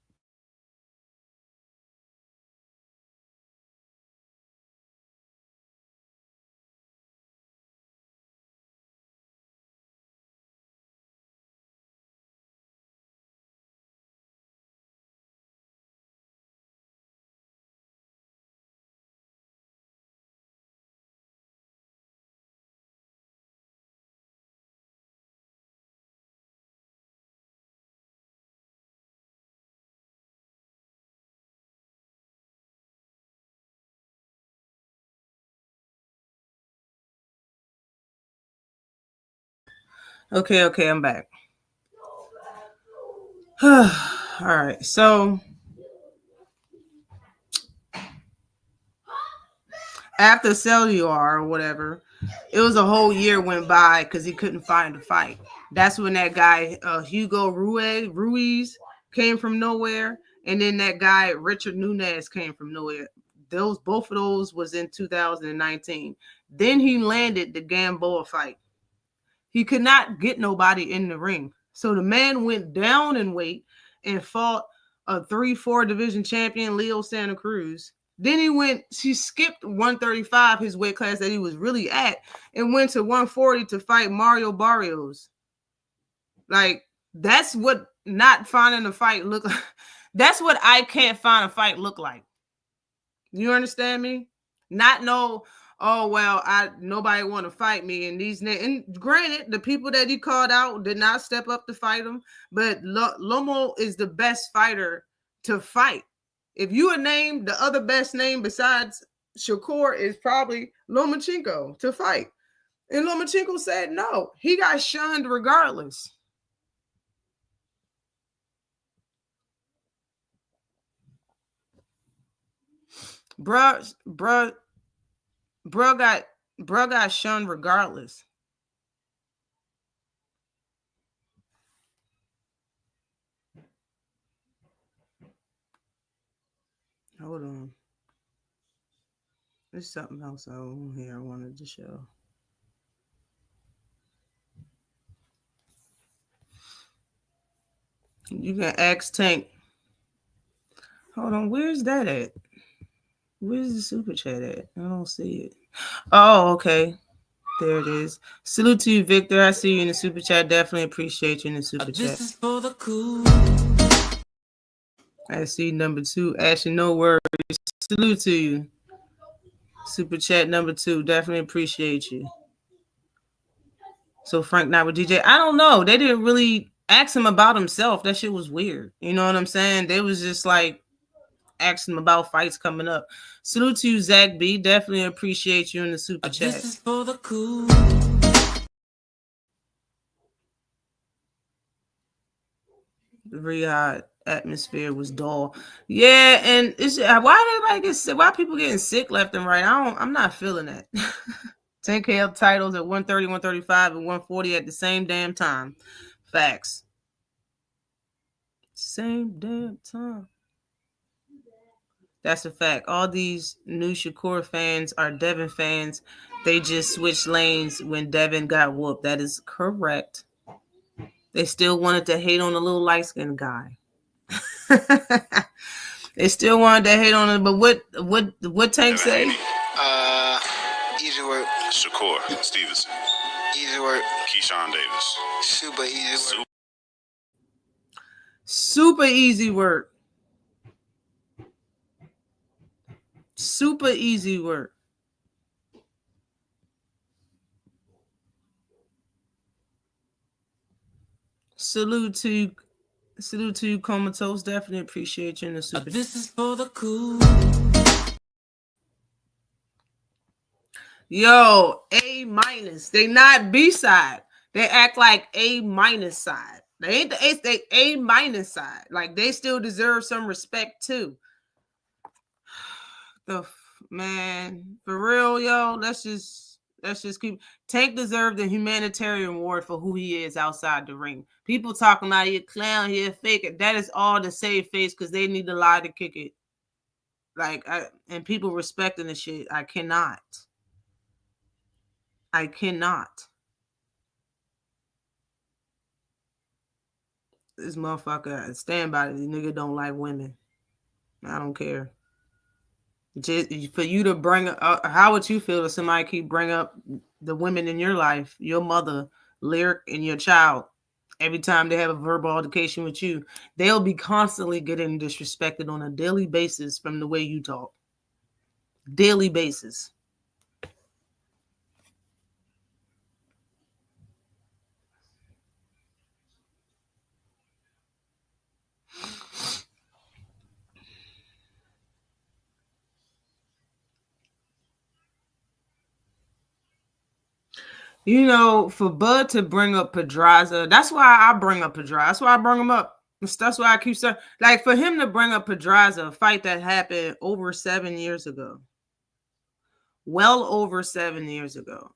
Speaker 3: Okay, I'm back. All right, so after Cellular or whatever, it was a whole year went by because he couldn't find a fight. That's when that guy, Hugo Ruiz, came from nowhere. And then that guy, Richard Nunez, came from nowhere. Both of those was in 2019. Then he landed the Gamboa fight. He could not get nobody in the ring. So the man went down in weight and fought a 3-4 division champion, Leo Santa Cruz. Then he skipped 135, his weight class that he was really at, and went to 140 to fight Mario Barrios. Like, that's what not finding a fight look like. That's what I can't find a fight look like. You understand me? Not know, oh, well, nobody want to fight me. And granted, the people that he called out did not step up to fight him, but Lomo is the best fighter to fight. If you would name the other best name besides Shakur is probably Lomachenko to fight. And Lomachenko said no. He got shunned regardless. Bruh got shunned regardless. Hold on. There's something else on here I wanted to show. You can ask Tank. Hold on, where's that at? Where's the super chat at? I don't see it. Oh, okay. There it is. Salute to you, Victor. I see you in the super chat. Definitely appreciate you in the super chat.
Speaker 1: This is for the cool.
Speaker 3: I see number 2. Ashley, no worries. Salute to you. Super chat number 2. Definitely appreciate you. So Frank not with DJ. I don't know. They didn't really ask him about himself. That shit was weird. You know what I'm saying? They was just like asking him about fights coming up. Salute to you, Zach B. Definitely appreciate you in the super chat.
Speaker 1: This is for the cool.
Speaker 3: The Riyadh atmosphere was dull. Yeah, and it's why everybody get sick? Why people getting sick left and right? I'm not feeling that. 10K titles at 130, 135, and 140 at the same damn time. Facts. Same damn time. That's a fact. All these new Shakur fans are Devin fans. They just switched lanes when Devin got whooped. That is correct. They still wanted to hate on the little light-skinned guy. They still wanted to hate on him, but what Tank say?
Speaker 8: Easy work.
Speaker 9: Shakur Stevenson.
Speaker 8: Easy work.
Speaker 9: Keyshawn Davis.
Speaker 8: Super easy work.
Speaker 3: Super easy work. Super easy work. Salute to you, Comatose. Definitely appreciate you in the super.
Speaker 1: This is for the cool.
Speaker 3: Yo, A-. They not B-side. They act like A- side. They ain't the A, they A- side. Like they still deserve some respect too. Man, for real, yo. Let's just keep. Tank deserved the humanitarian award for who he is outside the ring. People talking about he a clown, he a fake. That is all to save face because they need to lie to kick it. Like and people respecting the shit. I cannot. This motherfucker, stand by it. This nigga don't like women. I don't care. Just for you to bring up, how would you feel if somebody keep bring up the women in your life, your mother, Lyric, and your child every time they have a verbal altercation with you? They'll be constantly getting disrespected on a daily basis from the way you talk. Daily basis. You know, for Bud to bring up Pedraza, that's why I bring up Pedraza. That's why I bring him up. That's why I keep saying, like, for him to bring up Pedraza, a fight that happened over 7 years ago. Well over 7 years ago.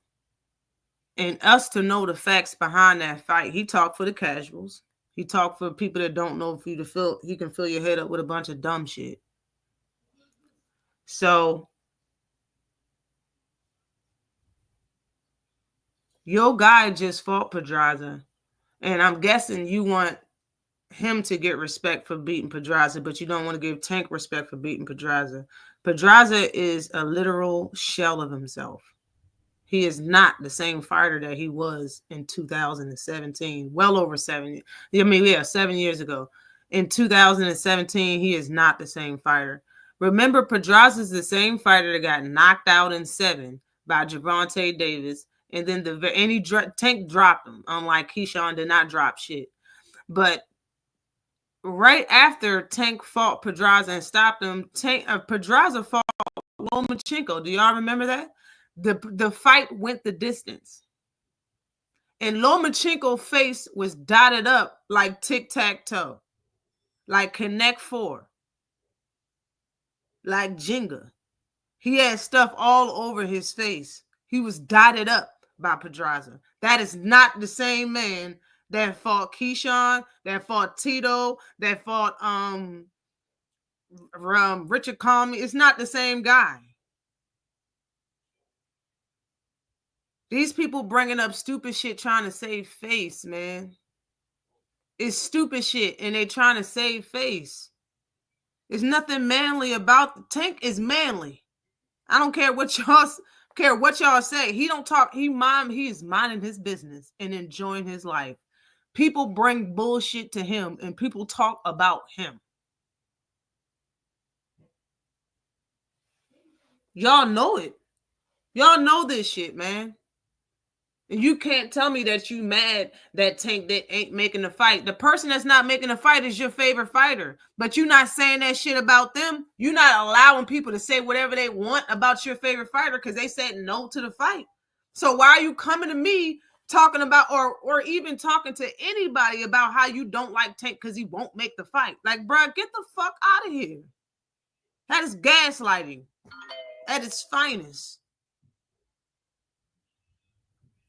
Speaker 3: And us to know the facts behind that fight. He talked for the casuals. He talked for people that don't know if you to fill, he can fill your head up with a bunch of dumb shit. So your guy just fought Pedraza. And I'm guessing you want him to get respect for beating Pedraza, but you don't want to give Tank respect for beating Pedraza. Pedraza is a literal shell of himself. He is not the same fighter that he was in 2017. Well over 7 years. 7 years ago. In 2017, he is not the same fighter. Remember, Pedraza is the same fighter that got knocked out in 7 by Gervonta Davis. And then Tank dropped him. Unlike Keyshawn did not drop shit. But right after Tank fought Pedraza and stopped him, Pedraza fought Lomachenko. Do y'all remember that? The fight went the distance. And Lomachenko's face was dotted up like tic-tac-toe. Like Connect 4. Like Jenga. He had stuff all over his face. He was dotted up by Pedraza. That is not the same man that fought Keyshawn, that fought Tito, that fought Richard Comey. It's not the same guy. These people bringing up stupid shit trying to save face, man. It's stupid shit, and they trying to save face. There's nothing manly about Tank is manly. I don't care what y'all say. He don't talk. He is minding his business and enjoying his life. People bring bullshit to him and people talk about him. Y'all know it. Y'all know this shit, man. And you can't tell me that you mad that Tank that ain't making the fight. The person that's not making the fight is your favorite fighter. But you're not saying that shit about them. You're not allowing people to say whatever they want about your favorite fighter because they said no to the fight. So why are you coming to me talking about or even talking to anybody about how you don't like Tank because he won't make the fight? Like, bro, get the fuck out of here. That is gaslighting at its finest.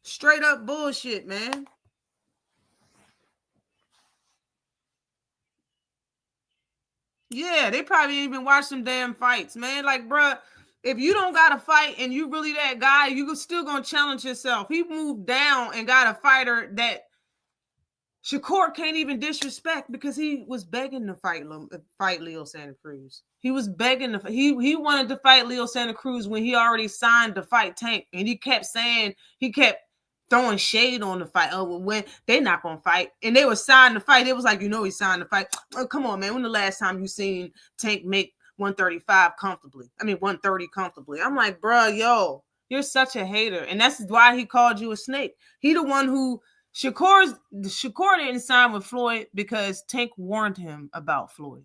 Speaker 3: Straight up bullshit, man. Yeah, they probably didn't even watch some damn fights, man. Like, bruh, if you don't got a fight and you really that guy, you still gonna challenge yourself. He moved down and got a fighter that Shakur can't even disrespect because he was begging to fight Leo Santa Cruz. He was begging to he wanted to fight Leo Santa Cruz when he already signed to fight Tank, and he kept throwing shade on the fight. Oh, well, when they not gonna fight, and they were signed to fight, it was like, he signed to fight. Oh, come on, man. When the last time you seen Tank make 135 comfortably? I mean, 130 comfortably. I'm like, bro, yo, you're such a hater, and that's why he called you a snake. He the one who Shakur didn't sign with Floyd because Tank warned him about Floyd.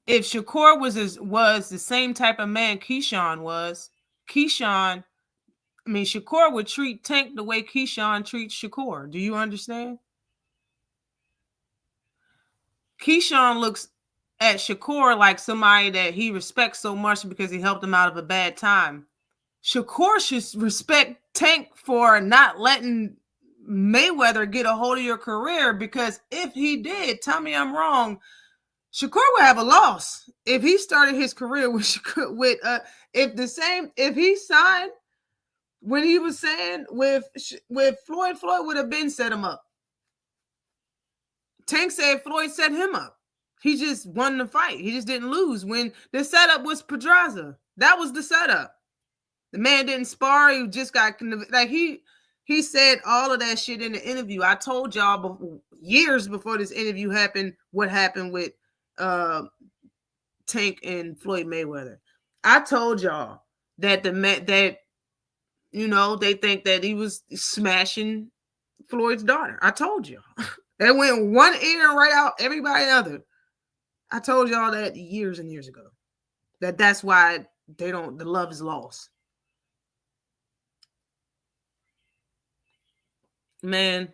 Speaker 3: If Shakur was the same type of man Keyshawn was, Shakur would treat Tank the way Keyshawn treats Shakur. Do you understand? Keyshawn looks at Shakur like somebody that he respects so much because he helped him out of a bad time. Shakur should respect Tank for not letting Mayweather get a hold of your career, because if he did, tell me I'm wrong, Shakur would have a loss if he started his career if he signed when he was saying with Floyd would have been set him up. Tank said Floyd set him up. He just won the fight. He just didn't lose. When the setup was Pedraza, that was the setup. The man didn't spar. He just got like he said all of that shit in the interview. I told y'all years before this interview happened what happened with Tank and Floyd Mayweather. I told y'all that they think that he was smashing Floyd's daughter. I told y'all. That went one ear right out everybody other. I told y'all that years and years ago. That's why the love is lost. Man.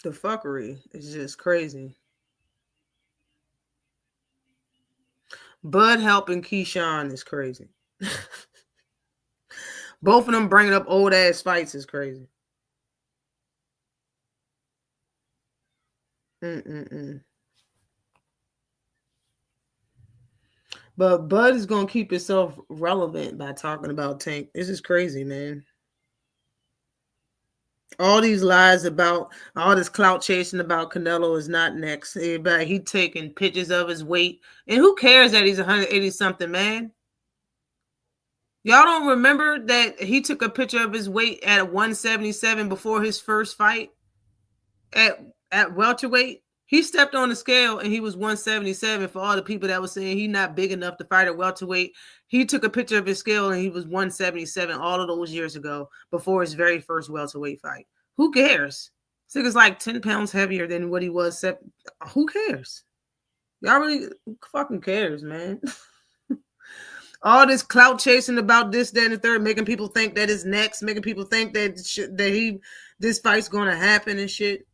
Speaker 3: The fuckery is just crazy. Bud helping Keyshawn is crazy. Both of them bringing up old ass fights is crazy. But Bud is going to keep himself relevant by talking about Tank. This is crazy, man. All these lies about all this clout chasing about Canelo is not next. He taking pictures of his weight. And who cares that he's 180 something, man? Y'all don't remember that he took a picture of his weight at 177 before his first fight at welterweight? He stepped on the scale and he was 177. For all the people that were saying he's not big enough to fight at welterweight, he took a picture of his scale and he was 177 all of those years ago before his very first welterweight fight. Who cares? This nigga's like 10 pounds heavier than what he was. Who cares? Y'all really fucking cares, man. All this clout chasing about this, that, and the third, making people think that it's next, making people think that this fight's going to happen and shit.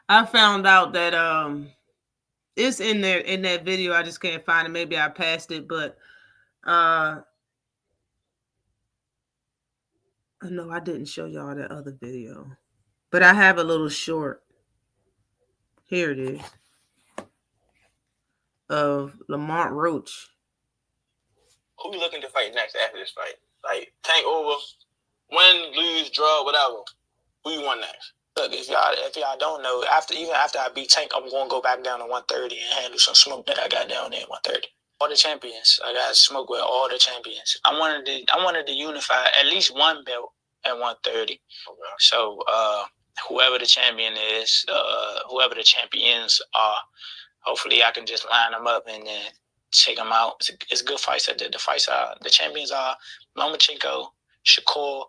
Speaker 3: I found out that it's in there in that video. I just can't find it. Maybe I passed it, but No, I didn't show y'all that other video, but I have a little short. Here it is of Lamont Roach.
Speaker 6: Who you looking to fight next after this fight? Like Tank over, win, lose, draw, whatever. Who you want next? Look, if y'all don't know, after I beat Tank, I'm gonna go back down to 130 and handle some smoke that I got down there at 130. All the champions, I got smoke with all the champions. I wanted to unify at least one belt at 130. Okay. So whoever the champion is, whoever the champions are, hopefully I can just line them up and then take them out. It's good fights. The champions are Lomachenko, Shakur,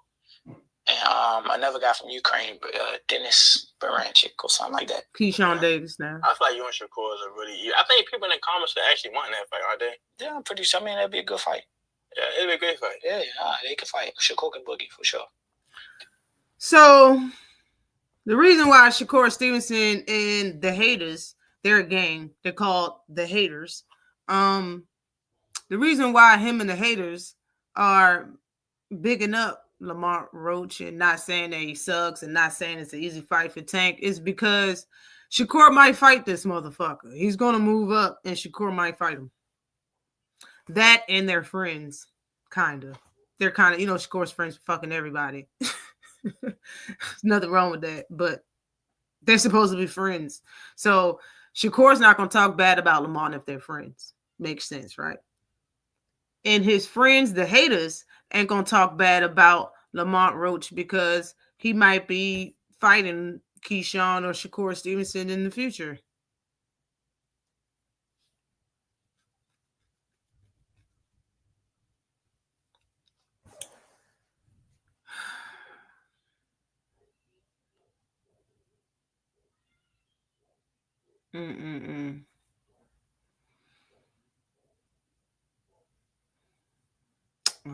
Speaker 6: and another guy from Ukraine, Dennis Baranchik or something like that.
Speaker 3: Keyshawn Davis now.
Speaker 6: I feel like you and Shakur is a really... I think people in the comments are actually wanting that fight, aren't they? Yeah, I'm pretty sure. I mean, that'd be a good fight. Yeah, it'd be a great fight. Yeah, they can fight. Shakur can boogie for sure.
Speaker 3: So, the reason why Shakur Stevenson and the haters, they're a gang. They're called the haters. The reason why him and the haters are bigging up Lamont Roach and not saying that he sucks and not saying it's an easy fight for Tank is because Shakur might fight this motherfucker. He's going to move up and Shakur might fight him. That and their friends, kind of. They're kind of, Shakur's friends fucking everybody. There's nothing wrong with that, but they're supposed to be friends. So Shakur's not going to talk bad about Lamont if they're friends. Makes sense, right? And his friends, the haters, ain't going to talk bad about Lamont Roach because he might be fighting Keyshawn or Shakur Stevenson in the future.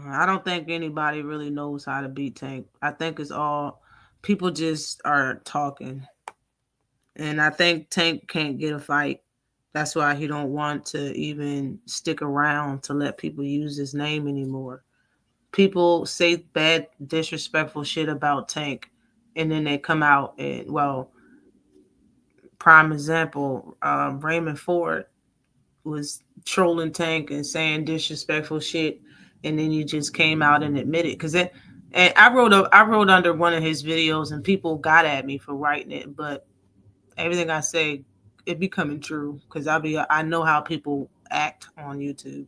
Speaker 3: I don't think anybody really knows how to beat Tank. I think it's all people just are talking. And I think Tank can't get a fight. That's why he don't want to even stick around to let people use his name anymore. People say bad, disrespectful shit about Tank, and then they come out and, prime example, Raymond Ford was trolling Tank and saying disrespectful shit, and then he just came out and admitted. And I wrote under one of his videos, and people got at me for writing it, but everything I say, it be coming true because I know how people act on YouTube.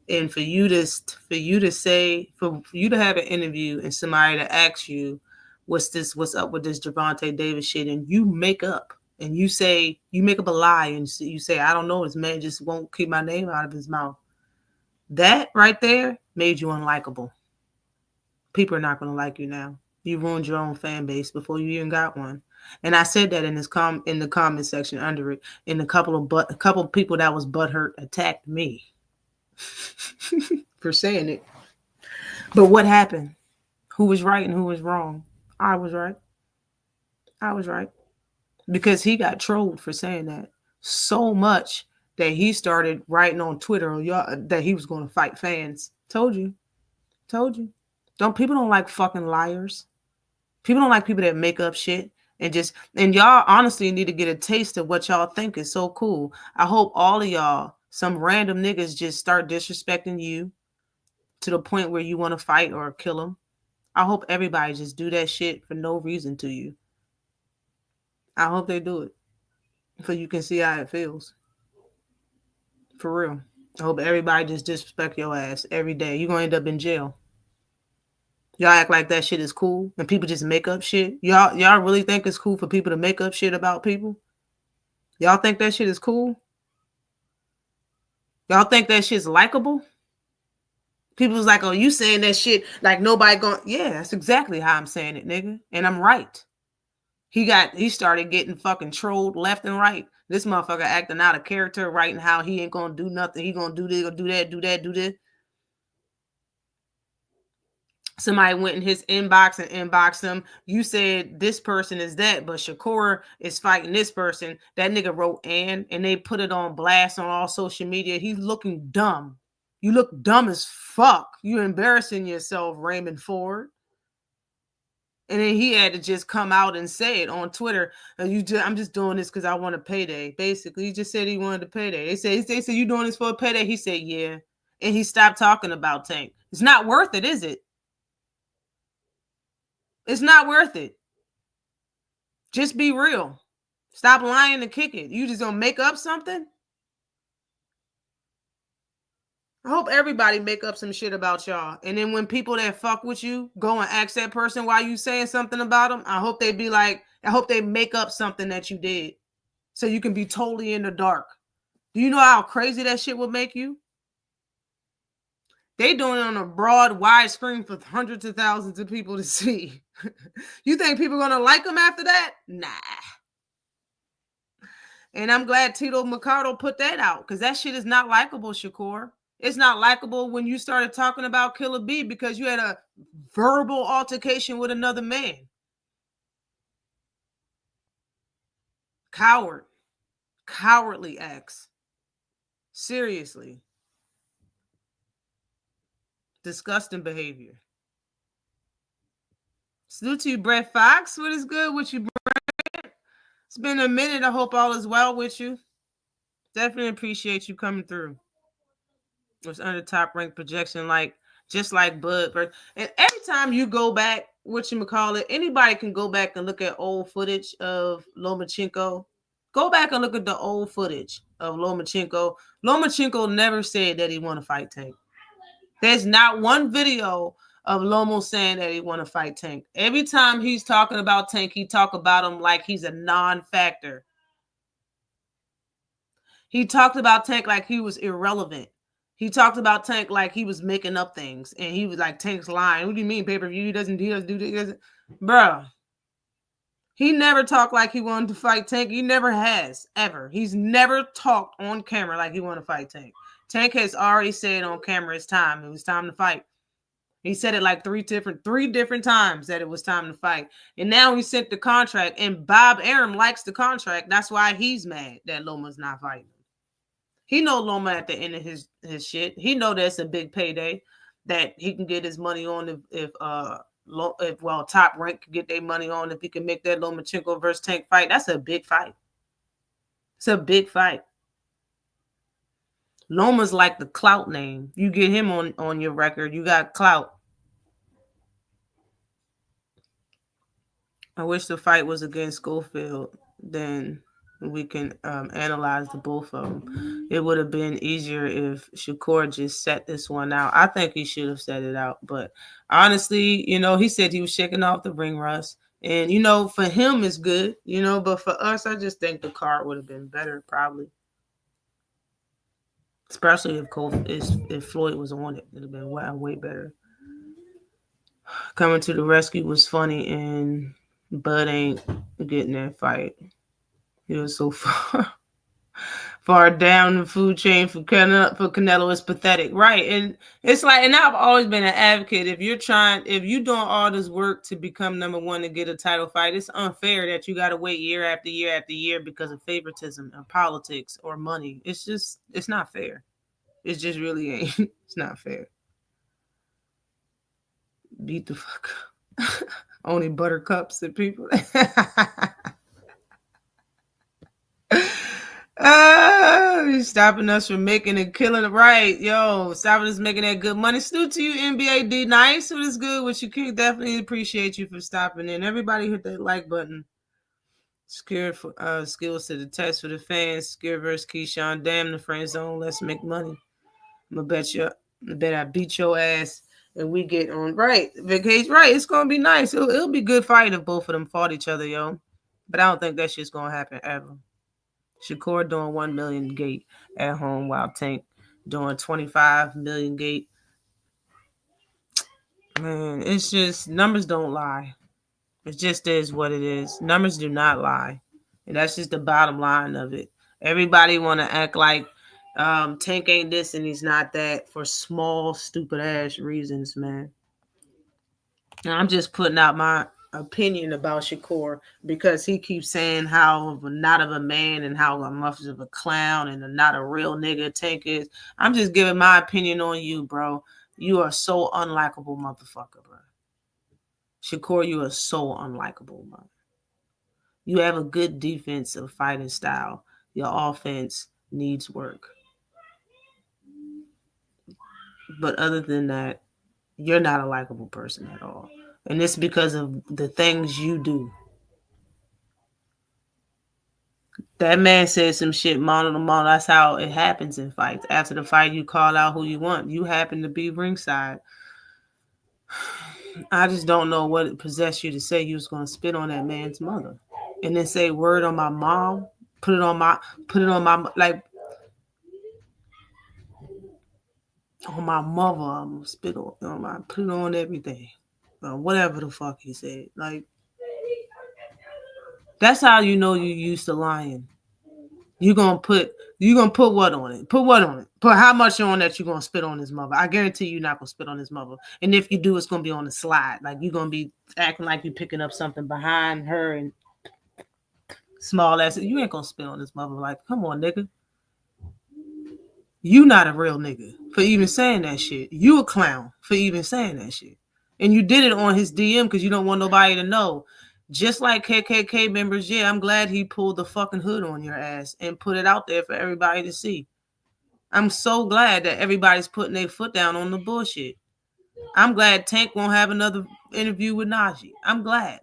Speaker 3: And for you to have an interview and somebody to ask you what's up with this Gervonta Davis shit, and you make up a lie and you say, I don't know, this man just won't keep my name out of his mouth. That right there made you unlikable. People are not going to like you now. You ruined your own fan base before you even got one. And I said that in the comment section under it. And a couple of people that was butthurt attacked me for saying it. But what happened? Who was right and who was wrong? I was right. Because he got trolled for saying that so much that he started writing on Twitter that he was going to fight fans. Told you. People don't like fucking liars. People don't like people that make up shit and y'all honestly need to get a taste of what y'all think is so cool. I hope all of y'all, some random niggas, just start disrespecting you to the point where you want to fight or kill them. I hope everybody just do that shit for no reason to you. I hope they do it so you can see how it feels. For real. I hope everybody just disrespect your ass every day. You're going to end up in jail. Y'all act like that shit is cool and people just make up shit. Y'all really think it's cool for people to make up shit about people? Y'all think that shit is cool? Y'all think that shit's likable? People's like, oh, you saying that shit like nobody going. Yeah, that's exactly how I'm saying it, nigga. And I'm right. He started getting fucking trolled left and right. This motherfucker acting out of character, writing how he ain't gonna do nothing. He gonna do this, do that. Somebody went in his inbox and inboxed him. You said this person is that, but Shakur is fighting this person. That nigga wrote and they put it on blast on all social media. He's looking dumb. You look dumb as fuck. You're embarrassing yourself, Raymond Ford. And then he had to just come out and say it on Twitter. I'm just doing this because I want a payday. Basically, he just said he wanted a payday. They said you doing this for a payday? He said, yeah. And he stopped talking about Tank. It's not worth it, is it? It's not worth it. Just be real. Stop lying and kick it. You just gonna make up something? I hope everybody make up some shit about y'all. And then when people that fuck with you go and ask that person why you saying something about them, I hope they be like, I hope they make up something that you did so you can be totally in the dark. Do you know how crazy that shit would make you? They doing it on a broad, wide screen for hundreds of thousands of people to see. You think people gonna like them after that? Nah. And I'm glad Tito Mercado put that out because that shit is not likable, Shakur. It's not likable when you started talking about Killer B because you had a verbal altercation with another man. Coward. Cowardly acts. Seriously. Disgusting behavior. Salute to you, Brett Fox. What is good with you, Brett? It's been a minute. I hope all is well with you. Definitely appreciate you coming through. It was under top ranked projection, just like Bud. And every time you go back, anybody can go back and look at old footage of Lomachenko. Go back and look at the old footage of Lomachenko. Lomachenko never said that he want to fight Tank. There's not one video of Lomo saying that he want to fight Tank. Every time he's talking about Tank, he talk about him like he's a non-factor. He talked about Tank like he was irrelevant. He talked about Tank like he was making up things. And he was like, Tank's lying. What do you mean, pay-per-view? He doesn't do this. Bruh. He never talked like he wanted to fight Tank. He never has, ever. He's never talked on camera like he wanted to fight Tank. Tank has already said on camera it's time. It was time to fight. He said it like three different times that it was time to fight. And now he sent the contract. And Bob Arum likes the contract. That's why he's mad that Loma's not fighting. He know Loma at the end of his shit. He know that's a big payday that he can get his money on if Top Rank can get their money on if he can make that Lomachenko versus Tank fight. That's a big fight. It's a big fight. Loma's like the clout name. You get him on your record, you got clout. I wish the fight was against Schofield. Then we can analyze the both of them. It would have been easier if Shakur just set this one out. I think he should have set it out. But honestly, he said he was shaking off the ring rust. And, for him, it's good, But for us, I just think the card would have been better, probably. Especially if Floyd was on it. It would have been way better. Coming to the rescue was funny, and Bud ain't getting that fight. He was so far down the food chain for Canelo is pathetic. Right. And it's like, and I've always been an advocate. If you're doing all this work to become number one to get a title fight, it's unfair that you got to wait year after year after year because of favoritism and politics or money. It's not fair. It just really ain't. It's not fair. Beat the fuck up. Only buttercups and people. He's stopping us from making and killing it right. Yo, stopping us making that good money. Salute to you, NBA D Nice. It is good with you. King. Definitely appreciate you for stopping in. Everybody hit that like button. Scared for skills to the test for the fans. Scared versus Keyshawn. Damn the friend zone. Let's make money. I'm gonna bet I beat your ass and we get on right. Vacation right. It's gonna be nice. It'll be good fight if both of them fought each other, yo. But I don't think that shit's gonna happen ever. Shakur doing 1 million gate at home while Tank doing 25 million gate. Man, it's just numbers don't lie. It just is what it is. Numbers do not lie. And that's just the bottom line of it. Everybody want to act like Tank ain't this and he's not that for small, stupid ass reasons, man. And I'm just putting out my opinion about Shakur because he keeps saying how not of a man and how much of a clown and not a real nigga Tank is. I'm just giving my opinion on you, bro. You are so unlikable, motherfucker, bro. Shakur, you are so unlikable, man. You have a good defensive fighting style. Your offense needs work. But other than that, you're not a likable person at all. And it's because of the things you do. That man said some shit mano to mano. That's how it happens in fights. After the fight, you call out who you want. You happen to be ringside. I just don't know what possessed you to say you was going to spit on that man's mother. And then say word on my mom. Put it on my, like, on my mother. I'm going to spit on my, put it on everything. Whatever the fuck he said. Like, that's how you know you used to lying. You're gonna put what on it? Put what on it? Put how much on that you're gonna spit on his mother? I guarantee you're not gonna spit on his mother. And if you do, it's gonna be on the slide. Like you're gonna be acting like you're picking up something behind her and small ass. You ain't gonna spit on his mother. Like, come on, nigga. You not a real nigga for even saying that shit. You a clown for even saying that shit. And you did it on his DM because you don't want nobody to know. Just like KKK members, yeah, I'm glad he pulled the fucking hood on your ass and put it out there for everybody to see. I'm so glad that everybody's putting their foot down on the bullshit. I'm glad Tank won't have another interview with Najee. I'm glad.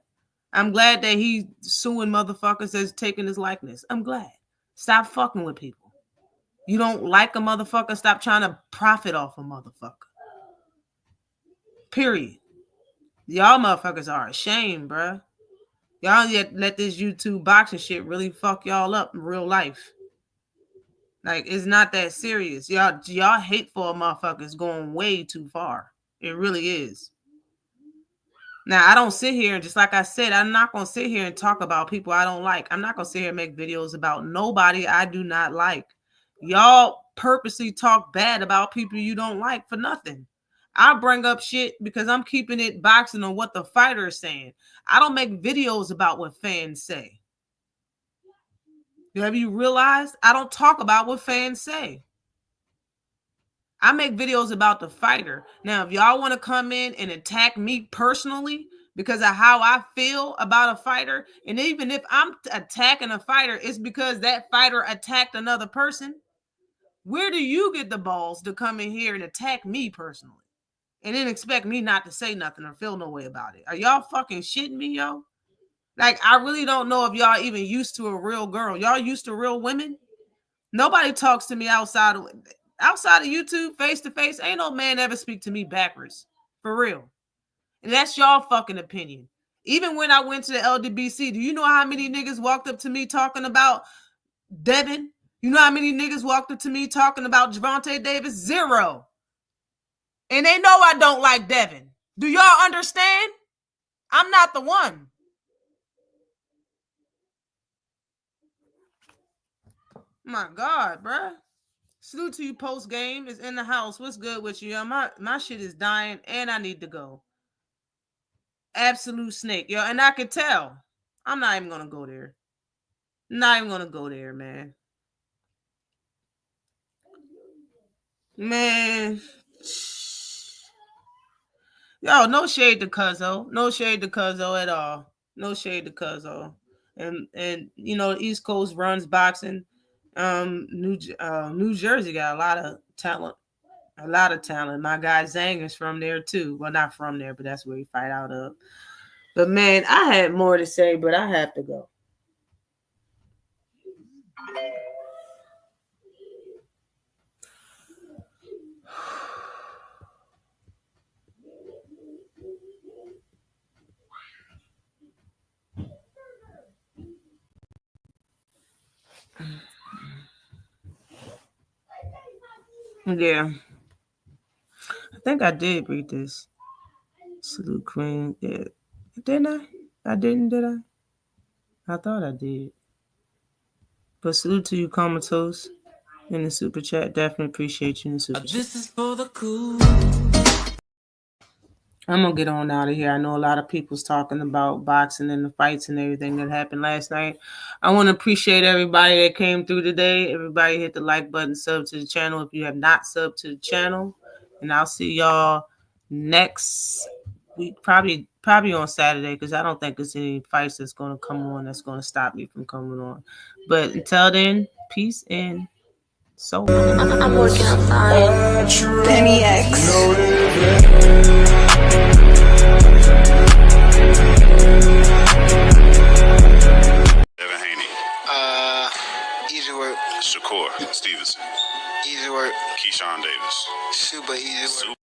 Speaker 3: I'm glad that he's suing motherfuckers that's taking his likeness. I'm glad. Stop fucking with people. You don't like a motherfucker, stop trying to profit off a motherfucker. Period. Y'all motherfuckers are ashamed, bruh. Y'all yet let this YouTube boxing shit really fuck y'all up in real life. Like, it's not that serious. Y'all hateful motherfuckers going way too far. It really is. Now, I don't sit here and just like I said, I'm not going to sit here and talk about people I don't like. I'm not going to sit here and make videos about nobody I do not like. Y'all purposely talk bad about people you don't like for nothing. I bring up shit because I'm keeping it boxing on what the fighter is saying. I don't make videos about what fans say. Have you realized I don't talk about what fans say? I make videos about the fighter. Now, if y'all want to come in and attack me personally because of how I feel about a fighter, and even if I'm attacking a fighter, it's because that fighter attacked another person. Where do you get the balls to come in here and attack me personally? And then expect me not to say nothing or feel no way about it. Are y'all fucking shitting me, yo? Like, I really don't know if y'all even used to a real girl. Y'all used to real women? Nobody talks to me outside of YouTube, face to face. Ain't no man ever speak to me backwards. For real. And that's y'all fucking opinion. Even when I went to the LDBC, do you know how many niggas walked up to me talking about Devin? You know how many niggas walked up to me talking about Gervonta Davis? 0. And they know I don't like Devin. Do y'all understand? I'm not the one. My God, bruh. Salute to you post game. Is in the house. What's good with you? My shit is dying and I need to go. Absolute snake, yo. And I could tell. I'm not even going to go there. Not even going to go there, man. Man. Yo, no shade to Cuzzo. No shade to Cuzzo at all. No shade to Cuzzo. And you know, East Coast runs boxing. New Jersey got a lot of talent. A lot of talent. My guy Zhang is from there too. Well, not from there, but that's where he fight out of. But man, I had more to say, but I have to go. Yeah. I think I did read this. Salute Queen. Yeah. Didn't I? I didn't, did I? I thought I did. But salute to you, Comatose, in the super chat. Definitely appreciate you in the super chat.
Speaker 1: This is for the cool.
Speaker 3: I'm going to get on out of here. I know a lot of people's talking about boxing and the fights and everything that happened last night. I want to appreciate everybody that came through today. Everybody hit the like button, sub to the channel if you have not subbed to the channel. And I'll see y'all next We probably on Saturday because I don't think there's any fights that's going to come on that's going to stop me from coming on. But until then, peace and soul.
Speaker 10: I'm working on fine. Penny X.
Speaker 8: Easy work.
Speaker 9: Shakur Stevenson.
Speaker 8: Easy work.
Speaker 9: Keyshawn Davis.
Speaker 8: Super easy work.